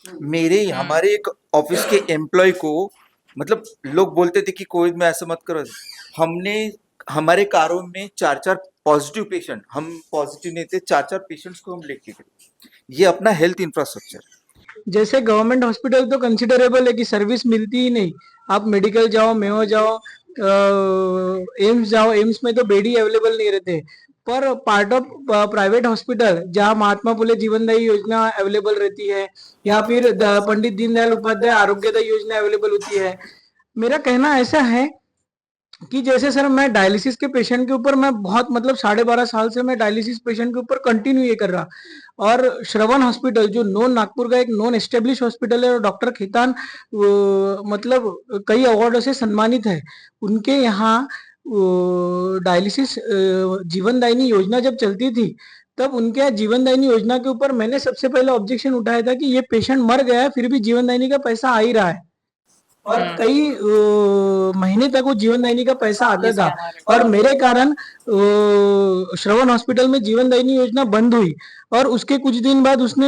मेरे हमारे एक ऑफिस के एम्प्लॉय को, मतलब लोग बोलते थे कि कोविड में ऐसा मत करो, हमने हमारे कारों में 4-4 पॉजिटिव पेशेंट, हम पॉजिटिव नहीं थे, 4-4 पेशेंट्स को हम लेके गए। ये अपना हेल्थ इंफ्रास्ट्रक्चर। जैसे गवर्नमेंट हॉस्पिटल तो कंसिडरेबल है कि सर्विस मिलती ही नहीं। आप मेडिकल जाओ, मेयो जाओ, एम्स जाओ, एम्स में तो बेड ही अवेलेबल नहीं रहते। पर पार्ट ऑफ प्राइवेट हॉस्पिटल जहाँ महात्मा फुले जीवनदायी योजना अवेलेबल रहती है, या फिर पंडित दीनदयाल उपाध्याय आरोग्यदायी योजना अवेलेबल होती है। मेरा कहना ऐसा है कि जैसे सर मैं डायलिसिस के पेशेंट के ऊपर मैं बहुत मतलब 12.5 साल से मैं डायलिसिस पेशेंट के ऊपर कंटिन्यू ये कर रहा, और श्रवण हॉस्पिटल जो नॉन नागपुर का एक नॉन एस्टेब्लिश हॉस्पिटल है, और डॉक्टर खेतान मतलब कई अवार्डों से सम्मानित है। उनके यहाँ डायलिसिस जीवनदायिनी योजना जब चलती थी, तब उनके यहाँ जीवनदायिनी योजना के ऊपर मैंने सबसे पहले ऑब्जेक्शन उठाया था कि ये पेशेंट मर गया है फिर भी जीवनदायिनी का पैसा आ ही रहा है, और कई महीने तक वो जीवनदायिनी का पैसा आता था। और मेरे कारण श्रवण हॉस्पिटल में जीवनदायिनी योजना बंद हुई, और उसके कुछ दिन बाद उसने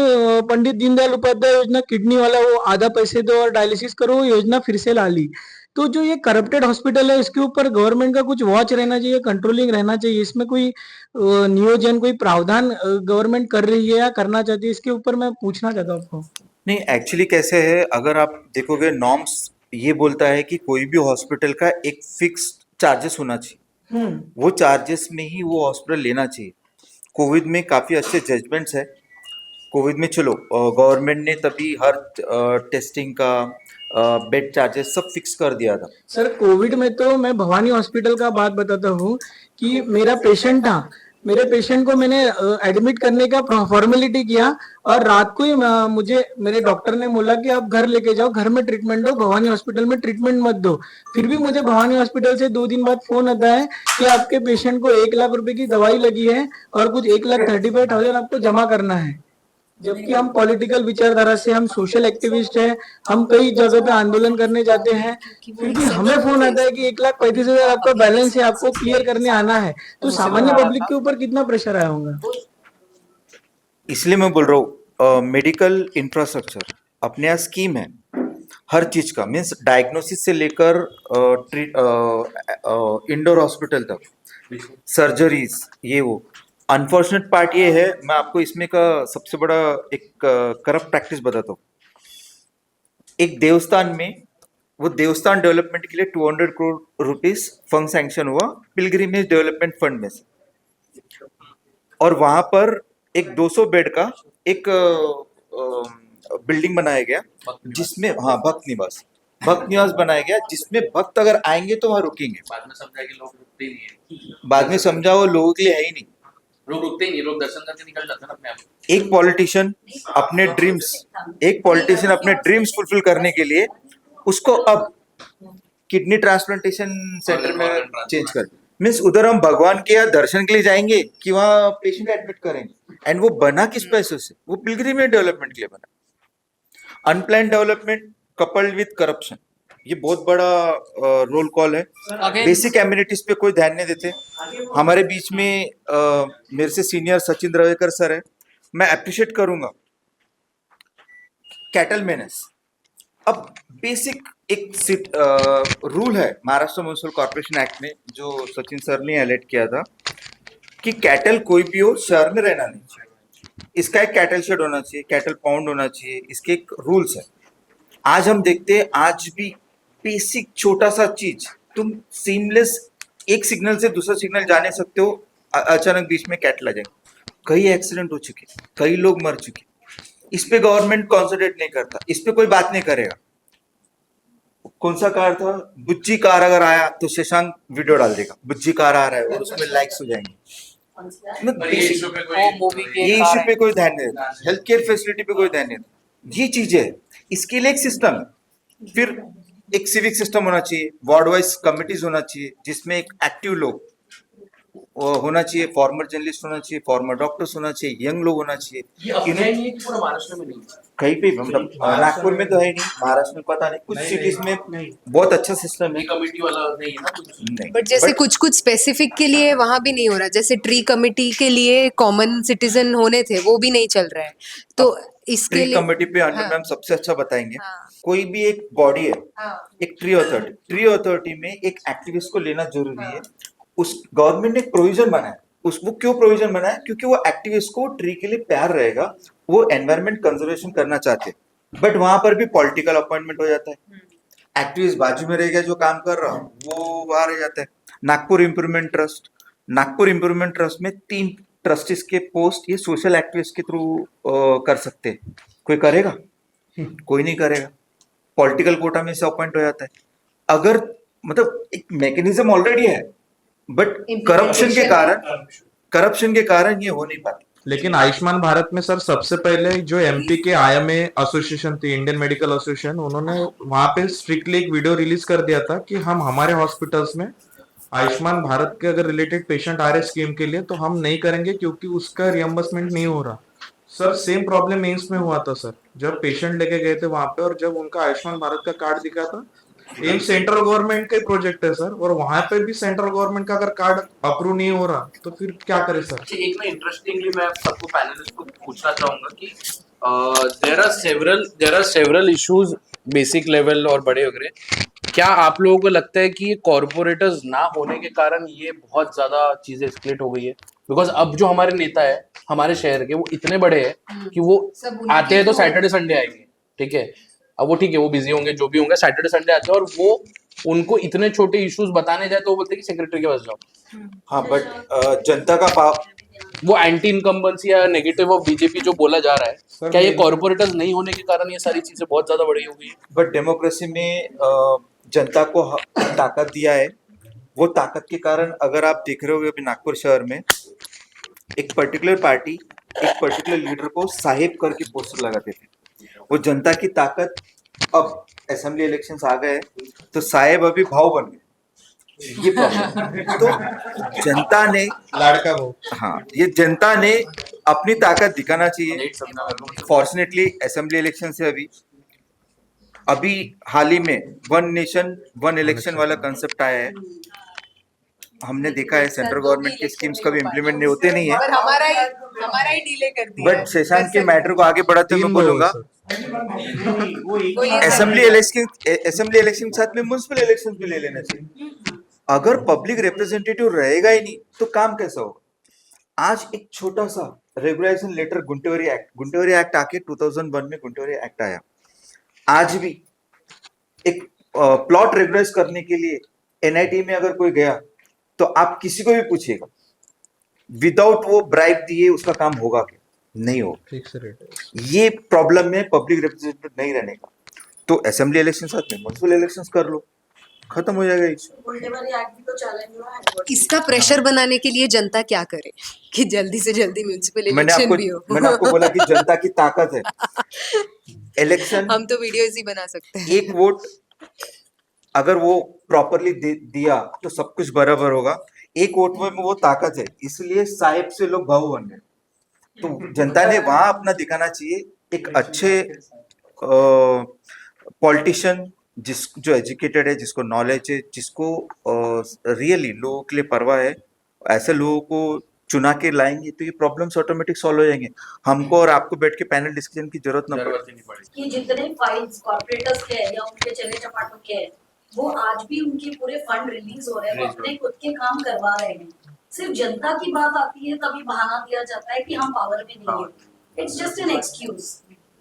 पंडित दीनदयाल उपाध्याय योजना किडनी वाला वो आधा पैसे दो और डायलिसिस करो योजना फिर से ला ली। तो जो ये करप्टेड हॉस्पिटल है इसके ऊपर गवर्नमेंट का कुछ वॉच रहना चाहिए, कंट्रोलिंग रहना चाहिए। इसमें कोई नियोजन, कोई प्रावधान गवर्नमेंट कर रही है या करना चाहती है, इसके ऊपर मैं पूछना चाहता हूँ आपको। नहीं, एक्चुअली कैसे है, अगर आप देखोगे नॉर्म्स ये बोलता है कि कोई भी हॉस्पिटल का एक फिक्स चार्जेस होना चाहिए, वो चार्जेस में ही वो हॉस्पिटल लेना चाहिए। कोविड में काफी अच्छे जजमेंट्स है। कोविड में चलो गवर्नमेंट ने तभी हर टेस्टिंग का बेड चार्जेस सब फिक्स कर दिया था। सर कोविड में तो मैं भवानी हॉस्पिटल का बात बताता हूँ कि मेरा पेशेंट था, मेरे पेशेंट को मैंने एडमिट करने का फॉर्मेलिटी किया, और रात को ही मुझे मेरे डॉक्टर ने बोला कि आप घर लेके जाओ, घर में ट्रीटमेंट दो, भवानी हॉस्पिटल में ट्रीटमेंट मत दो। फिर भी मुझे भवानी हॉस्पिटल से 2 दिन बाद फोन आता है कि आपके पेशेंट को 1 लाख रुपए की दवाई लगी है और कुछ 1,35,000 आपको जमा करना है। जबकि हम पॉलिटिकल विचारधारा से, हम सोशल एक्टिविस्ट हैं, हम कई जगह पे आंदोलन करने जाते हैं, फिर भी हमें फोन आता है कि 1,35,000 आपका बैलेंस है, आपको क्लियर करने आना है। तो सामान्य पब्लिक के ऊपर कितना प्रेशर आया होगा? इसलिए मैं बोल रहा हूँ मेडिकल इंफ्रास्ट्रक्चर अपने यहाँ स्कीम है हर चीज का, मीन्स डायग्नोसिस से लेकर इंडोर हॉस्पिटल तक, सर्जरीज, ये वो। अनफॉर्चुनेट पार्ट ये है, मैं आपको इसमें का सबसे बड़ा एक करप्ट प्रैक्टिस बताता हूँ। एक देवस्थान में, वो देवस्थान डेवलपमेंट के लिए 200 करोड़ रुपीस फंड सैंक्शन हुआ पिलग्रिमेज डेवलपमेंट फंड में से, और वहां पर एक 200 बेड का एक बिल्डिंग बनाया गया जिसमें, हाँ, भक्त निवास बनाया गया, जिसमें भक्त अगर आएंगे तो वहां रुकेंगे। बाद में समझा कि लोग रुकते ही नहीं है, बाद में समझा वो लोगों के लिए है ही नहीं, लोग रुकते ही नहीं, लोग दर्शन करके निकल जाते हैं अपने आप। एक पॉलिटिशियन अपने ड्रीम्स फुलफिल करने के लिए उसको अब किडनी ट्रांसप्लांटेशन सेंटर में चेंज कर, मीन्स उधर हम भगवान के यहाँ दर्शन के लिए जाएंगे कि वहाँ पेशेंट एडमिट करेंगे। एंड वो बना किस पैसों से? वो पिलग्रिमेज डेवलपमेंट के लिए बना। Unplanned development coupled with corruption, ये बहुत बड़ा रोल कॉल है। बेसिक एम्यूनिटीज पे कोई ध्यान नहीं देते। हमारे बीच में मेरे से सीनियर सचिन द्रवेकर सर है, मैं अप्रिशिएट करूंगा। कैटल मेनेस, अब बेसिक एक रूल है महाराष्ट्र म्युनिसिपल कॉर्पोरेशन एक्ट में, जो सचिन सर ने हाईलाइट किया था कि कैटल कोई भी हो शहर में रहना नहीं चाहिए, इसका एक कैटल शेड होना चाहिए, कैटल पाउंड होना चाहिए, इसके एक रूल्स है। आज हम देखते हैं, आज भी बेसिक छोटा सा चीज, तुम सीमलेस एक सिग्नल से दूसरा सिग्नल जा नहीं सकते हो, अचानक बीच में कैटल आ जाएगा। कई एक्सीडेंट हो चुके, कई लोग मर चुके, इस पे गवर्नमेंट कॉन्सेंट्रेट नहीं करता, इस पे कोई बात नहीं करेगा। कौन सा कार था? बुज्जी कार अगर आया तो शशांक वीडियो डाल देगा, बुज्जी कार आ रहा है, और उसमें लाइक्स हो जाएंगे। ये इश्यू पे कोई ध्यान नहीं देता, हेल्थ केयर फैसिलिटी पे कोई ध्यान नहीं देता। ये चीजें है, इसके लिए एक सिस्टम है। फिर एक सिविक सिस्टम होना चाहिए, वार्ड वाइज कमिटीज होना चाहिए, जिसमें एक एक्टिव लोग होना चाहिए, फॉर्मर जर्नलिस्ट होना चाहिए, फॉर्मर डॉक्टर्स होना चाहिए, यंग लोग होना चाहिए। पूरा महाराष्ट्र में नहीं, कहीं पे मतलब नागपुर में तो है नहीं, महाराष्ट्र में पता नहीं, कुछ सिटीज में बहुत अच्छा सिस्टम है, कमेटी वाला नहीं है ना कुछ नहीं। बट जैसे कुछ कुछ स्पेसिफिक के लिए वहां भी नहीं हो रहा, जैसे ट्री कमेटी के लिए कॉमन सिटीजन होने थे, वो भी नहीं चल रहा है। तो इसके ट्री लिए कमेटी पे अंडर मैम सबसे अच्छा बताएंगे। कोई भी एक बॉडी है, एक ट्री अथॉरिटी में एक एक्टिविस्ट को लेना जरूरी है। उस गवर्नमेंट ने एक प्रोविजन बनाया, वो क्यों प्रोविजन बनाया? क्योंकि वो एक्टिविस्ट को ट्री के लिए प्यार रहेगा, वो एनवायरमेंट कंजर्वेशन करना चाहते, बट वहां पर भी पॉलिटिकल अपॉइंटमेंट हो जाता है, एक्टिविस्ट बाजू में रह गया जो काम कर रहा हूँ वो वहां रह जाता है। नागपुर इम्प्रूवमेंट ट्रस्ट में 3 ट्रस्टीज के पोस्ट ये सोशल एक्टिविस्ट के थ्रू कर सकते हैं। कोई करेगा? कोई नहीं करेगा। पॉलिटिकल कोटा में से अपॉइंट हो जाता है। अगर मतलब एक मैकेनिज्म ऑलरेडी है, बट करप्शन के कारण ये हो नहीं पाता। लेकिन आयुष्मान भारत में सर सबसे पहले जो एमपी के आईएमए एसोसिएशन थी, इंडियन मेडिकल एसोसिएशन, उन्होंने वहां पे स्ट्रिक्टली एक वीडियो रिलीज कर दिया था कि हम हमारे हॉस्पिटल्स में आयुष्मान भारत के अगर रिलेटेड पेशेंट आ रहे स्कीम के लिए तो हम नहीं करेंगे क्योंकि उसका रियम्बर्समेंट नहीं हो रहा। सर सेम प्रॉब्लम एम्स में हुआ था सर, जब पेशेंट लेके गए थे वहां पे और जब उनका आयुष्मान भारत का कार्ड दिखा था, एम्स सेंट्रल गवर्नमेंट का प्रोजेक्ट है सर, और वहां पे भी सेंट्रल गवर्नमेंट का अगर कार्ड अप्रूव नहीं हो रहा तो फिर क्या करे सर? अच्छा, एक ना इंटरेस्टिंगली मैं सबको पैनलिस्ट को पूछना चाहूंगा कि there are several issues basic level और बड़े वगैरह। क्या आप लोगों को लगता है कि ये कॉर्पोरेटर्स ना होने के कारण ये बहुत ज्यादा चीजें एस्केलेट हो गई है? बिकॉज अब जो हमारे नेता है हमारे शहर के वो इतने बड़े हैं कि वो आते हैं तो सैटरडे संडे आएंगे, ठीक है, अब वो ठीक है वो बिजी होंगे जो भी होंगे, सैटरडे संडे आते हैं और वो उनको इतने छोटे इश्यूज बताने जाए तो वो बोलते हैं कि सेक्रेटरी के पास जाओ। हाँ, बट जनता का पाव वो एंटी इनकम्बेंसी या नेगेटिव ऑफ बीजेपी जो बोला जा रहा है, क्या ये कॉर्पोरेटर्स नहीं होने के कारण ये सारी चीजें बहुत ज्यादा बड़ी हो गई है? बट डेमोक्रेसी में जनता को ताकत दिया है। वो ताकत के कारण अगर आप देख रहे हो अभी नागपुर शहर में एक पर्टिकुलर पार्टी एक पर्टिकुलर लीडर को साहिब करके पोस्टर लगाते थे। वो जनता की ताकत, अब असेंबली इलेक्शंस आ गए तो साहेब अभी भाव बन गए। ये प्रॉब्लम तो जनता ने लाड़का वो, हाँ, ये जनता ने अपनी ताकत दिखाना चाहिए। फॉर्चुनेटली असेंबली इलेक्शन से अभी हाल ही में 1 नेशन 1 इलेक्शन वाला कंसेप्ट आया है। हमने देखा है सेंट्रल गवर्नमेंट के स्कीम्स कभी इम्प्लीमेंट नहीं होते नहीं है, पर हमारा ही डिले कर दिया। बट शशांक के मैटर को आगे बढ़ाते मैं बोलूंगा असेंबली इलेक्शन के साथ में म्युनिसिपल इलेक्शन भी ले लेना चाहिए। अगर पब्लिक रिप्रेजेंटेटिव रहेगा ही नहीं तो काम कैसा होगा? आज एक छोटा सा रेगुलेशन लेटर गुंटेवरी एक्ट आके 2001 में गुंटेवरी एक्ट आया। आज भी एक प्लॉट रेगुलाइज करने के लिए एनआईटी में अगर कोई गया तो आप किसी को भी पूछिएगा, विदाउट वो ब्राइब दिए उसका काम होगा क्या? नहीं होगा। फिक्स रेट ये प्रॉब्लम है पब्लिक रिप्रेजेंटेटिव नहीं रहने का। तो असेंबली इलेक्शन साथ में म्युनिसिपल इलेक्शन कर लो, खत्म हो जाएगा इश्यू। इसका प्रेशर बनाने के लिए जनता क्या करे कि जल्दी से जल्दी म्युनिसिपल इलेक्शन भी हो? मैंने आपको बोला कि जनता की ताकत है। इलेक्शन हम तो वीडियोस ही बना सकते हैं। एक वोट अगर वो प्रॉपरली दिया तो सब कुछ बराबर होगा। एक वोट में वो ताकत है, इसलिए साहिब से लोग भाव बन गए। तो जनता ने वहां अपना दिखाना चाहिए। एक अच्छे पॉलिटिशियन जो एजुकेटेड है, जिसको नॉलेज है, जिसको रियली लोगों के लिए परवाह है, ऐसे लोगों को चुना के लाएंगे तो ये प्रॉब्लम्स ऑटोमेटिक सॉल्व हो जाएंगे। हमको और आपको बैठ के पैनल डिस्कशन की जरूरत न पड़े। कि जितने फाइल्स कॉर्पोरेटर्स के हैं या उनके चले चपाटों के हैं, वो आज भी उनके पूरे फंड रिलीज हो रहे हैं, वो अपने खुद के काम करवा रहे हैं। सिर्फ जनता की बात आती है तभी बहाना दिया जाता है कि हम पावर में नहीं है। It's just an excuse.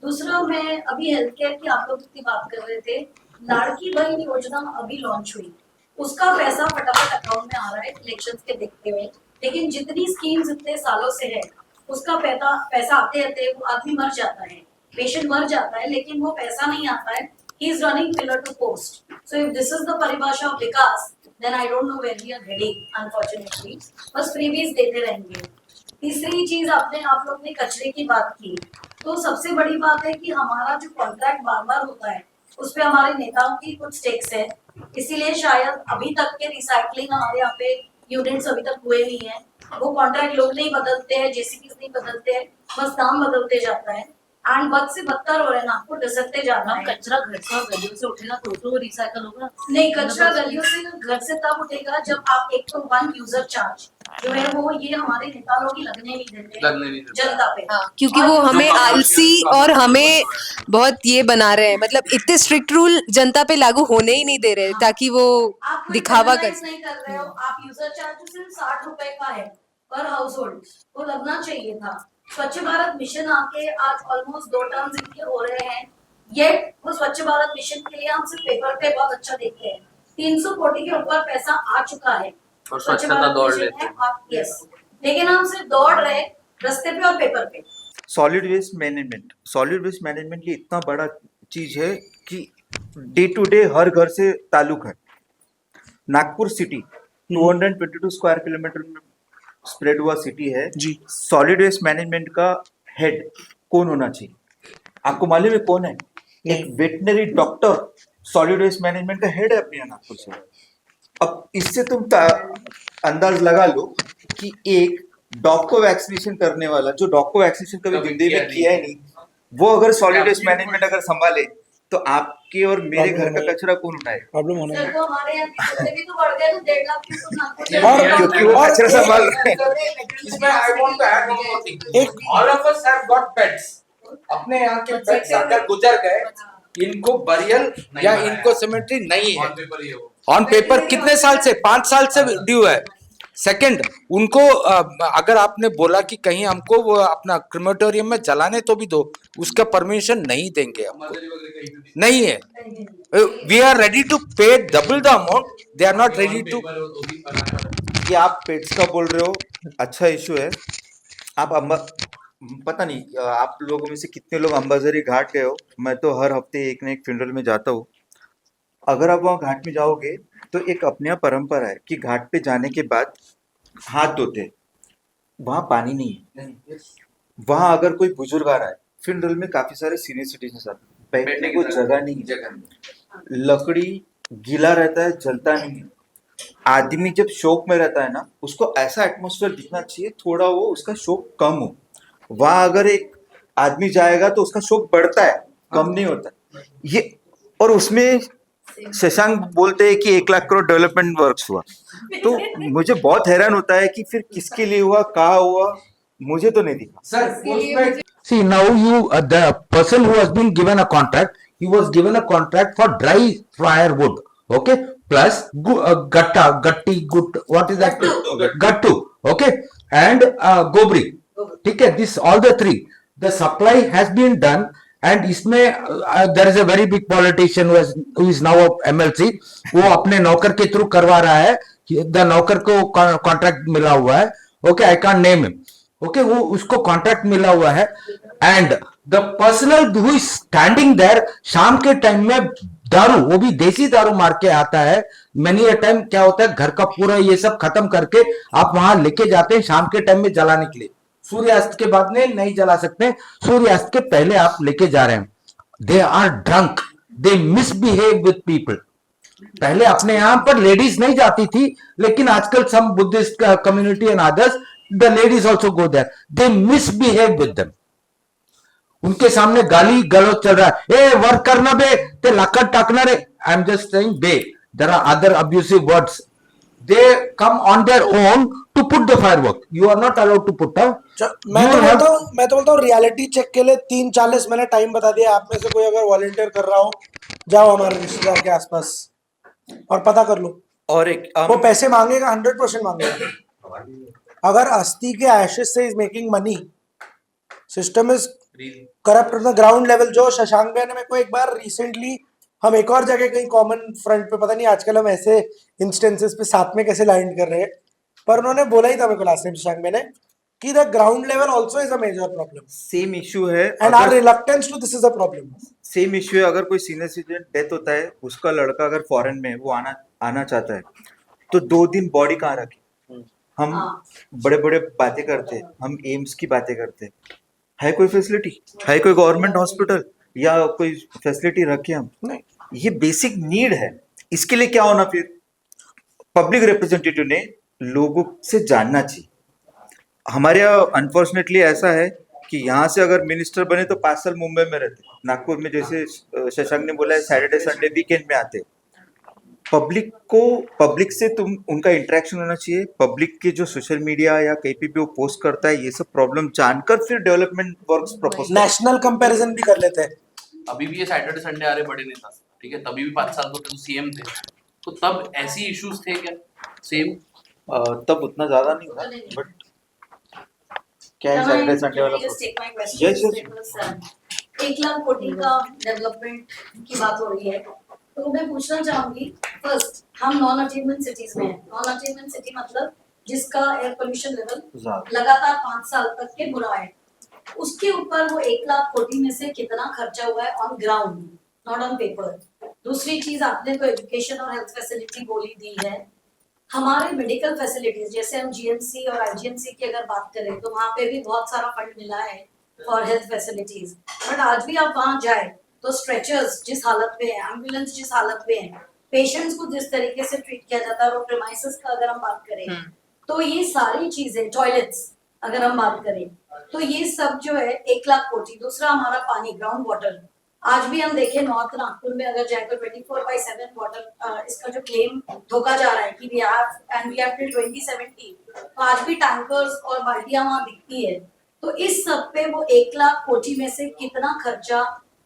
दूसरा, मैं अभी हेल्थ केयर की आप लोग इतनी बात कर रहे थे, लाड़की बहन योजना अभी लॉन्च हुई, उसका पैसा फटाफट अकाउंट में आ रहा है इलेक्शंस के देखते हुए, लेकिन जितनी स्कीम्स इतने सालों से है उसका पैसा आते आते वो आदमी मर जाता है, पेशेंट मर जाता है, लेकिन वो पैसा नहीं आता है। He is running pillar to post. So if this is the paribhasha of vikas, then I don't know where we are heading, unfortunately. बस freebies देते रहेंगे। तीसरी चीज आप लोग ने कचरे की बात की, तो सबसे बड़ी बात है कि हमारा जो कॉन्ट्रैक्ट बार होता है उस पे हमारे नेताओं की कुछ स्टेक्स है, इसीलिए शायद अभी तक के रिसाइकलिंग हमारे यहाँ पे यूनिट्स अभी तक हुए नहीं है। वो कॉन्ट्रैक्ट लोग नहीं बदलते हैं, जेसीबी नहीं बदलते हैं, बस नाम बदलते जाता है। एंड बद से बदतर हो रहे हैं, आपको डसकते जाना है। कचरा घर से और गलियों से उठेगा तो रिसाइकल होगा? नहीं, कचरा गलियों से घर से तब उठेगा जब आप एक तो 1 यूजर चार्ज जो है वो ये हमारे नेता लोग ही लगने नहीं देते जनता पे। हाँ, क्योंकि वो हमें आलसी और हमें बहुत ये बना रहे हैं, मतलब इतने स्ट्रिक्ट रूल जनता पे लागू होने ही नहीं दे रहे ताकि वो दिखावा कर। नहीं कर रहे हो आप, यूजर चार्ज सिर्फ 60 रुपए का है पर हाउस होल्ड, वो लगना चाहिए था। स्वच्छ भारत मिशन आके आज ऑलमोस्ट 2 टर्म्स इनके हो रहे हैं, ये वो स्वच्छ भारत मिशन के लिए हम सिर्फ पेपर पे बहुत अच्छा देखते हैं। 300 कोटी के ऊपर पैसा आ चुका है और स्वच्छता दौड़ लेते हैं। यस, लेकिन हम सिर्फ दौड़ रहे रास्ते पे और पेपर पे। सॉलिड वेस्ट मैनेजमेंट ये इतना बड़ा चीज है कि डे टू डे हर घर से ताल्लुक है। नागपुर सिटी 222 स्क्वायर किलोमीटर में स्प्रेड हुआ सिटी है जी। सॉलिड वेस्ट मैनेजमेंट का हेड कौन होना चाहिए? आपको मालूम है कौन है? एक veterinary doctor solid waste management का हेड है अपने यहाँ नागपुर से। अब इससे तुम अंदाज लगा लो कि एक डॉग को वैक्सीनेशन करने वाला, जो डॉग को वैक्सीनेशन कभी जिंदगी में किया ही नहीं, वो अगर सॉलिड वेस्ट मैनेजमेंट अगर संभाले तो आपके और मेरे घर का कचरा कौन उठाएगा? प्रॉब्लम होने सर, तो हमारे यहाँ के कुत्ते भी तो बढ़ गए, तो 1.5 लाख की तो नागपुर और क्योंकि वो कचरा संभाल रहे हैं। इसमें I want to add one more thing. All of us have got pets. अपने यहाँ के पेट्स अगर गुजर गए, इनको बरियल या इनको सिमेट्री नहीं है। ऑन पेपर कितने साल से? 5 साल से ड्यू है। सेकंड, उनको अगर आपने बोला कि कहीं हमको वो अपना क्रिमेटोरियम में जलाने तो भी दो, उसका परमिशन नहीं देंगे हमको, नहीं है। We are ready to pay double the amount, they are not ready to. कि आप पेट्स का बोल रहे हो, अच्छा इशू है। आप पता नहीं आप लोगों में से कितने लोग अंबाझरी घाट गए हो। मैं तो हर हफ्ते एक न एक फ्यूनरल में जाता हूँ। अगर आप वहाँ घाट में जाओगे तो एक अपने यहाँ परंपरा है कि घाट पे जाने के बाद हाथ धोते हैं। वहाँ पानी नहीं है। वहाँ अगर कोई बुजुर्ग आ रहा है, फ्यूनरल में काफी सारे सीनियर सिटीजन आते हैं, बैठने को जगह नहीं है, लकड़ी गीला रहता है, जलता नहीं है। आदमी जब शोक में रहता है ना, उसको ऐसा एटमोस्फेयर दिखना चाहिए थोड़ा वो उसका शोक कम हो। वहां अगर एक आदमी जाएगा तो उसका शोक बढ़ता है, कम नहीं होता ये। और उसमें शशांक बोलते हैं कि 1 लाख करोड़ डेवलपमेंट वर्क्स हुआ, तो मुझे बहुत हैरान होता है कि फिर किसके लिए हुआ, कहाँ हुआ, मुझे तो नहीं दिखा। Sir, see now the person who has been given a contract, he was given a contract for dry firewood, okay, plus what is that? Gattu, okay, and gobri, ठीक है, this all the three, the supply has been done. And इसमें there is a very big politician who is now a MLC, वो अपने नौकर के थ्रू करवा रहा है। द नौकर को कॉन्ट्रैक्ट मिला हुआ है, okay, I can't name him, okay, वो उसको कॉन्ट्रैक्ट मिला हुआ है। And the personal who is standing there, शाम के टाइम में दारू, वो भी देसी दारू मार के आता है। मैनी अ टाइम क्या होता है, घर का पूरा ये सब खत्म करके आप वहां लेके जाते हैं शाम के टाइम में जलाने के लिए। सूर्यास्त के बाद में नहीं जला सकते, सूर्यास्त के पहले आप लेके जा रहे हैं। They are drunk, they misbehave with people. पहले अपने यहाँ पर लेडीज नहीं जाती थी, लेकिन आजकल some Buddhist community and others, the ladies also go there, they misbehave with them. उनके सामने गाली गलौज चल रहा है, ए वर्क करना बे, ते लाकड़ टाकना रे। आई एम जस्ट सेइंग बे, there are other abusive words. They come on their own to put the firework. You are not allowed to put a. मैं तो बोलता हूँ रियलिटी चेक के लिए 3:40 मैंने टाइम बता दिया। आप में से कोई अगर वॉलंटियर कर रहा हो, जाओ हमारे रिश्तेदार के आसपास और पता कर लो। और एक वो पैसे मांगेगा, 100% मांगेगा। अगर अस्थि के एशेस से is making money, system is corrupt on the ground level. जो शशांक भैया ने मेरे को एक बार रिसेंटली, हम एक और जगह कहीं कॉमन फ्रंट पे, पता नहीं आजकल हम ऐसे इंस्टेंसेस पे साथ में कैसे लैंड कर रहे हैं, पर उन्होंने बोला ही था मेरे को लास्ट टाइम शशांक मैंने कि the ground level also is a major problem. Same issue है and our reluctance to this is a problem. Same issue है। अगर कोई सीनियर सिटीजन डेथ होता है, उसका लड़का अगर फॉरेन में वो आना चाहता है, तो 2 दिन बॉडी कहाँ रखे? हम बड़े बड़े बातें करते हैं, हम एम्स की बातें करते हैं, है कोई फैसिलिटी, है कोई गवर्नमेंट हॉस्पिटल या कोई फैसिलिटी रखे हम? नहीं। ये बेसिक नीड है। इसके लिए क्या होना, फिर पब्लिक रिप्रेजेंटेटिव ने लोगों से जानना चाहिए। हमारे यहाँ अनफॉर्चुनेटली ऐसा है कि यहाँ से अगर मिनिस्टर बने तो 5 साल मुंबई में रहते, नागपुर में जैसे शशांक ने बोला है सैटरडे संडे वीकेंड में आते। पब्लिक से तुम उनका इंटरेक्शन होना चाहिए। पब्लिक के जो सोशल मीडिया या कहीं पे भी वो पोस्ट करता है, ये सब प्रॉब्लम जानकर फिर development works propose, national comparison भी कर लेते हैं। अभी भी ये सैटरडे संडे आ रहे बड़े नेता, ठीक है, तभी भी 5 साल तो सीएम थे, तो तब ऐसी इश्यूज थे क्या? सेम तब उतना ज्यादा नहीं हुआ, बट क्या है सैटरडे संडे वाला? Just take my question. Yes, yes. 1 lakh कोटी का डेवलपमेंट की बात हो रही है, तो मैं पूछना चाहूंगी, फर्स्ट हम नॉन अचीवमेंट सिटीज में हैं। नॉन अचीवमेंट सिटी मतलब जिसका एयर पोल्यूशन लेवल लगातार 5 साल तक के बुरा है, उसके ऊपर वो 1 लाख कोटी में से कितना खर्चा हुआ है on ground, not on paper. दूसरी चीज, आपने तो एजुकेशन और हेल्थ फैसिलिटी बोली दी है, हमारे मेडिकल फैसिलिटीज जैसे हम जीएमसी और आईजीएमसी की अगर बात करें तो वहाँ पे भी बहुत सारा फंड मिला है फॉर हेल्थ फैसिलिटीज, बट आज भी आप वहाँ जाए तो स्ट्रेचर्स जिस हालत में है, एम्बुलेंस जिस हालत में है, पेशेंट्स को जिस तरीके से ट्रीट किया जाता है, और प्रेमाइसेस का अगर हम बात करें तो ये सारी चीजें, टॉयलेट्स अगर हम बात करें तो ये सब जो है 1 लाख कोटी। दूसरा हमारा पानी, ग्राउंड वाटर, आज भी हम देखें नॉर्थ नागपुर में अगर जाए तो 24/7 वाटर, इसका जो क्लेम ठोका जा रहा है कि वी हैव टिल 2070, तो आज भी टैंकर्स और बाल्टियां वहां दिखती है। तो इस सब पे वो 1 लाख कोटी में से कितना खर्चा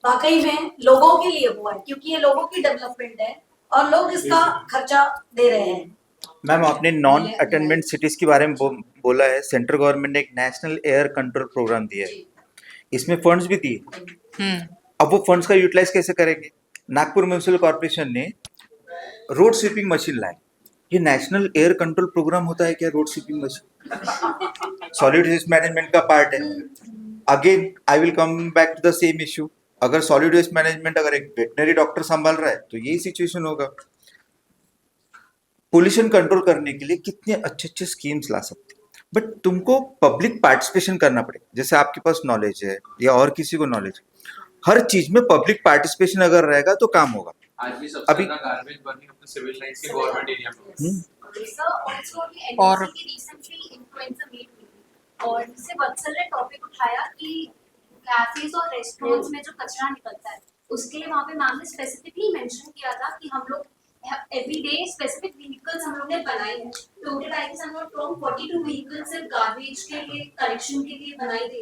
वाकई में लोगों के लिए हुआ है, क्योंकि ये लोगों की डेवलपमेंट है और लोग इसका खर्चा दे रहे हैं। मैम, आपने नॉन अटेनमेंट सिटीज के बारे में बोला है। सेंट्रल गवर्नमेंट ने एक नेशनल एयर कंट्रोल प्रोग्राम दिया है, इसमें फंड्स भी दिए। अब वो फंड्स का यूटिलाइज कैसे करेंगे? नागपुर म्युनिसिपल कॉर्पोरेशन ने रोड स्वीपिंग मशीन लाई। ये नेशनल एयर कंट्रोल प्रोग्राम होता है क्या? Road sweeping machine solid waste management का पार्ट है। Again I will come back to the same issue, अगर सॉलिड वेस्ट मैनेजमेंट अगर एक वेटनरी डॉक्टर संभाल रहा है तो यही सिचुएशन होगा। पोल्यूशन कंट्रोल करने के लिए कितने अच्छे अच्छे स्कीम्स ला सकते, बट तुमको पब्लिक पार्टिसिपेशन करना पड़ेगा। जैसे आपके पास नॉलेज है या और किसी को नॉलेज है, हर चीज में पब्लिक पार्टिसिपेशन अगर रहेगा तो काम होगा। आज भी सबसे ज्यादा गार्बेज बर्निंग अपने सिविल लाइन्स के गवर्नमेंट एरिया में। और और जिससे वत्सल ने टॉपिक उठाया कि कैफेज और रेस्टोरेंट्स में जो कचरा निकलता है उसके लिए वहाँ पे मैम ने स्पेसिफिकली मेंशन किया था कि हम लोग एवरीडे स्पेसिफिक व्हीकल्स हम लोग ने बनाए हैं। टोटल आई थिंक हम लोग 42 व्हीकल्स सिर्फ गार्बेज के लिए कलेक्शन के लिए बनाई थी,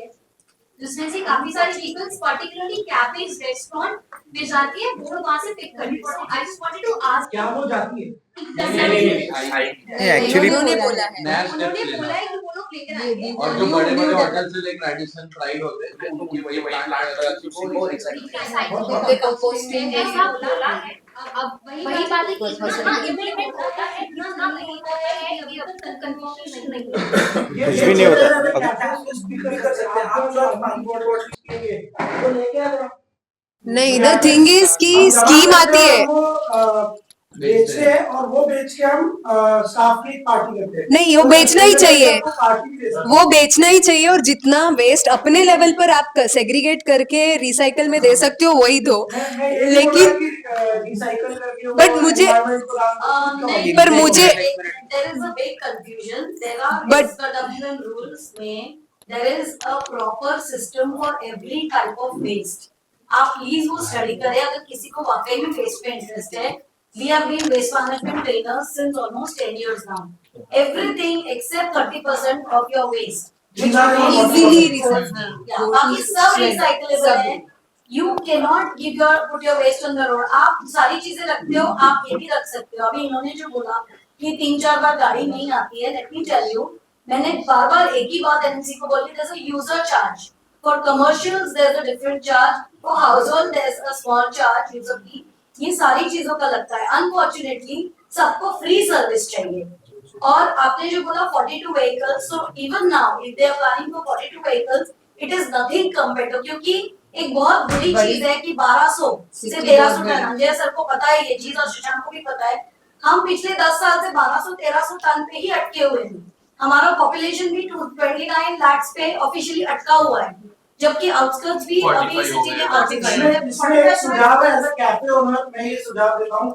जिसमें से काफी सारे व्हीकल्स पर्टिकुलरली कैफेज रेस्टोरेंट में जाती है, वो लोग वहाँ से पिक करती है। I just wanted to ask, क्या वो जाती है? एक्चुअली उन्होंने बोला है कि वो लोग लेकर आएंगे। और जो बड़े बड़े होटल से लेकर एडिशन प्राइस होते हैं उनकी वही कंपोस्टिंग ऐसा बोला है। अब वही बात है कि इतना इम्प्लीमेंट होता है, इतना नहीं होता है, अभी अब तक कंफर्मेशन नहीं है। कुछ भी नहीं होता। नहीं, द थिंग इज कि स्कीम आती है, बेचते हैं और वो बेच के हम स्टाफ की पार्टी करते हैं। नहीं वो बेचना ही चाहिए, पार्टी भी वो बेचना ही चाहिए, और जितना वेस्ट अपने लेवल पर आप सेग्रीगेट करके रिसाइकल में दे सकते हो वही दो। लेकिन रिसाइकल करके बट मुझे पर मुझे there is a big confusion. There are But- SWM rules में there is a proper system for every type of waste. आप प्लीज वो स्टडी करें अगर किसी को वाकई में वेस्ट पे इंटरेस्ट है। We have been waste management trainers since almost 10 years now. Everything except 30% of your waste. Easily recyclable. Yeah, बाकी सब recyclable है। You cannot put your waste on the road. आप सारी चीजें रखते हो, आप ये भी रख सकते हो। अभी इन्होंने जो बोला कि 3-4 बार गाड़ी नहीं आती है, let me tell you, मैंने बार-बार एक ही बात एनसी को बोली, there's a user charge. For commercials there's a different charge. For household there's a small charge, user fee. ये सारी चीजों का लगता है। अनफॉर्चुनेटली सबको फ्री सर्विस चाहिए। और आपने जो बोला 42 vehicles, so even now if they are planning for 42 vehicles, it is nothing compared to, क्योंकि एक बहुत बुरी चीज है कि 1200 से 1300 टन, अंजय सर को पता है ये चीज और शशांक को भी पता है, हम पिछले 10 साल से 1200-1300 टन पे ही अटके हुए हैं। हमारा पॉपुलेशन भी 29 लाख पे ऑफिशियली अटका हुआ है, जबकि आउटस्कर्ट्स भी अभी सिटी में इसमें सुझाव है, एज अ कैफे ओनर मैं ये सुझाव देता हूँ,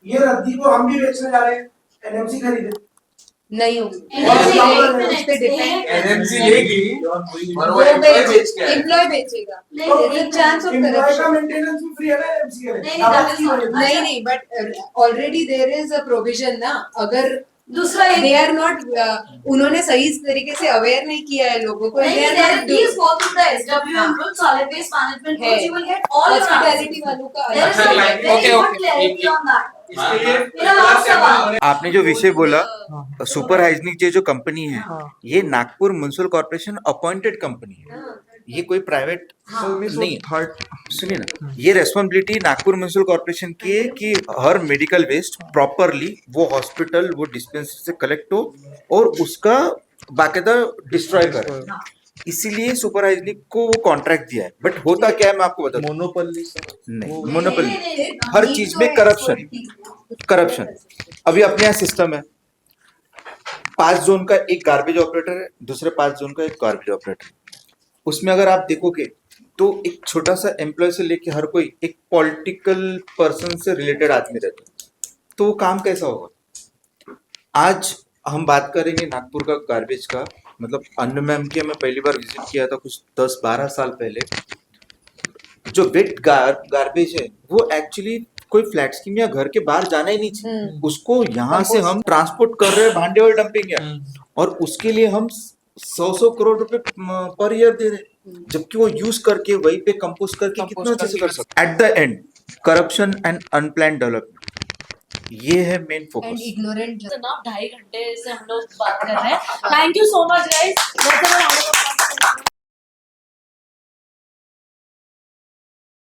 ये रद्दी को हम भी बेचने जा रहे हैं, एनएमसी खरीदे। नहीं एनएमसी लेगी और वो एम्प्लॉय बेचेगा, चांस ऑफ एम्प्लॉय का मेंटेनेंस भी फ्री है ना एनएमसी के लिए। नहीं, but already there is a provision ना। अगर दूसरा दे आर नॉट, उन्होंने सही तरीके से अवेयर नहीं किया है लोगों को। Please go through the SWM rule, solid waste management rule, you will get all hospitality वालों का आपने जो विषय बोला सुपर हाइजीनिक जो कंपनी है, ये Nagpur municipal corporation appointed company है। ये कोई प्राइवेट नहीं है। थर्ड सुनिए ना, ये रेस्पॉन्सिबिलिटी नागपुर म्यूनिसिपल कॉर्पोरेशन की है कि हर मेडिकल वेस्ट प्रॉपरली वो हॉस्पिटल वो डिस्पेंसरी से कलेक्ट हो और उसका बाकायदा डिस्ट्रॉय करे। इसीलिए सुपर हाइजीनिक को वो कॉन्ट्रैक्ट दिया है। बट होता क्या है मैं आपको बताता हूँ। मोनोपोली नहीं, मोनोपोली हर चीज में करप्शन। अभी अपने यहाँ सिस्टम है, 5 जोन का एक गार्बेज ऑपरेटर है, दूसरे 5 जोन का एक गार्बेज ऑपरेटर। उसमें अगर आप देखोगे तो एक छोटा सा एम्प्लॉय से लेके हर कोई एक पॉलिटिकल पर्सन से रिलेटेड आदमी रहता है, तो वो काम कैसा होगा। आज हम बात करेंगे नागपुर का गार्बेज का, मतलब अन्न मैम की मैं पहली बार विजिट किया था कुछ 10-12 साल पहले। जो वेट गार्बेज है वो एक्चुअली कोई फ्लैट स्कीम या घर के बाहर जाना ही नहीं चाहिए, उसको यहाँ से हम ट्रांसपोर्ट कर रहे हैं भांडे और डंपिंग है, और उसके लिए हम 100 करोड़ रुपए पर ईयर दे रहे हैं, जबकि वो यूज करके वहीं पे कंपोस्ट करके कितना अच्छे से कर सकते। At the end corruption and unplanned development, ये है मेन फोकस। इग्नोरेंट 2.5 घंटे से हम लोग बात कर रहे हैं। Thank you so much guys.